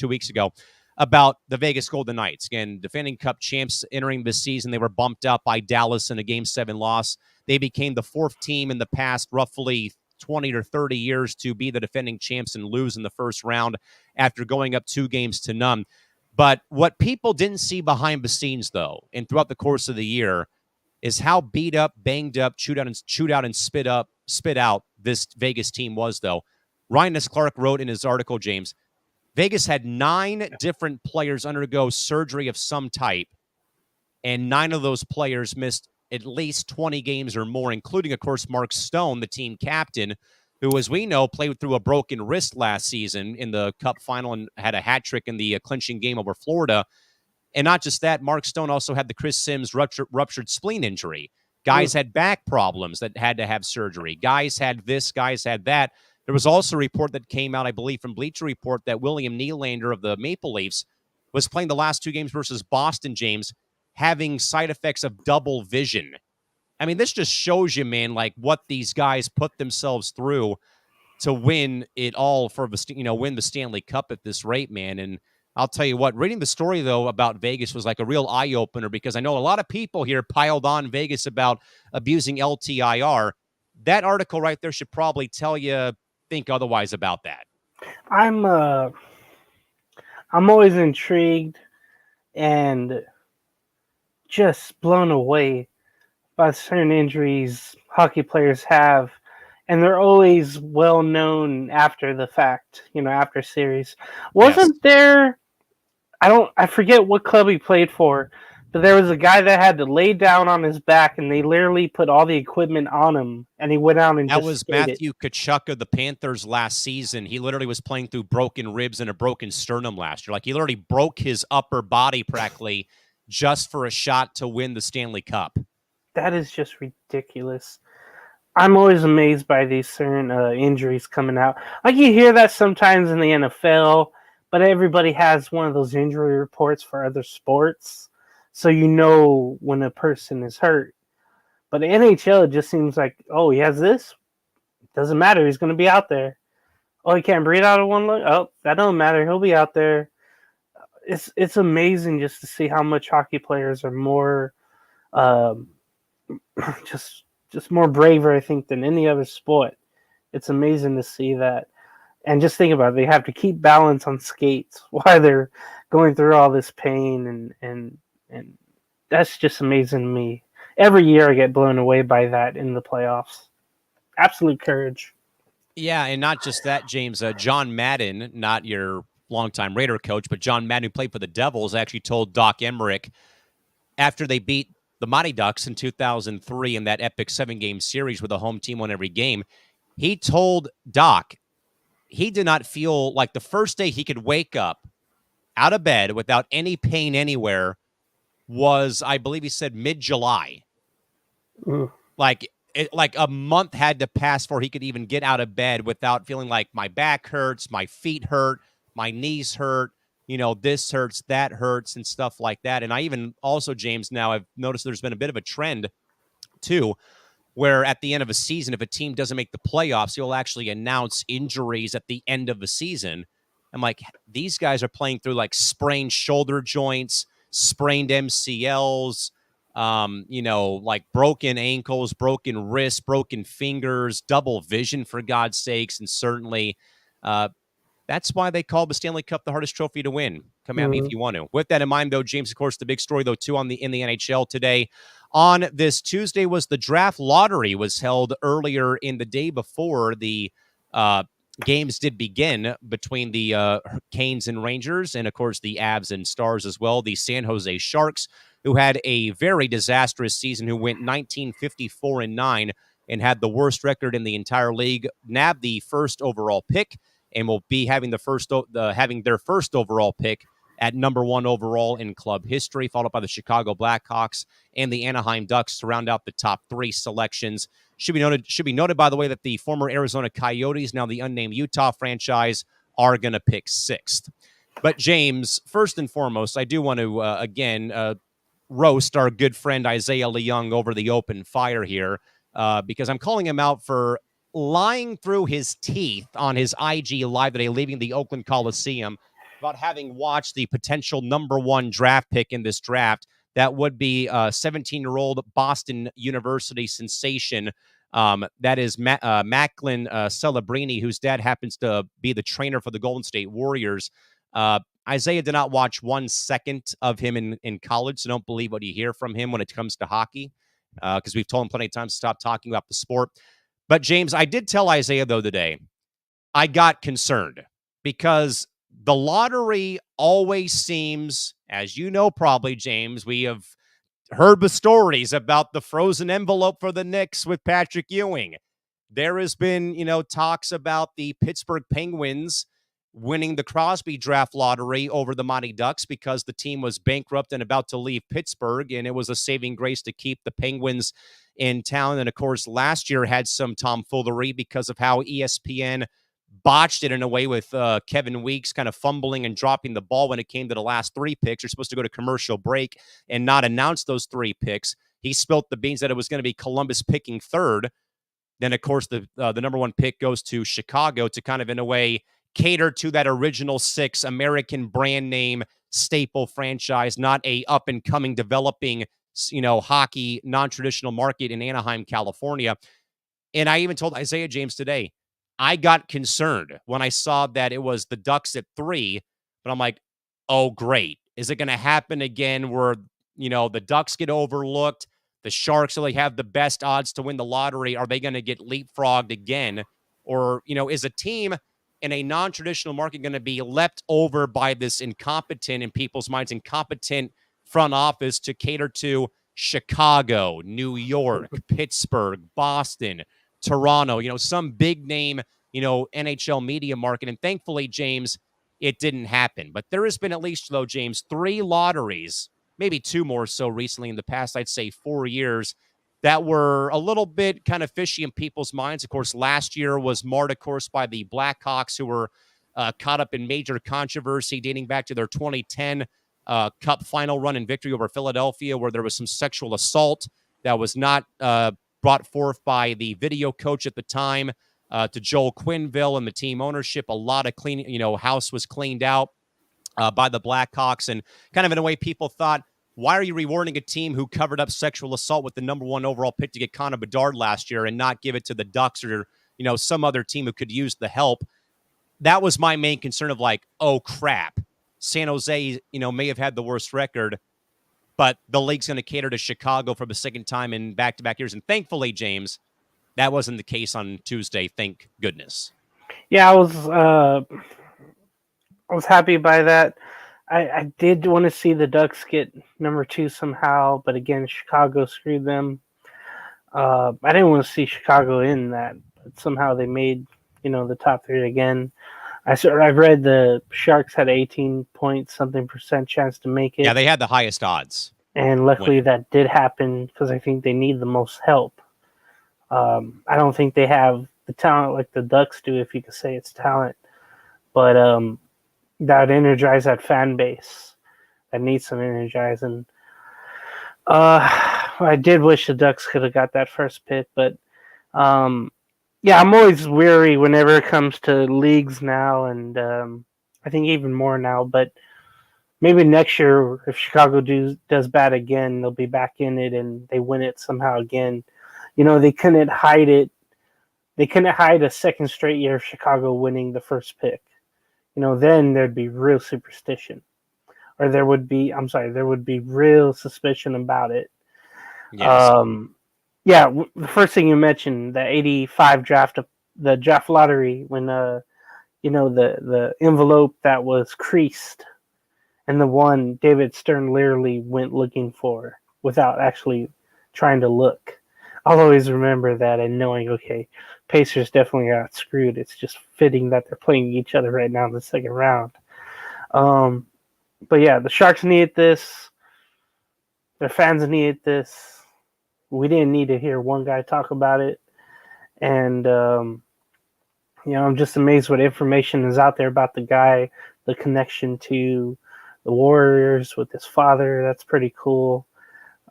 weeks ago about the Vegas Golden Knights. Again, defending Cup champs entering this season, they were bumped up by Dallas in a Game 7 loss. They became the 4th team in the past roughly 20 or 30 years to be the defending champs and lose in the first round after going up 2-0. But what people didn't see behind the scenes, though, and throughout the course of the year, is how beat up, banged up, chewed out, and spit out this Vegas team was, though. Ryan S. Clark wrote in his article, James, Vegas had 9 different players undergo surgery of some type, and 9 of those players missed at least 20 games or more, including, of course, Mark Stone, the team captain, who, as we know, played through a broken wrist last season in the Cup final and had a hat trick in the clinching game over Florida. And not just that, Mark Stone also had the Chris Sims ruptured spleen injury. Guys had back problems that had to have surgery. Guys had this, guys had that. There was also a report that came out, I believe, from Bleacher Report that William Nylander of the Maple Leafs was playing the last 2 games versus Boston, James, having side effects of double vision. I mean, this just shows you, man, like what these guys put themselves through to win it all for win the Stanley Cup at this rate, man. And I'll tell you what, reading the story though about Vegas was like a real eye opener, because I know a lot of people here piled on Vegas about abusing LTIR. That article right there should probably tell you think otherwise about that. I'm always intrigued and just blown away by certain injuries hockey players have, and they're always well known after the fact, after series. Wasn't there, I forget what club he played for, but there was a guy that had to lay down on his back, and they literally put all the equipment on him, and he went out and that was Matthew Tkachuk of the Panthers last season. He literally was playing through broken ribs and a broken sternum last year. Like, he literally broke his upper body practically just for a shot to win the Stanley Cup. That is just ridiculous. I'm always amazed by these certain injuries coming out. Like, you hear that sometimes in the NFL, but everybody has one of those injury reports for other sports, so you know when a person is hurt. But the NHL, it just seems like, oh, he has this? Doesn't matter. He's going to be out there. Oh, he can't breathe out of one leg? Oh, that don't matter. He'll be out there. It's amazing just to see how much hockey players are more just more braver, I think, than any other sport. It's amazing to see that. And just think about it. They have to keep balance on skates while they're going through all this pain, and that's just amazing to me. Every year I get blown away by that in the playoffs. Absolute courage. Yeah, and not just that, James. John Madden, not your longtime Raider coach, but John Madden, who played for the Devils, actually told Doc Emmerich after they beat the Mighty Ducks in 2003 in that epic 7-game series where the home team won every game, he told Doc he did not feel like the first day he could wake up out of bed without any pain anywhere was, I believe he said, mid-July. Like a month had to pass before he could even get out of bed without feeling like my back hurts, my feet hurt, my knees hurt, this hurts, that hurts, and stuff like that. And I even also, James, now I've noticed there's been a bit of a trend too, where at the end of a season, if a team doesn't make the playoffs, you'll actually announce injuries at the end of the season. I'm like, these guys are playing through like sprained shoulder joints, sprained MCLs, like broken ankles, broken wrists, broken fingers, double vision, for God's sakes. And certainly that's why they call the Stanley Cup the hardest trophy to win. Come at me if you want to. With that in mind, though, James, of course, the big story, though, too, in the NHL today. On this Tuesday was the draft lottery was held earlier in the day before the games did begin between the Canes and Rangers, and, of course, the Avs and Stars as well. The San Jose Sharks, who had a very disastrous season, who went 19-54-9 and had the worst record in the entire league, nabbed the first overall pick and will be having having their first overall pick at number 1 overall in club history, followed by the Chicago Blackhawks and the Anaheim Ducks to round out the top 3 selections. Should be noted, by the way, that the former Arizona Coyotes, now the unnamed Utah franchise, are going to pick 6th. But, James, first and foremost, I do want to, again, roast our good friend Isaiah Leung over the open fire here, because I'm calling him out for lying through his teeth on his IG Live today, leaving the Oakland Coliseum, about having watched the potential number 1 draft pick in this draft. That would be 17-year-old Boston University sensation. That is Macklin Celebrini, whose dad happens to be the trainer for the Golden State Warriors. Isaiah did not watch 1 second of him in college, so don't believe what you hear from him when it comes to hockey, because we've told him plenty of times to stop talking about the sport. But, James, I did tell Isaiah, though, today, I got concerned because the lottery always seems, as you know probably, James, we have heard the stories about the frozen envelope for the Knicks with Patrick Ewing. There has been, talks about the Pittsburgh Penguins winning the Crosby draft lottery over the Mighty Ducks because the team was bankrupt and about to leave Pittsburgh, and it was a saving grace to keep the Penguins in town. And, of course, last year had some tomfoolery because of how ESPN botched it in a way with Kevin Weeks kind of fumbling and dropping the ball when it came to the last 3 picks. You're supposed to go to commercial break and not announce those 3 picks. He spilt the beans that it was going to be Columbus picking third. Then, of course, the number 1 pick goes to Chicago to kind of, in a way, cater to that original 6 American brand name staple franchise, not a up-and-coming, developing, hockey non-traditional market in Anaheim, California. And I even told Isaiah James today, I got concerned when I saw that it was the Ducks at 3, but I'm like, oh, great. Is it going to happen again where, the Ducks get overlooked? The Sharks really have the best odds to win the lottery. Are they going to get leapfrogged again? Or, is a team in a non-traditional market going to be leapt over by this incompetent, in people's minds, incompetent front office to cater to Chicago, New York, Pittsburgh, Boston, Toronto, some big name, NHL media market. And thankfully, James, it didn't happen. But there has been at least, though, James, 3 lotteries, maybe 2 more so recently in the past, I'd say 4 years, that were a little bit kind of fishy in people's minds. Of course, last year was marred, of course, by the Blackhawks, who were caught up in major controversy dating back to their 2010 Cup final run and victory over Philadelphia, where there was some sexual assault that was not brought forth by the video coach at the time to Joel Quenneville and the team ownership. A lot of house was cleaned out by the Blackhawks, and kind of in a way people thought, why are you rewarding a team who covered up sexual assault with the number 1 overall pick to get Connor Bedard last year and not give it to the Ducks or, some other team who could use the help? That was my main concern of like, oh, crap. San Jose, may have had the worst record, but the league's going to cater to Chicago for the second time in back-to-back years. And thankfully, James, that wasn't the case on Tuesday. Thank goodness. Yeah, I was happy by that. I did want to see the Ducks get number 2 somehow, but again, Chicago screwed them. I didn't want to see Chicago in that, but somehow they made, the top 3 again. I've read the Sharks had 18% chance to make it. Yeah, they had the highest odds. And luckily that did happen because I think they need the most help. I don't think they have the talent like the Ducks do, if you could say it's talent. But that would energize that fan base that needs some energizing. I did wish the Ducks could have got that first pick, but yeah, I'm always weary whenever it comes to leagues now, and I think even more now. But maybe next year, if Chicago does bad again, they'll be back in it and they win it somehow again. They couldn't hide it. They couldn't hide a second straight year of Chicago winning the first pick. Then there'd be real superstition. Or there would be real suspicion about it. Yes. Yeah, the first thing you mentioned, the 85 draft, the draft lottery, when the envelope that was creased, and the one David Stern literally went looking for without actually trying to look. I'll always remember that and knowing, okay, Pacers definitely got screwed. It's just fitting that they're playing each other right now in the second round. But yeah, the Sharks needed this. Their fans needed this. We didn't need to hear one guy talk about it. And, I'm just amazed what information is out there about the guy, the connection to the Warriors with his father. That's pretty cool.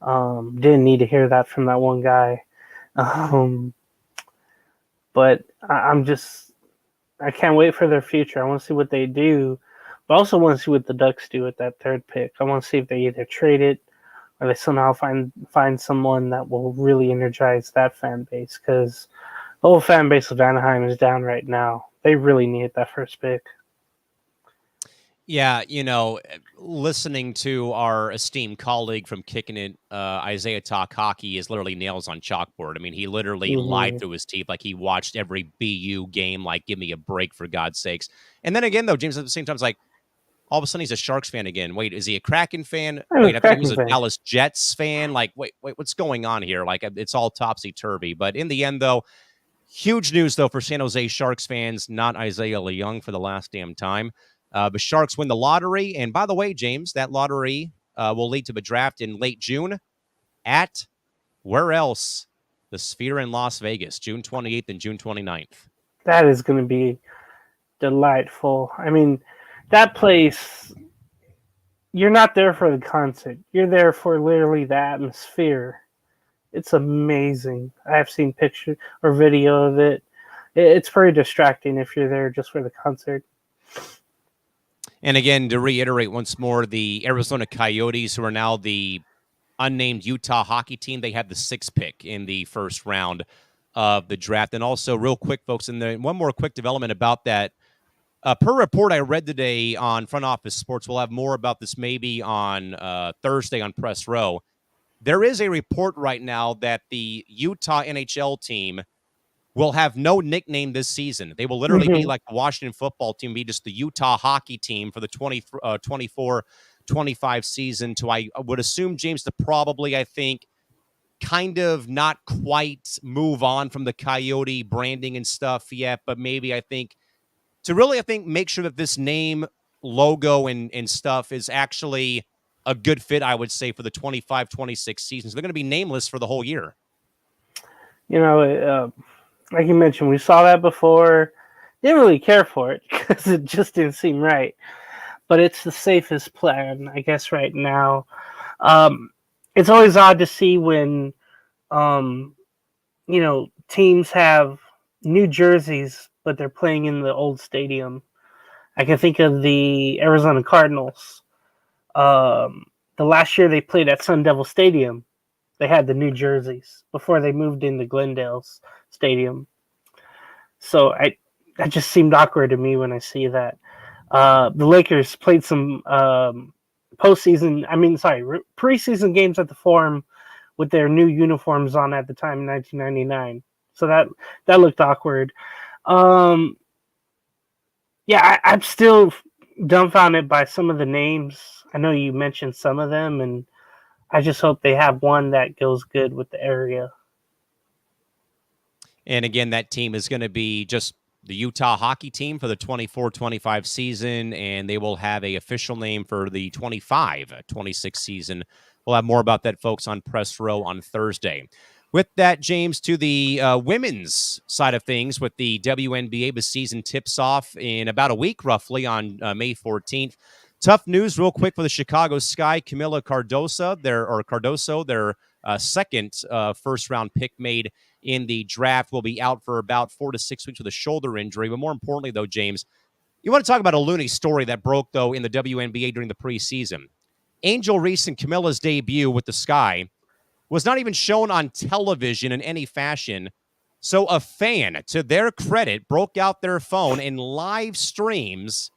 Didn't need to hear that from that one guy. But I can't wait for their future. I want to see what they do, but I also want to see what the Ducks do with that third pick. I want to see if they either trade it or they somehow find someone that will really energize that fan base, because the whole fan base of Anaheim is down right now. They really need that first pick. Yeah, listening to our esteemed colleague from Kicking It, Isaiah talk hockey, is literally nails on chalkboard. I mean, he literally lied through his teeth like he watched every BU game. Like, give me a break, for God's sakes. And then again, though, James, at the same time, it's like, all of a sudden he's a Sharks fan again. Wait, is he a Kraken fan? Wait, I thought he was a Dallas Jets fan. Like, wait, what's going on here? Like, it's all topsy-turvy. But in the end, though, huge news, though, for San Jose Sharks fans, not Isaiah Leung for the last damn time. The Sharks win the lottery. And by the way, James, that lottery will lead to the draft in late June at where else? The Sphere in Las Vegas, June 28th and June 29th. That is going to be delightful. I mean, that place, you're not there for the concert. You're there for literally the atmosphere. It's amazing. I've seen picture or video of it. It's pretty distracting if you're there just for the concert. And again, to reiterate once more, the Arizona Coyotes, who are now the unnamed Utah hockey team, they had the 6th pick in the first round of the draft. And also, real quick, folks, and one more quick development about that. Per report I read today on Front Office Sports, we'll have more about this maybe on Thursday on Press Row. There is a report right now that the Utah NHL team will have no nickname this season. They will literally be like the Washington football team, be just the Utah hockey team for the 24-25 season. To I would assume, James, to probably, I think, kind of not quite move on from the Coyote branding and stuff yet, but maybe I think to really, I think, make sure that this name, logo, and stuff is actually a good fit, I would say, for the 25-26 season. So they're going to be nameless for the whole year. You know, like you mentioned, we saw that before. Didn't really care for it because it just didn't seem right. But it's the safest plan, I guess, right now. It's always odd to see when, teams have new jerseys, but they're playing in the old stadium. I can think of the Arizona Cardinals. The last year they played at Sun Devil Stadium, they had the new jerseys before they moved into Glendale's stadium. So that just seemed awkward to me when I see that. The Lakers played some preseason games at the Forum with their new uniforms on at the time in 1999. So that looked awkward. I'm still dumbfounded by some of the names. I know you mentioned some of them, and I just hope they have one that goes good with the area. And again, that team is going to be just the Utah hockey team for the 24-25 season, and they will have a official name for the 25-26 season. We'll have more about that, folks, on Press Row on Thursday. With that, James, to the women's side of things, with the WNBA, the season tips off in about a week, roughly, on May 14th. Tough news, real quick, for the Chicago Sky. Camila Cardoso, their second first-round pick made in the draft, will be out for about 4 to 6 weeks with a shoulder injury. But more importantly, though, James, you want to talk about a loony story that broke, though, in the WNBA during the preseason. Angel Reese and Camilla's debut with the Sky was not even shown on television in any fashion. So a fan, to their credit, broke out their phone and live streamed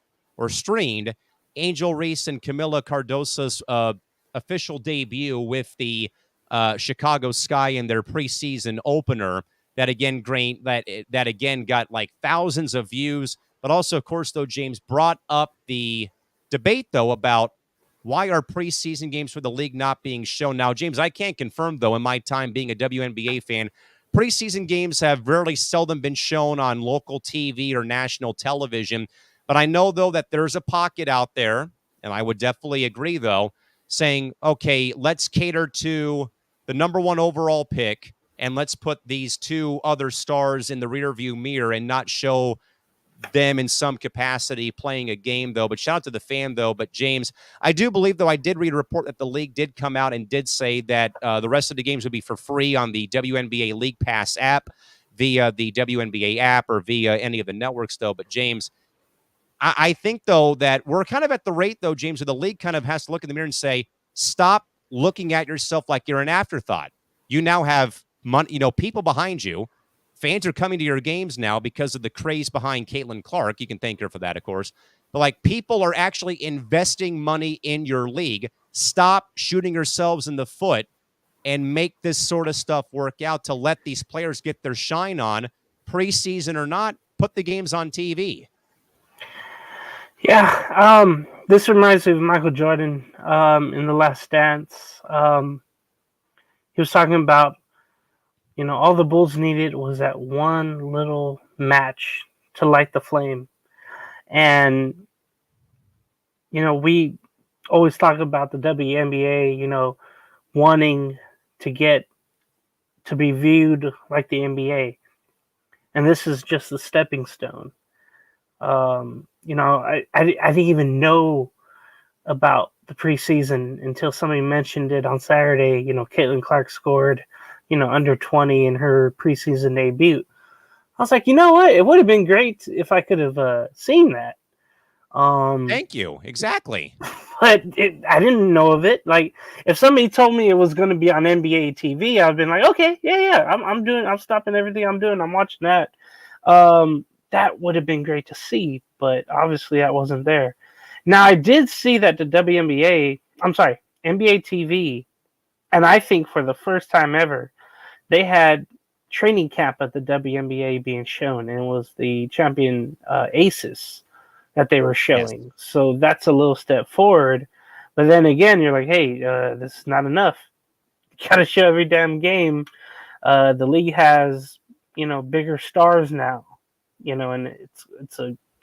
Angel Reese and Camila Cardoso's official debut with the Chicago Sky in their preseason opener. That again got like thousands of views, but also, of course, though, James, brought up the debate, though, about why are preseason games for the league not being shown? Now, James, I can't confirm, though, in my time being a WNBA fan, preseason games have very seldom been shown on local TV or national television. But I know, though, that there's a pocket out there, and I would definitely agree, though, saying, okay, let's cater to the number one overall pick, and let's put these two other stars in the rearview mirror and not show them in some capacity playing a game, though. But shout out to the fan, though. But James, I do believe, though, I did read a report that the league did come out and did say that the rest of the games would be for free on the WNBA League Pass app, via the WNBA app, or via any of the networks, though. But James, I think, though, that we're kind of at the rate, though, James, where the league kind of has to look in the mirror and say, stop looking at yourself like you're an afterthought. You now have money, people behind you. Fans are coming to your games now because of the craze behind Caitlin Clark. You can thank her for that, of course. But, like, people are actually investing money in your league. Stop shooting yourselves in the foot and make this sort of stuff work out to let these players get their shine on, preseason or not. Put the games on TV. Yeah, this reminds me of Michael Jordan in The Last Dance. He was talking about, all the Bulls needed was that one little match to light the flame. And, we always talk about the WNBA, wanting to get to be viewed like the NBA. And this is just a stepping stone. I didn't even know about the preseason until somebody mentioned it on Saturday. Caitlin Clark scored, under 20 in her preseason debut. I was like, you know what? It would have been great if I could have seen that. Thank you. Exactly. But I didn't know of it. Like, if somebody told me it was going to be on NBA TV, I've been like, okay, yeah, I'm stopping everything I'm doing. I'm watching that. That would have been great to see, but obviously that wasn't there. Now, I did see that the NBA TV, and I think for the first time ever, they had training camp at the WNBA being shown, and it was the champion Aces that they were Yes. showing. So that's a little step forward. But then again, you're like, hey, this is not enough. You got to show every damn game. The league has, bigger stars now, and it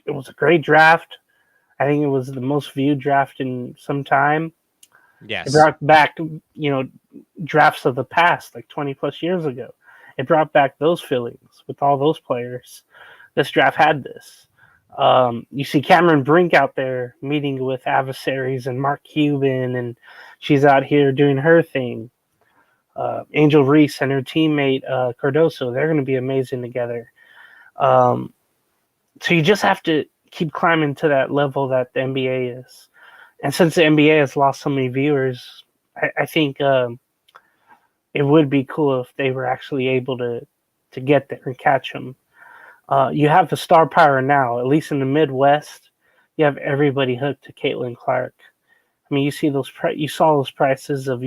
was a great draft. I think it was the most viewed draft in some time. It Yes. brought back, drafts of the past, like 20 plus years ago. It brought back those feelings with all those players. This draft had this. You see Cameron Brink out there meeting with adversaries and Mark Cuban, and she's out here doing her thing. Angel Reese and her teammate Cardoso, they're going to be amazing together. So you just have to keep climbing to that level that the NBA is. And since the NBA has lost so many viewers, I think it would be cool if they were actually able to get there and catch them. You have the star power now, at least in the Midwest. You have everybody hooked to Caitlin Clark. I mean, you saw those prices of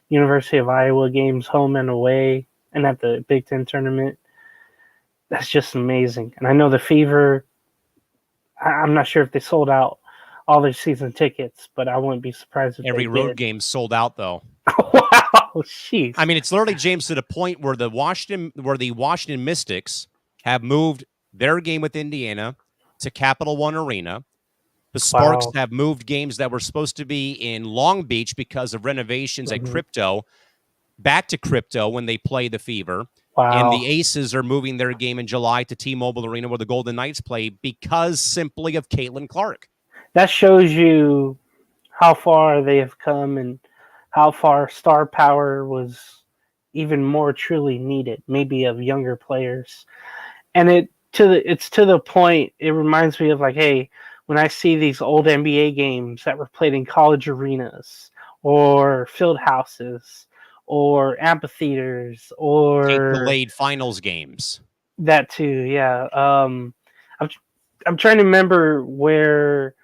University of Iowa games, home and away, and at the Big Ten tournament. That's just amazing. And I know the Fever. I'm not sure if they sold out all their season tickets, but I wouldn't be surprised if Every they road did. game sold out, though. Wow, jeez. I mean, it's literally, James, to the point where the Washington Mystics have moved their game with Indiana to Capital One Arena. The Sparks Wow. have moved games that were supposed to be in Long Beach because of renovations at Crypto back to Crypto when they play the Fever. And Wow. the Aces are moving their game in July to T-Mobile Arena where the Golden Knights play because simply of Caitlin Clark. That shows you how far they have come and how far star power was even more truly needed, maybe of younger players. And it's to the point. It reminds me of like, hey, when I see these old NBA games that were played in college arenas or field houses or amphitheaters Tape or delayed finals games. that too, yeah. I'm I'm trying to remember where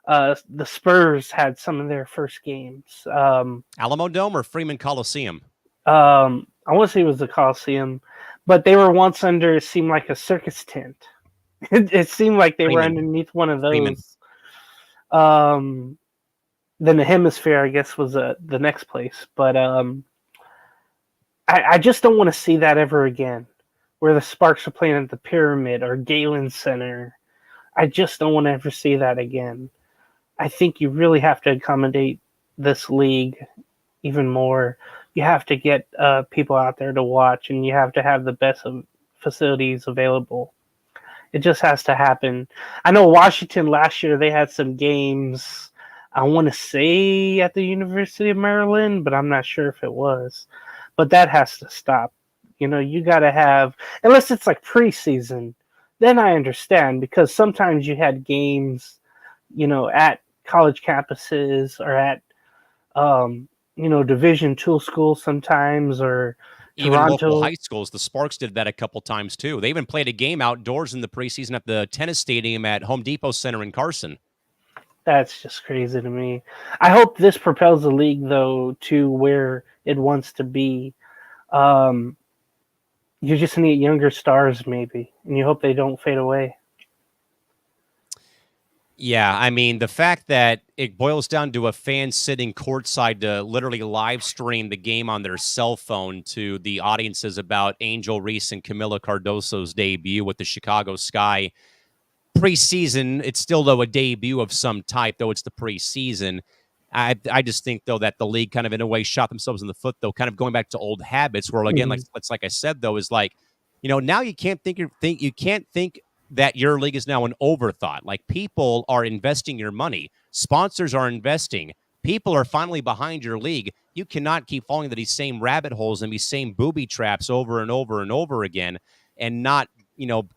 the Spurs had some of their first games. Alamo Dome or Freeman Coliseum? I want to say it was the Coliseum, but they were once under. It seemed like a circus tent. It seemed like they were Freeman. underneath one of Freeman. those. Then the Hemisphere, I guess, was the next place. But I just don't want to see that ever again, where the Sparks are playing at the Pyramid or Galen Center. I just don't want to ever see that again. I think you really have to accommodate this league even more. You have to get people out there to watch, and you have to have the best of facilities available. It just has to happen. I know Washington last year, they had some games, I want to say at the University of Maryland, but I'm not sure if it was. But that has to stop. You got to have, unless it's like preseason, then I understand, because sometimes you had games, at college campuses or at, Division II schools sometimes, or Even local Toronto. high schools, the Sparks did that a couple times too. They even played a game outdoors in the preseason at the tennis stadium at Home Depot Center in Carson. That's just crazy to me. I hope this propels the league, though, to where it wants to be. You just need younger stars, maybe, and you hope they don't fade away. Yeah, I mean, the fact that it boils down to a fan sitting courtside to literally live stream the game on their cell phone to the audiences about Angel Reese and Camila Cardoso's debut with the Chicago Sky preseason. It's still, though, a debut of some type, though it's the preseason. I just think, though, that the league kind of in a way shot themselves in the foot, though, kind of going back to old habits where, again, like I said, though, is like, now you can't think that your league is now an overthought. Like, people are investing your money, sponsors are investing, people are finally behind your league. You cannot keep falling into these same rabbit holes and these same booby traps over and over and over again, and not,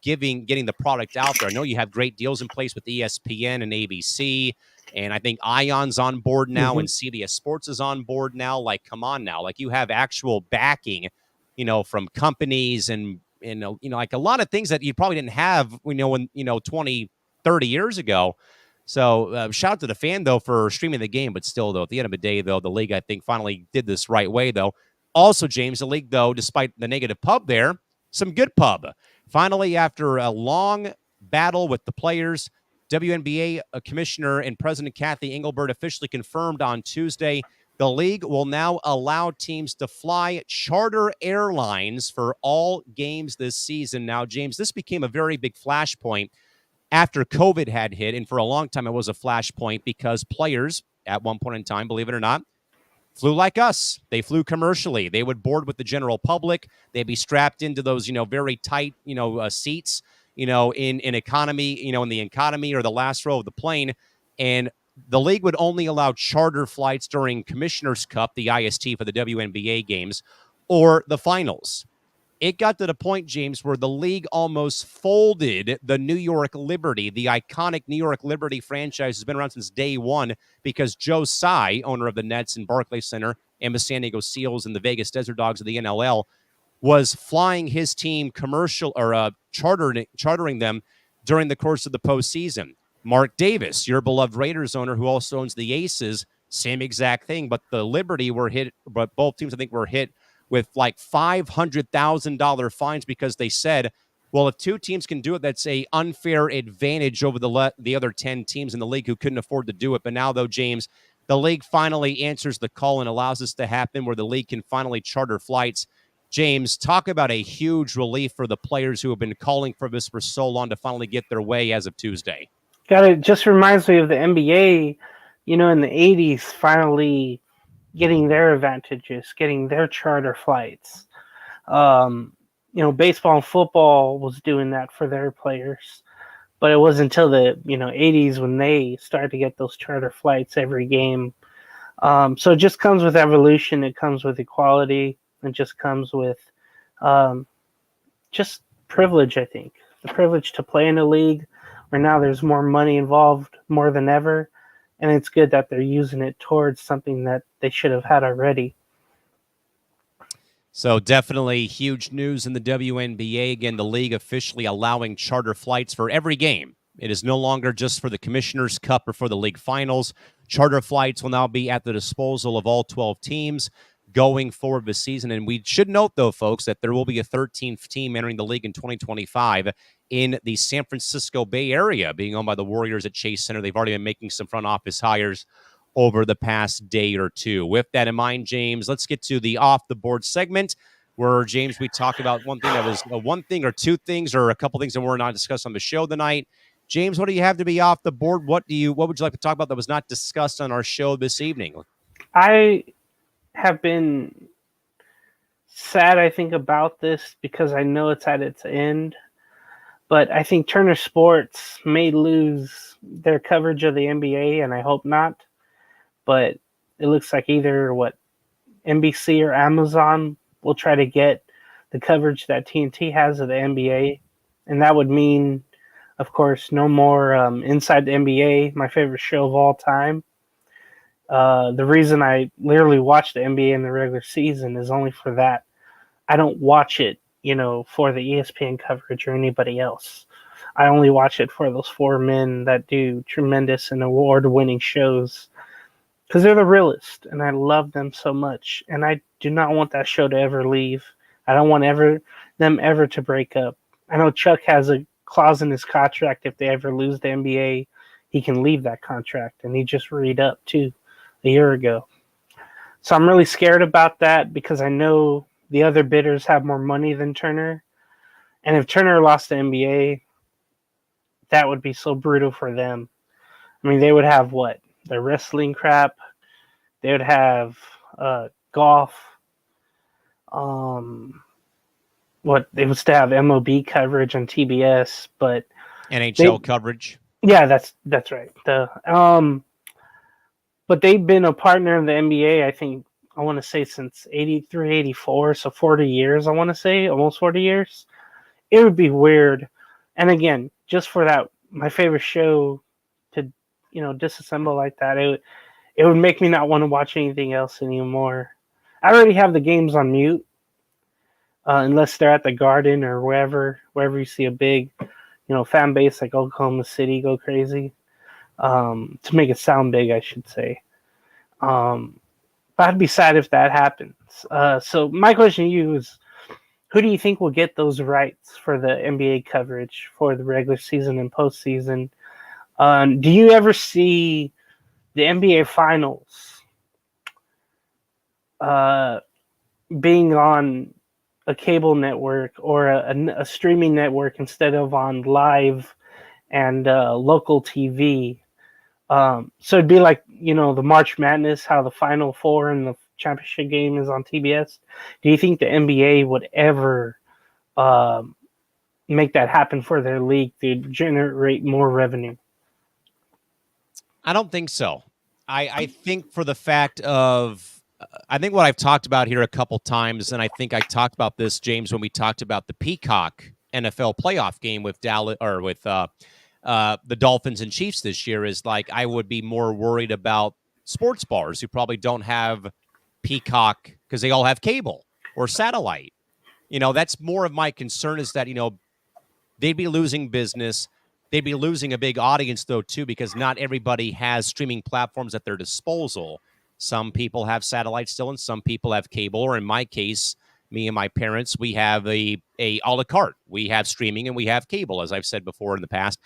getting the product out there. I know you have great deals in place with ESPN and ABC, and I think Ion's on board now, and CBS Sports is on board now. Like, come on now. Like, you have actual backing, from companies and, like a lot of things that you probably didn't have, when, 20, 30 years ago. So shout out to the fan, though, for streaming the game. But still, though, at the end of the day, though, the league, I think, finally did this right way, though. Also, James, the league, though, despite the negative pub there, some good pub. Finally, after a long battle with the players, WNBA Commissioner and President Kathy Engelbert officially confirmed on Tuesday the league will now allow teams to fly charter airlines for all games this season. Now, James, this became a very big flashpoint after COVID had hit, and for a long time it was a flashpoint because players, at one point in time, believe it or not, flew like us. They flew commercially. They would board with the general public. They'd be strapped into those, very tight, seats, in economy, in the economy or the last row of the plane. And the league would only allow charter flights during Commissioner's Cup, the IST for the WNBA games, or the finals. It got to the point, James, where the league almost folded the New York Liberty. The iconic New York Liberty franchise has been around since day one because Joe Tsai, owner of the Nets and Barclays Center, and the San Diego Seals and the Vegas Desert Dogs of the NLL, was flying his team commercial or chartering them during the course of the postseason. Mark Davis, your beloved Raiders owner, who also owns the Aces, same exact thing. But the Liberty were hit, but both teams, I think, were hit with like $500,000 fines because they said, well, if two teams can do it, that's a unfair advantage over the other 10 teams in the league who couldn't afford to do it. But now, though, James, the league finally answers the call and allows this to happen where the league can finally charter flights. James, talk about a huge relief for the players who have been calling for this for so long to finally get their way as of Tuesday. It just reminds me of the NBA, in the 80s, finally getting their advantages, getting their charter flights. Baseball and football was doing that for their players. But it wasn't until the, 80s when they started to get those charter flights every game. So it just comes with evolution. It comes with equality. It just comes with just privilege, I think. The privilege to play in a league where now there's more money involved more than ever. And it's good that they're using it towards something that they should have had already. So definitely huge news in the WNBA. Again, the league officially allowing charter flights for every game. It is no longer just for the Commissioner's Cup or for the league finals. Charter flights will now be at the disposal of all 12 teams going forward this season. And we should note, though, folks, that there will be a 13th team entering the league in 2025 in the San Francisco Bay Area, being owned by the Warriors at Chase Center. They've already been making some front office hires over the past day or two. With that in mind, James, let's get to the off-the-board segment where, James, we talk about one thing that was one thing or two things or a couple things that were not discussed on the show tonight. James, what do you have to be off the board? What would you like to talk about that was not discussed on our show this evening? I have been sad, I think, about this because I know it's at its end. But I think Turner Sports may lose their coverage of the NBA, and I hope not. But it looks like either NBC or Amazon will try to get the coverage that TNT has of the NBA. And that would mean, of course, no more Inside the NBA, my favorite show of all time. The reason I literally watch the NBA in the regular season is only for that. I don't watch it, for the ESPN coverage or anybody else. I only watch it for those four men that do tremendous and award-winning shows because they're the realest, and I love them so much. And I do not want that show to ever leave. I don't want them ever to break up. I know Chuck has a clause in his contract if they ever lose the NBA, he can leave that contract, and he just re-upped too a year ago. So I'm really scared about that because I know the other bidders have more money than Turner. And if Turner lost the NBA, that would be so brutal for them. I mean, they would have the wrestling crap. They would have golf. They would still have MLB coverage on TBS, but NHL coverage. Yeah, that's right. But they've been a partner of the NBA, I think, I want to say since 83, 84, so 40 years, I want to say, almost 40 years. It would be weird. And again, just for that, my favorite show to, disassemble like that, it would make me not want to watch anything else anymore. I already have the games on mute, unless they're at the Garden or wherever you see a big, fan base like Oklahoma City go crazy. To make it sound big, I should say. But I'd be sad if that happens. So my question to you is, who do you think will get those rights for the NBA coverage for the regular season and postseason? Do you ever see the NBA Finals being on a cable network or a streaming network instead of on live and local TV? So it'd be like, the March Madness, how the Final Four and the championship game is on TBS. Do you think the NBA would ever make that happen for their league to generate more revenue? I don't think so. I think for the fact of, I think what I've talked about here a couple times, and I think I talked about this, James, when we talked about the Peacock NFL playoff game with Dallas or with the Dolphins and Chiefs this year, is like I would be more worried about sports bars who probably don't have Peacock because they all have cable or satellite. That's more of my concern, is that, they'd be losing business. They'd be losing a big audience, though, too, because not everybody has streaming platforms at their disposal. Some people have satellite still, and some people have cable. Or in my case, me and my parents, we have a a la carte. We have streaming and we have cable, as I've said before in the past.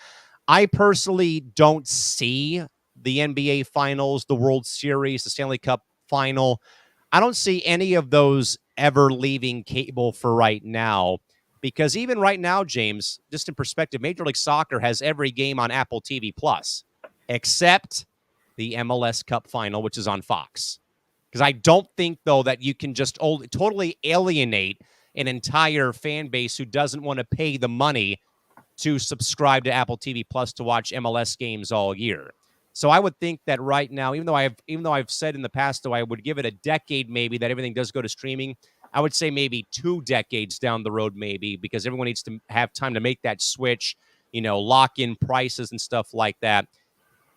I personally don't see the NBA Finals, the World Series, the Stanley Cup Final. I don't see any of those ever leaving cable for right now. Because even right now, James, just in perspective, Major League Soccer has every game on Apple TV Plus, except the MLS Cup Final, which is on Fox. Because I don't think, though, that you can just totally alienate an entire fan base who doesn't want to pay the money to subscribe to Apple TV Plus to watch MLS games all year. So I would think that right now, even though I've said in the past, though, I would give it a decade maybe that everything does go to streaming. I would say maybe 2 decades down the road, maybe, because everyone needs to have time to make that switch, lock in prices and stuff like that.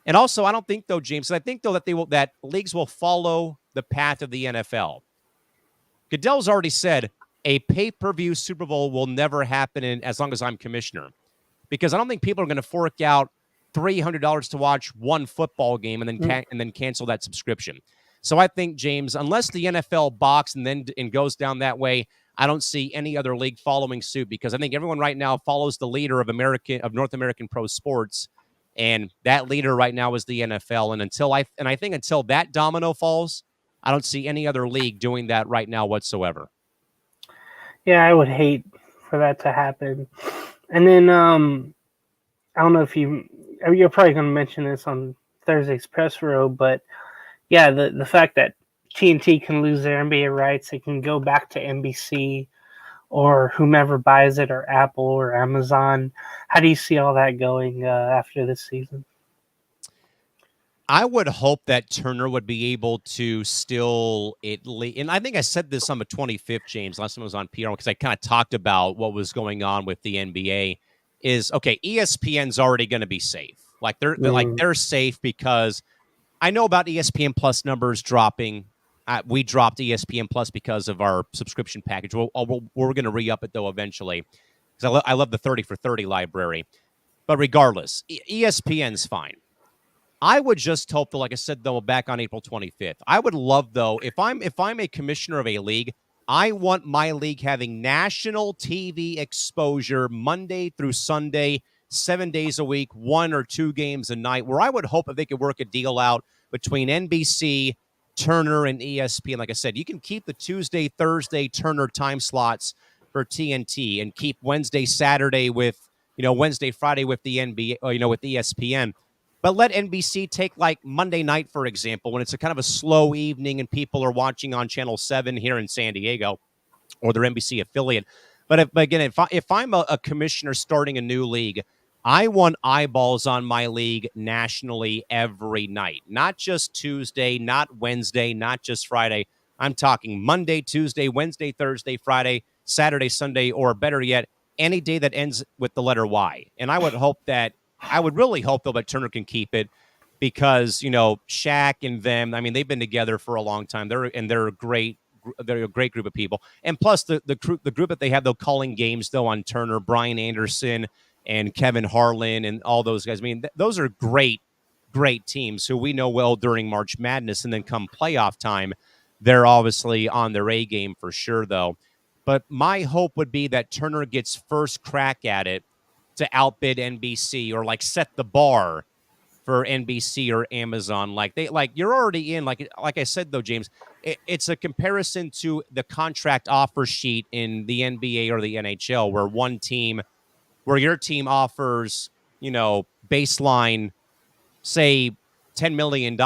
And also, I don't think, though, James, I think, though, that leagues will follow the path of the NFL. Goodell's already said a pay-per-view Super Bowl will never happen as long as I'm commissioner, because I don't think people are going to fork out $300 to watch one football game and then cancel that subscription. So I think, James, unless the NFL balks and goes down that way, I don't see any other league following suit, because I think everyone right now follows the leader of North American pro sports, and that leader right now is the NFL. And I think until that domino falls, I don't see any other league doing that right now whatsoever. Yeah, I would hate for that to happen. And then I don't know if you're probably going to mention this on Thursday's press row, but yeah, the fact that TNT can lose their NBA rights, it can go back to NBC or whomever buys it, or Apple or Amazon. How do you see all that going after this season? I would hope that Turner would be able to still and I think I said this on the 25th, James, last time I was on PR, because I kind of talked about what was going on with the NBA. Is okay, ESPN's already going to be safe. Like they're safe, because I know about ESPN Plus numbers dropping. We dropped ESPN Plus because of our subscription package. We're going to re-up it, though, eventually, because I love the 30 for 30 library. But regardless, ESPN's fine. I would just hope, though, like I said, though, back on April 25th, I would love, though, if I'm a commissioner of a league, I want my league having national TV exposure Monday through Sunday, 7 days a week, 1 or 2 games a night, where I would hope that they could work a deal out between NBC, Turner, and ESPN. Like I said, you can keep the Tuesday, Thursday Turner time slots for TNT, and keep Wednesday, Saturday with, Wednesday, Friday with the NBA, with ESPN. But let NBC take, like, Monday night, for example, when it's a kind of a slow evening and people are watching on Channel 7 here in San Diego, or their NBC affiliate. But if I'm a commissioner starting a new league, I want eyeballs on my league nationally every night, not just Tuesday, not Wednesday, not just Friday. I'm talking Monday, Tuesday, Wednesday, Thursday, Friday, Saturday, Sunday, or better yet, any day that ends with the letter Y. And I would really hope, though, that Turner can keep it because, Shaq and them, I mean, they've been together for a long time. They're a great. They're a great group of people, and plus the group that they have though calling games though on Turner, Brian Anderson, and Kevin Harlan and all those guys. I mean, those are great teams who we know well during March Madness. And then come playoff time, they're obviously on their A game for sure, though. But my hope would be that Turner gets first crack at it to outbid NBC or set the bar for NBC or Amazon. You're already in, like I said, though, James, it's a comparison to the contract offer sheet in the NBA or the NHL where your team offers, baseline, say, $10 million.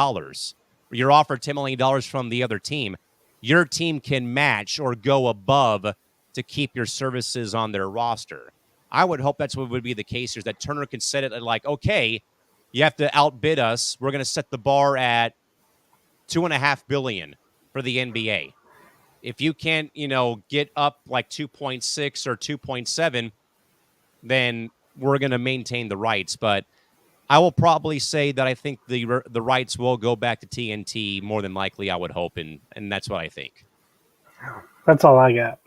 You're offered $10 million from the other team. Your team can match or go above to keep your services on their roster. I would hope that's what would be the case here, is that Turner can set it at okay, you have to outbid us. We're going to set the bar at $2.5 billion for the NBA. If you can't, get up 2.6 or 2.7, then we're going to maintain the rights. But I will probably say that I think the rights will go back to TNT more than likely, I would hope, and that's what I think. That's all I got.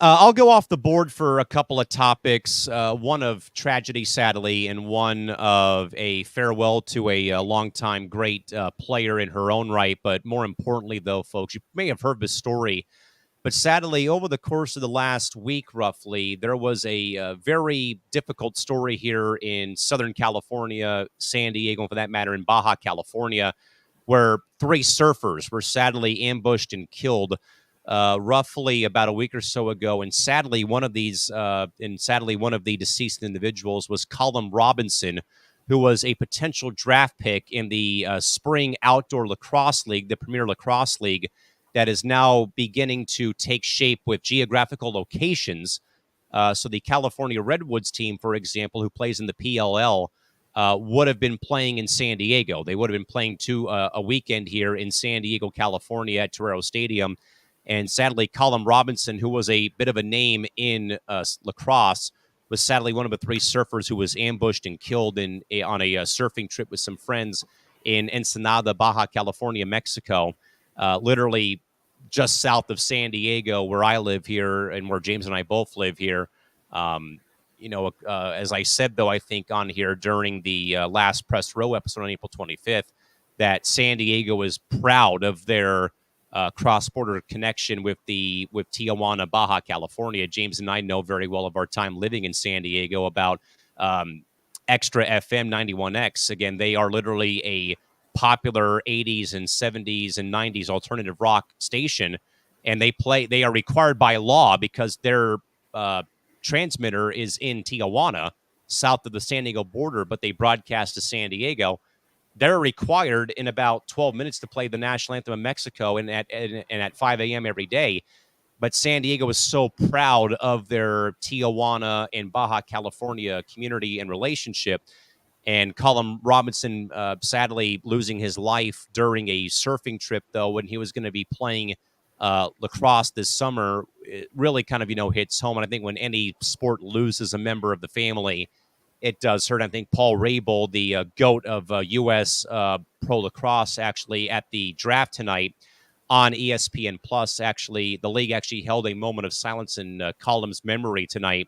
I'll go off the board for a couple of topics, one of tragedy, sadly, and one of a farewell to a longtime great player in her own right. But more importantly, though, folks, you may have heard this story, but sadly, over the course of the last week, roughly, there was a very difficult story here in Southern California, San Diego, and for that matter, in Baja California, where 3 surfers were sadly ambushed and killed roughly about a week or so ago. And sadly, one of the deceased individuals was Callan Robinson, who was a potential draft pick in the spring outdoor lacrosse league, the Premier Lacrosse League, that is now beginning to take shape with geographical locations. So the California Redwoods team, for example, who plays in the PLL, would have been playing in San Diego. They would have been playing a weekend here in San Diego, California at Torero Stadium. And sadly, Callan Robinson, who was a bit of a name in lacrosse, was sadly one of the 3 surfers who was ambushed and killed on a surfing trip with some friends in Ensenada, Baja California, Mexico, literally just south of San Diego, where I live here and where James and I both live here. As I said, though, I think on here during the last Press Row episode on April 25th, that San Diego is proud of their cross-border connection with Tijuana, Baja California. James and I know very well of our time living in San Diego about Extra FM 91X. Again, they are literally a popular 80s and 70s and 90s alternative rock station, and they are required by law, because their transmitter is in Tijuana, south of the San Diego border, but they broadcast to San Diego. They're required in about 12 minutes to play the national anthem of Mexico and at 5 a.m. every day. But San Diego is so proud of their Tijuana and Baja California community and relationship. And Callan Robinson, sadly, losing his life during a surfing trip, though, when he was going to be playing lacrosse this summer, it really kind of, hits home. And I think when any sport loses a member of the family, it does hurt. I think Paul Rabel, the GOAT of U.S. pro lacrosse, actually at the draft tonight on ESPN Plus, actually the league actually held a moment of silence in Callan's memory tonight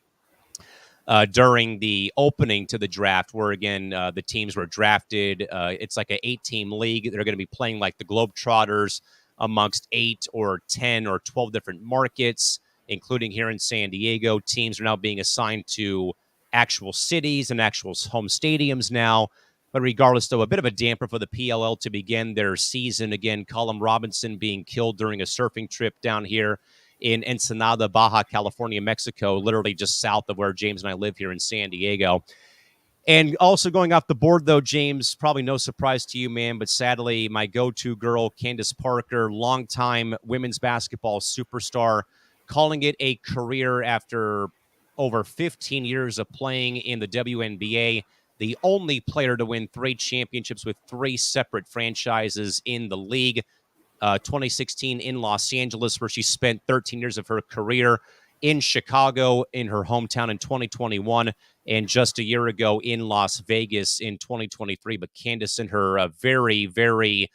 during the opening to the draft, where again the teams were drafted. It's like an 8-team league. They're going to be playing like the Globetrotters amongst 8 or 10 or 12 different markets, including here in San Diego. Teams are now being assigned to actual cities and actual home stadiums now. But regardless, though, a bit of a damper for the PLL to begin their season. Again, Callan Robinson being killed during a surfing trip down here in Ensenada, Baja California, Mexico, literally just south of where James and I live here in San Diego. And also going off the board, though, James, probably no surprise to you, man, but sadly, my go-to girl, Candace Parker, longtime women's basketball superstar, calling it a career after over 15 years of playing in the WNBA, the only player to win 3 championships with 3 separate franchises in the league. 2016 in Los Angeles, where she spent 13 years of her career, in Chicago, in her hometown in 2021, and just a year ago in Las Vegas in 2023. But Candace, in her very, very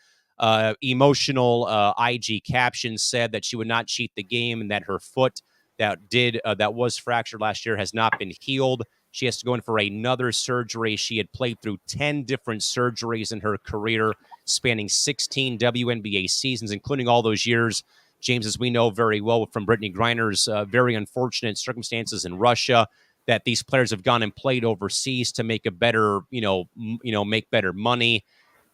emotional IG caption, said that she would not cheat the game and that her foot that was fractured last year has not been healed. She has to go in for another surgery. She had played through 10 different surgeries in her career, spanning 16 WNBA seasons, including all those years, James, as we know very well from Brittany Griner's very unfortunate circumstances in Russia, that these players have gone and played overseas to make a better, make better money,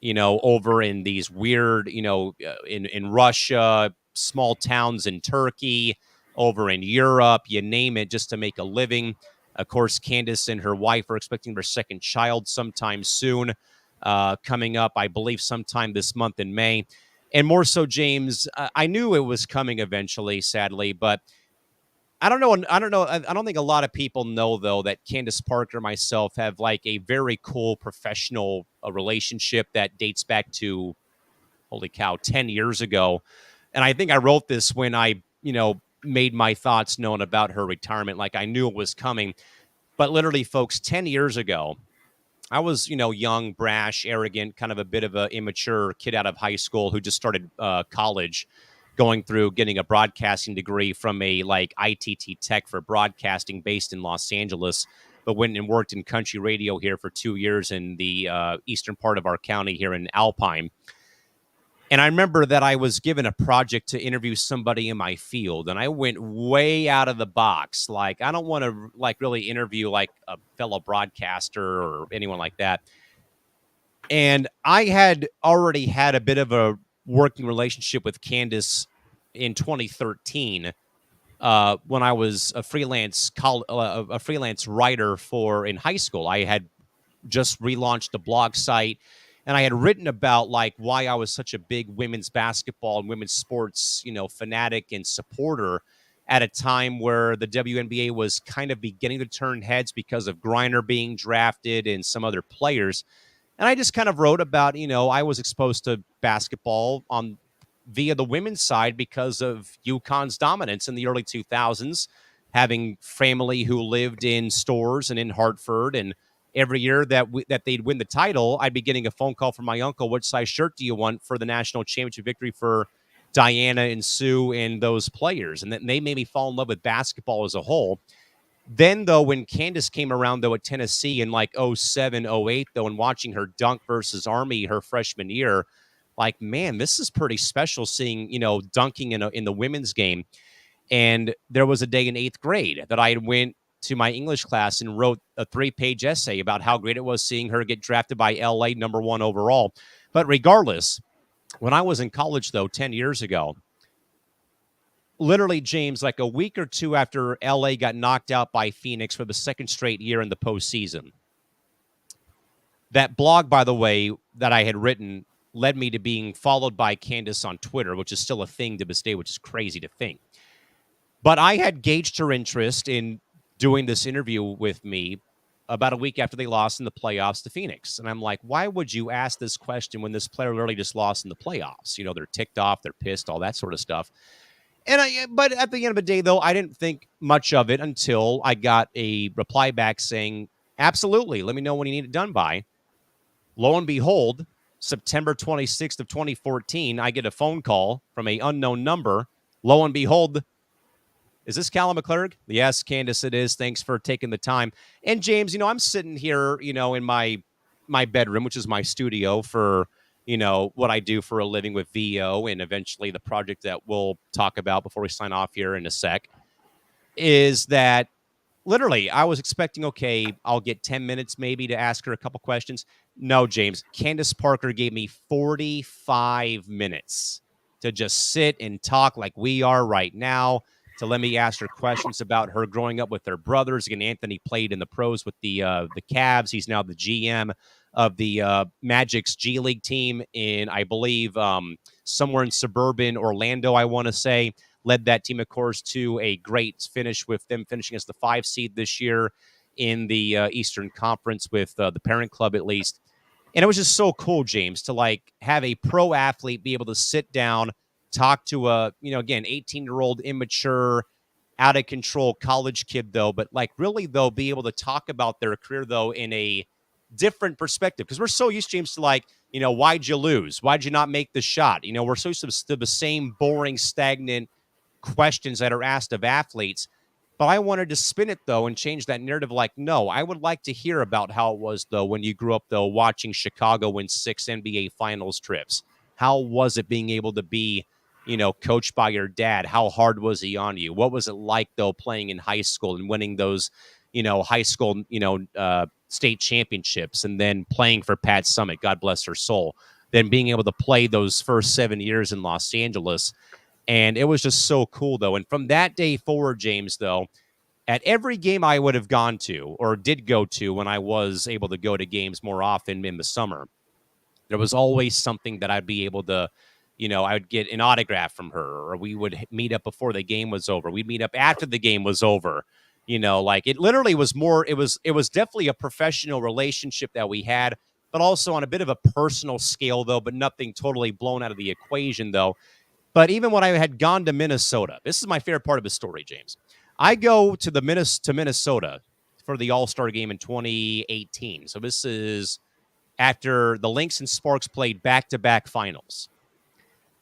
over in these weird, in Russia, small towns in Turkey, over in Europe, you name it, just to make a living. Of course, Candace and her wife are expecting their second child sometime soon, coming up, I believe, sometime this month in May. And more so, James, I knew it was coming eventually, sadly, but I don't know. I don't know. I don't think a lot of people know, though, that Candace Parker and myself have like a very cool professional relationship that dates back to, holy cow, 10 years ago. And I think I wrote this when I, made my thoughts known about her retirement. Like I knew it was coming. But literally, folks, 10 years ago, I was, young, brash, arrogant, kind of a bit of an immature kid out of high school who just started college, going through getting a broadcasting degree from a like ITT Tech for broadcasting based in Los Angeles, but went and worked in country radio here for 2 years in the eastern part of our county here in Alpine. And I remember that I was given a project to interview somebody in my field, and I went way out of the box. Like, I don't want to like really interview like a fellow broadcaster or anyone like that. And I had already had a bit of a working relationship with Candace in 2013 when I was a freelance writer for in high school. I had just relaunched a blog site, and I had written about like why I was such a big women's basketball and women's sports, fanatic and supporter at a time where the WNBA was kind of beginning to turn heads because of Griner being drafted and some other players. And I just kind of wrote about, I was exposed to basketball via the women's side because of UConn's dominance in the early 2000s, having family who lived in Stores and in Hartford. And every year that they'd win the title, I'd be getting a phone call from my uncle. What size shirt do you want for the national championship victory for Diana and Sue and those players? And then they made me fall in love with basketball as a whole. Then, though, when Candace came around, though, at Tennessee in like 07, 08, though, and watching her dunk versus Army her freshman year, like, man, this is pretty special seeing, dunking in the women's game. And there was a day in 8th grade that I went to my English class and wrote a 3-page essay about how great it was seeing her get drafted by LA #1 overall. But regardless, when I was in college, though, 10 years ago, literally, James, like a week or two after LA got knocked out by Phoenix for the second straight year in the postseason, that blog, by the way, that I had written led me to being followed by Candace on Twitter, which is still a thing to this day, which is crazy to think. But I had gauged her interest in doing this interview with me about a week after they lost in the playoffs to Phoenix. And I'm like, why would you ask this question when this player literally just lost in the playoffs? They're ticked off, they're pissed, all that sort of stuff. But at the end of the day, though, I didn't think much of it until I got a reply back saying, absolutely, let me know when you need it done by. Lo and behold, September 26th of 2014, I get a phone call from an unknown number. Lo and behold, is this Callan McClurg? Yes, Candace, it is. Thanks for taking the time. And James, I'm sitting here, in my bedroom, which is my studio for what I do for a living with VO, and eventually the project that we'll talk about before we sign off here in a sec, is that literally I was expecting, okay, I'll get 10 minutes maybe to ask her a couple questions. No, James, Candace Parker gave me 45 minutes to just sit and talk like we are right now, to let me ask her questions about her growing up with her brothers. Again, Anthony played in the pros with the Cavs. He's now the GM of the Magic's G League team in, I believe, somewhere in suburban Orlando, I want to say. led that team, of course, to a great finish with them finishing as the 5 seed this year in the Eastern Conference with the parent club, at least. And it was just so cool, James, to like have a pro athlete be able to sit down, talk to a, again, 18-year-old immature, out of control college kid, though, but like really, though, be able to talk about their career, though, in a different perspective. Because we're so used, James, to like, why'd you lose? Why'd you not make the shot? We're so used to the same boring, stagnant questions that are asked of athletes. But I wanted to spin it, though, and change that narrative. Like, no, I would like to hear about how it was, though, when you grew up, though, watching Chicago win 6 NBA Finals trips. How was it being able to be, coached by your dad? How hard was he on you? What was it like, though, playing in high school and winning those, high school, state championships, and then playing for Pat Summitt, God bless her soul, then being able to play those first 7 years in Los Angeles. And it was just so cool, though. And from that day forward, James, though, at every game I would have gone to or did go to when I was able to go to games more often in the summer, there was always something that I'd be able to, I would get an autograph from her, or we would meet up before the game was over. We'd meet up after the game was over. Like it literally was more, it was definitely a professional relationship that we had, but also on a bit of a personal scale, though, but nothing totally blown out of the equation, though. But even when I had gone to Minnesota, this is my favorite part of the story, James. I go to Minnesota for the All-Star game in 2018. So this is after the Lynx and Sparks played back-to-back finals.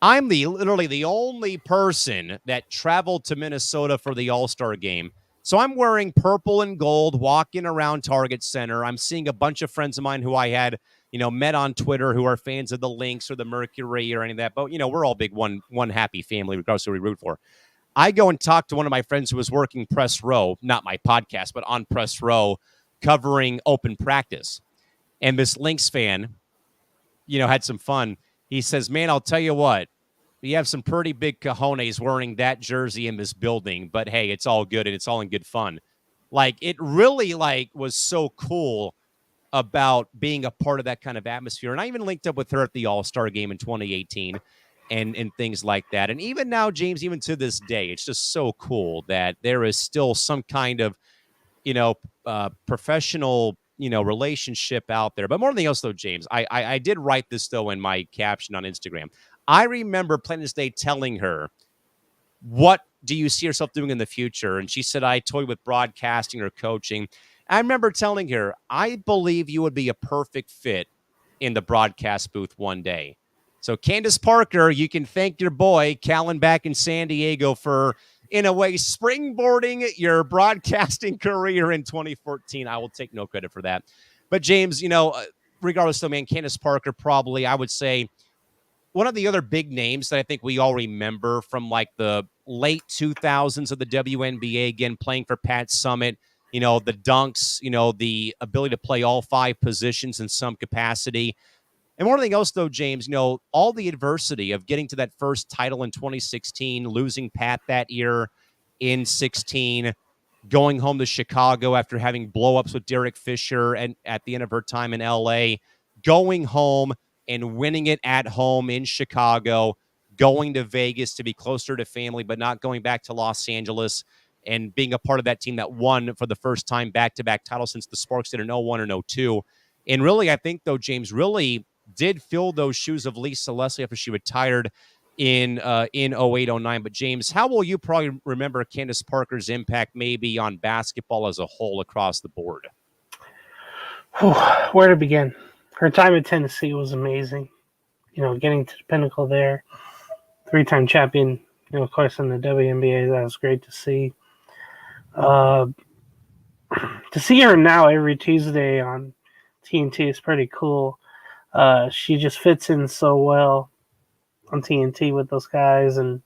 I'm literally the only person that traveled to Minnesota for the All-Star game. So I'm wearing purple and gold, walking around Target Center. I'm seeing a bunch of friends of mine who I had, met on Twitter, who are fans of the Lynx or the Mercury or any of that. But, we're all big one happy family, regardless of who we root for. I go and talk to one of my friends who was working press row, not my podcast, but on press row, covering open practice. And this Lynx fan, had some fun. He says, man, I'll tell you what, you have some pretty big cojones wearing that jersey in this building, but hey, it's all good and it's all in good fun. Like, it really was so cool about being a part of that kind of atmosphere. And I even linked up with her at the All-Star game in 2018 and things like that. And even now, James, even to this day, it's just so cool that there is still some kind of, professional, relationship out there. But more than anything else, though, James, I did write this, though, in my caption on Instagram. I remember plain as day telling her, what do you see yourself doing in the future? And she said, I toy with broadcasting or coaching. I remember telling her, I believe you would be a perfect fit in the broadcast booth one day. So Candace Parker, you can thank your boy, Callan, back in San Diego for, in a way, springboarding your broadcasting career in 2014. I will take no credit for that. But James, regardless though, man, Candace Parker probably, I would say, one of the other big names that I think we all remember from like the late 2000s of the WNBA, again, playing for Pat Summitt, the dunks, the ability to play all 5 positions in some capacity. And more than anything else, though, James, all the adversity of getting to that first title in 2016, losing Pat that year in 16, going home to Chicago after having blow-ups with Derek Fisher and at the end of her time in LA, going home and winning it at home in Chicago, going to Vegas to be closer to family, but not going back to Los Angeles, and being a part of that team that won for the first time back-to-back titles since the Sparks did an 01 and 02. And really, I think, though, James, really did fill those shoes of Lisa Leslie after she retired in 08-09. But, James, how will you probably remember Candace Parker's impact maybe on basketball as a whole across the board? Where to begin? Her time at Tennessee was amazing. Getting to the pinnacle there. 3-time champion, of course, in the WNBA, that was great to see. To see her now every Tuesday on TNT is pretty cool. She just fits in so well on TNT with those guys. And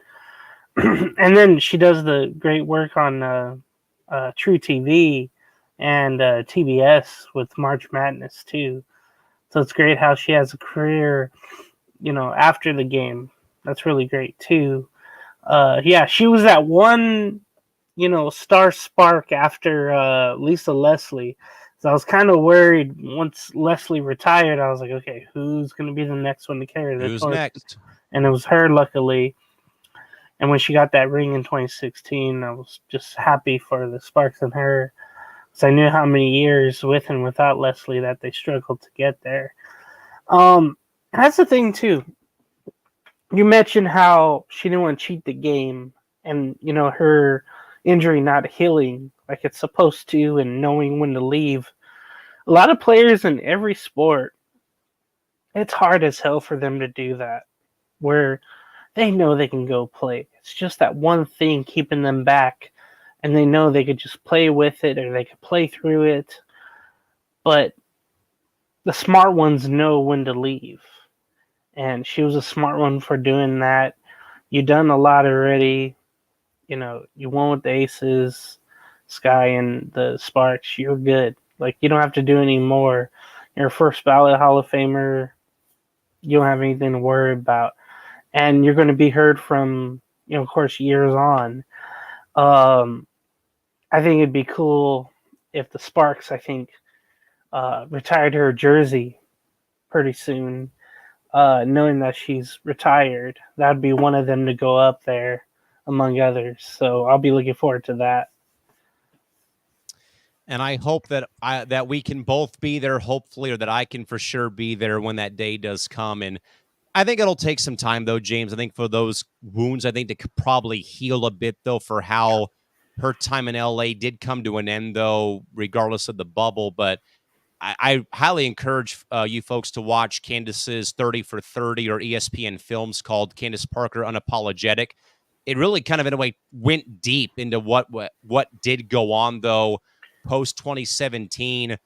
and then she does the great work on True TV and TBS with March Madness, too. So it's great how she has a career, after the game. That's really great, too. She was that one, star spark after Lisa Leslie. So I was kind of worried once Leslie retired. I was like, okay, who's going to be the next one to carry the torch? Who's next? And it was her, luckily. And when she got that ring in 2016, I was just happy for the Sparks and her, because I knew how many years with and without Leslie that they struggled to get there. That's the thing too. You mentioned how she didn't want to cheat the game, and her injury not healing like it's supposed to, and knowing when to leave. A lot of players in every sport, it's hard as hell for them to do that, where they know they can go play. It's just that one thing keeping them back, and they know they could just play with it or they could play through it. But the smart ones know when to leave. And she was a smart one for doing that. You done a lot already. You won with the Aces, Sky, and the Sparks. You're good. Like, you don't have to do any more. You're a first ballot Hall of Famer. You don't have anything to worry about. And you're going to be heard from, of course, years on. I think it'd be cool if the Sparks, retired her jersey pretty soon, knowing that she's retired. That'd be one of them to go up there, among others. So I'll be looking forward to that. And I hope that that we can both be there, hopefully, or that I can for sure be there when that day does come. And I think it'll take some time, though, James. I think for those wounds, I think they could probably heal a bit, though, for how her time in LA did come to an end, though, regardless of the bubble. But I highly encourage you folks to watch Candace's 30 for 30 or ESPN Films called Candace Parker Unapologetic. It really kind of, in a way, went deep into what did go on, though, post 2017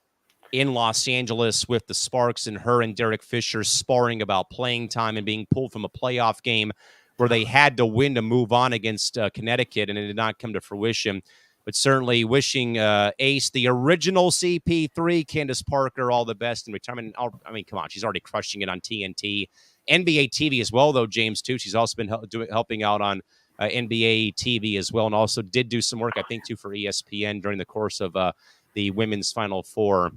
in Los Angeles with the Sparks and her and Derek Fisher sparring about playing time and being pulled from a playoff game where they had to win to move on against Connecticut, and it did not come to fruition. But certainly wishing Ace, the original CP3, Candace Parker, all the best in retirement. I mean, come on, she's already crushing it on TNT. NBA TV as well, though, James, too. She's also been helping out on NBA TV as well, and also did do some work, I think, too, for ESPN during the course of the women's Final Four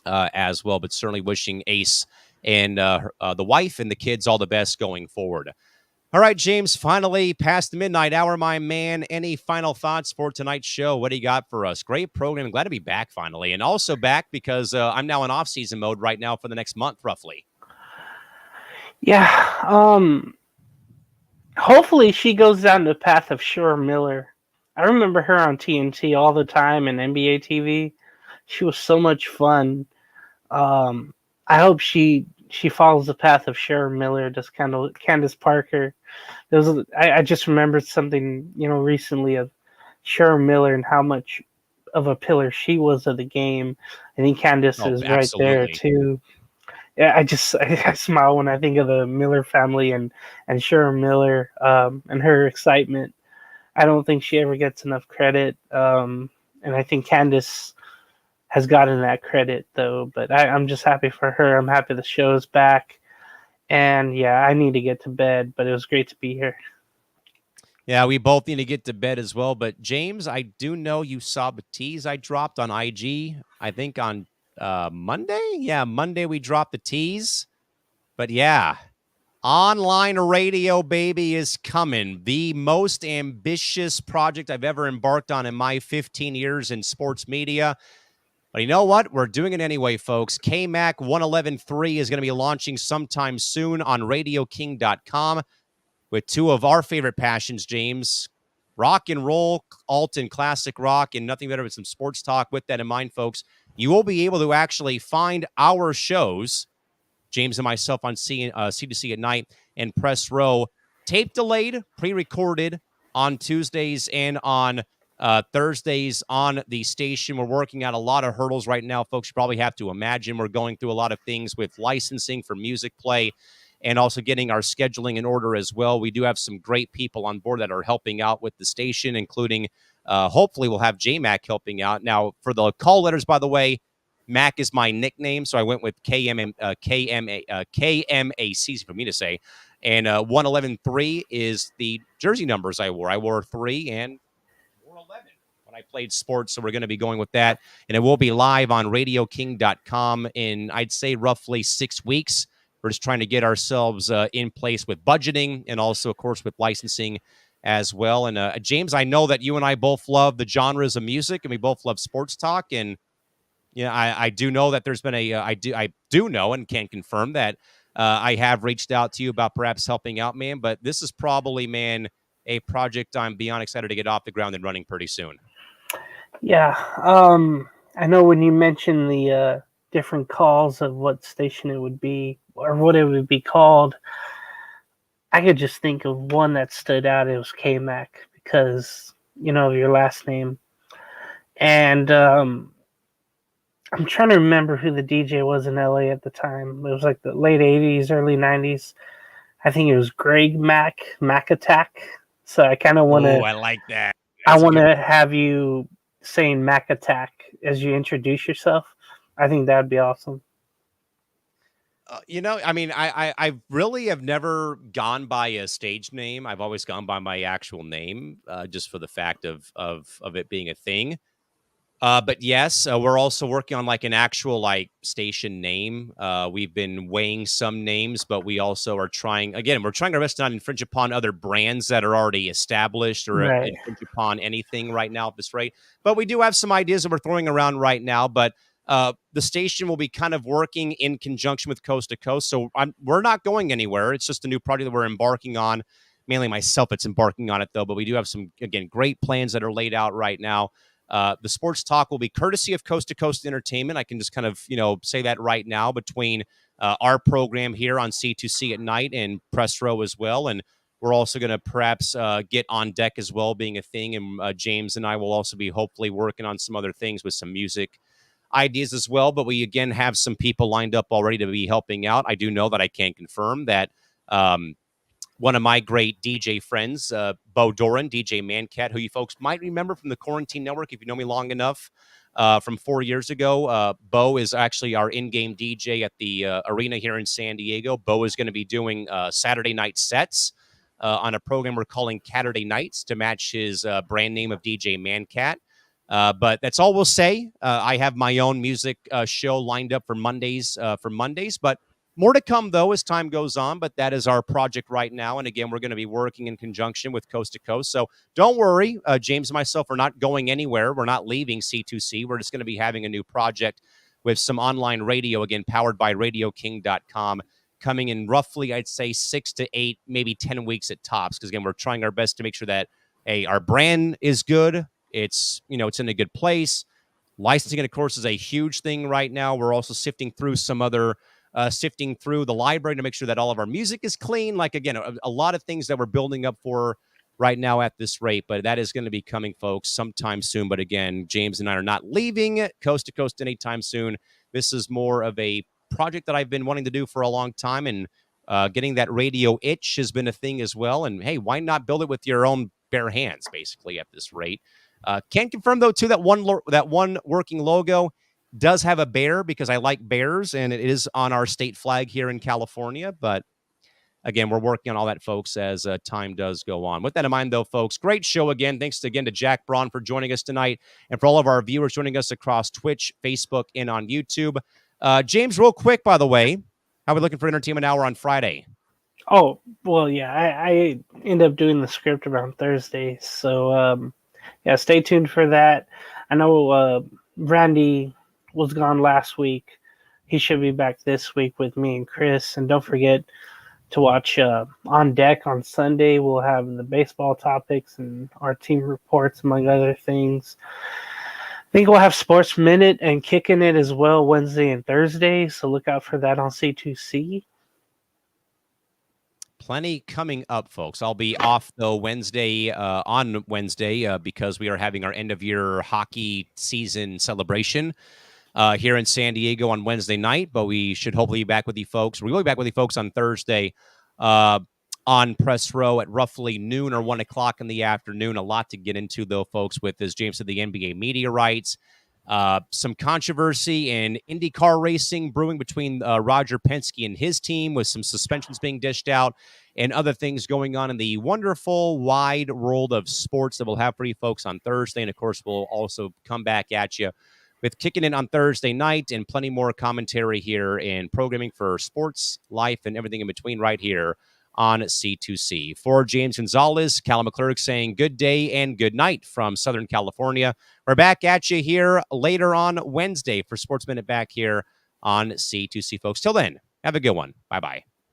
as well. But certainly wishing Ace and the wife and the kids all the best going forward. All right, James, finally past the midnight hour, my man. Any final thoughts for tonight's show? What do you got for us? Great program. Glad to be back finally. And also back because I'm now in off-season mode right now for the next month, roughly. Yeah. Hopefully she goes down the path of Shura Miller. I remember her on TNT all the time and NBA TV. She was so much fun. I hope she follows the path of Shura Miller, just kind of Candace Parker. I just remembered something, recently of Shura Miller and how much of a pillar she was of the game. I think Candace is right there too. Yeah, I smile when I think of the Miller family and Shura Miller and her excitement. I don't think she ever gets enough credit, and I think Candace has gotten that credit though. But I'm just happy for her. I'm happy the show's back. And yeah, I need to get to bed, but it was great to be here. Yeah, we both need to get to bed as well. But James, I do know you saw the tease I dropped on IG, I think on Monday. Yeah, Monday we dropped the tease. But yeah, online radio, baby, is coming. The most ambitious project I've ever embarked on in my 15 years in sports media. But you know what? We're doing it anyway, folks. KMAC 111.3 is going to be launching sometime soon on RadioKing.com with two of our favorite passions, James. Rock and roll, alt and classic rock, and nothing better than some sports talk. With that in mind, folks, you will be able to actually find our shows, James and myself on C2C at night and Press Row, tape delayed, pre-recorded on Tuesdays and on Thursdays on the station. We're working out a lot of hurdles right now, folks. You probably have to imagine we're going through a lot of things with licensing for music play and also getting our scheduling in order as well. We do have some great people on board that are helping out with the station, including hopefully we'll have J-Mac helping out. Now, for the call letters, by the way, Mac is my nickname, so I went with KMAC, easy for me to say. And 111.3 is the jersey numbers I wore. I wore 3 and 11 when I played sports, so we're going to be going with that. And it will be live on RadioKing.com in, I'd say, roughly 6 weeks. We're just trying to get ourselves in place with budgeting and also, of course, with licensing as well. And James, I know that you and I both love the genres of music, and we both love sports talk. And yeah, I do know that there's been I do know and can confirm that I have reached out to you about perhaps helping out, man. But this is probably, man, a project I'm beyond excited to get off the ground and running pretty soon. Yeah, I know when you mentioned the different calls of what station it would be or what it would be called, I could just think of one that stood out. It was K-Mac because, of your last name. And I'm trying to remember who the DJ was in LA at the time. It was like the late 80s, early 90s. I think it was Greg Mac Attack. So I kind of want Oh, to I like that. I That's a want good to one. have you saying Mac Attack as you introduce yourself. I think that'd be awesome. I mean, I really have never gone by a stage name. I've always gone by my actual name, just for the fact of it being a thing. But yes, we're also working on like an actual like station name. We've been weighing some names, but we also are trying again. We're trying our best to not infringe upon other brands that are already established or Right. infringe upon anything right now at this rate. But we do have some ideas that we're throwing around right now. But the station will be kind of working in conjunction with Coast to Coast. So we're not going anywhere. It's just a new project that we're embarking on. Mainly myself, it's embarking on it though. But we do have some again great plans that are laid out right now. The sports talk will be courtesy of Coast to Coast Entertainment. I can just kind of, say that right now between our program here on C2C at night and Press Row as well. And we're also going to perhaps get on deck as well, being a thing. And James and I will also be hopefully working on some other things with some music ideas as well. But we, again, have some people lined up already to be helping out. I do know that I can confirm that one of my great DJ friends, Bo Doran, DJ Mancat, who you folks might remember from the Quarantine Network if you know me long enough, from 4 years ago. Bo is actually our in-game DJ at the arena here in San Diego. Bo is going to be doing Saturday night sets on a program we're calling Catterday Nights to match his brand name of DJ Mancat. But that's all we'll say. I have my own music show lined up for Mondays. But more to come, though, as time goes on, but that is our project right now. And again, we're going to be working in conjunction with Coast to Coast. So don't worry. James and myself are not going anywhere. We're not leaving C2C. We're just going to be having a new project with some online radio, again, powered by RadioKing.com, coming in roughly, I'd say, 6 to 8, maybe 10 weeks at tops. Because, again, we're trying our best to make sure that, hey, our brand is good. It's in a good place. Licensing, of course, is a huge thing right now. We're also sifting through the library to make sure that all of our music is clean. Like, again, a lot of things that we're building up for right now at this rate, but that is going to be coming, folks, sometime soon. But again, James and I are not leaving Coast to Coast anytime soon. This is more of a project that I've been wanting to do for a long time, and getting that radio itch has been a thing as well. And hey, why not build it with your own bare hands, basically, at this rate? Can confirm, though, too, that one working logo does have a bear because I like bears, and it is on our state flag here in California. But again, we're working on all that, folks, as time does go on. With that in mind, though, folks, great show again. Thanks again to Jack Braun for joining us tonight, and for all of our viewers joining us across Twitch, Facebook, and on YouTube. James, real quick, by the way, how are we looking for Entertainment Hour on Friday? Oh, well, yeah, I end up doing the script around Thursday. So, yeah, stay tuned for that. I know Randy was gone last week. He should be back this week with me and Chris. And don't forget to watch On Deck on Sunday. We'll have the baseball topics and our team reports, among other things. I think we'll have Sports Minute and Kicking It as well Wednesday and Thursday. So look out for that on C2C. Plenty coming up, folks. I'll be off, though, on Wednesday, because we are having our end-of-year hockey season celebration here in San Diego on Wednesday night, but we should hopefully be back with you folks. We will be back with you folks on Thursday on Press Row at roughly noon or 1 o'clock in the afternoon. A lot to get into, though, folks, with, as James said, the NBA media rights, some controversy in IndyCar racing brewing between Roger Penske and his team, with some suspensions being dished out and other things going on in the wonderful wide world of sports that we'll have for you folks on Thursday. And, of course, we'll also come back at you with Kicking In on Thursday night, and plenty more commentary here and programming for sports, life, and everything in between right here on C2C. For James Gonzales, Callan McClurg saying good day and good night from Southern California. We're back at you here later on Wednesday for Sports Minute back here on C2C, folks. Till then, have a good one. Bye-bye.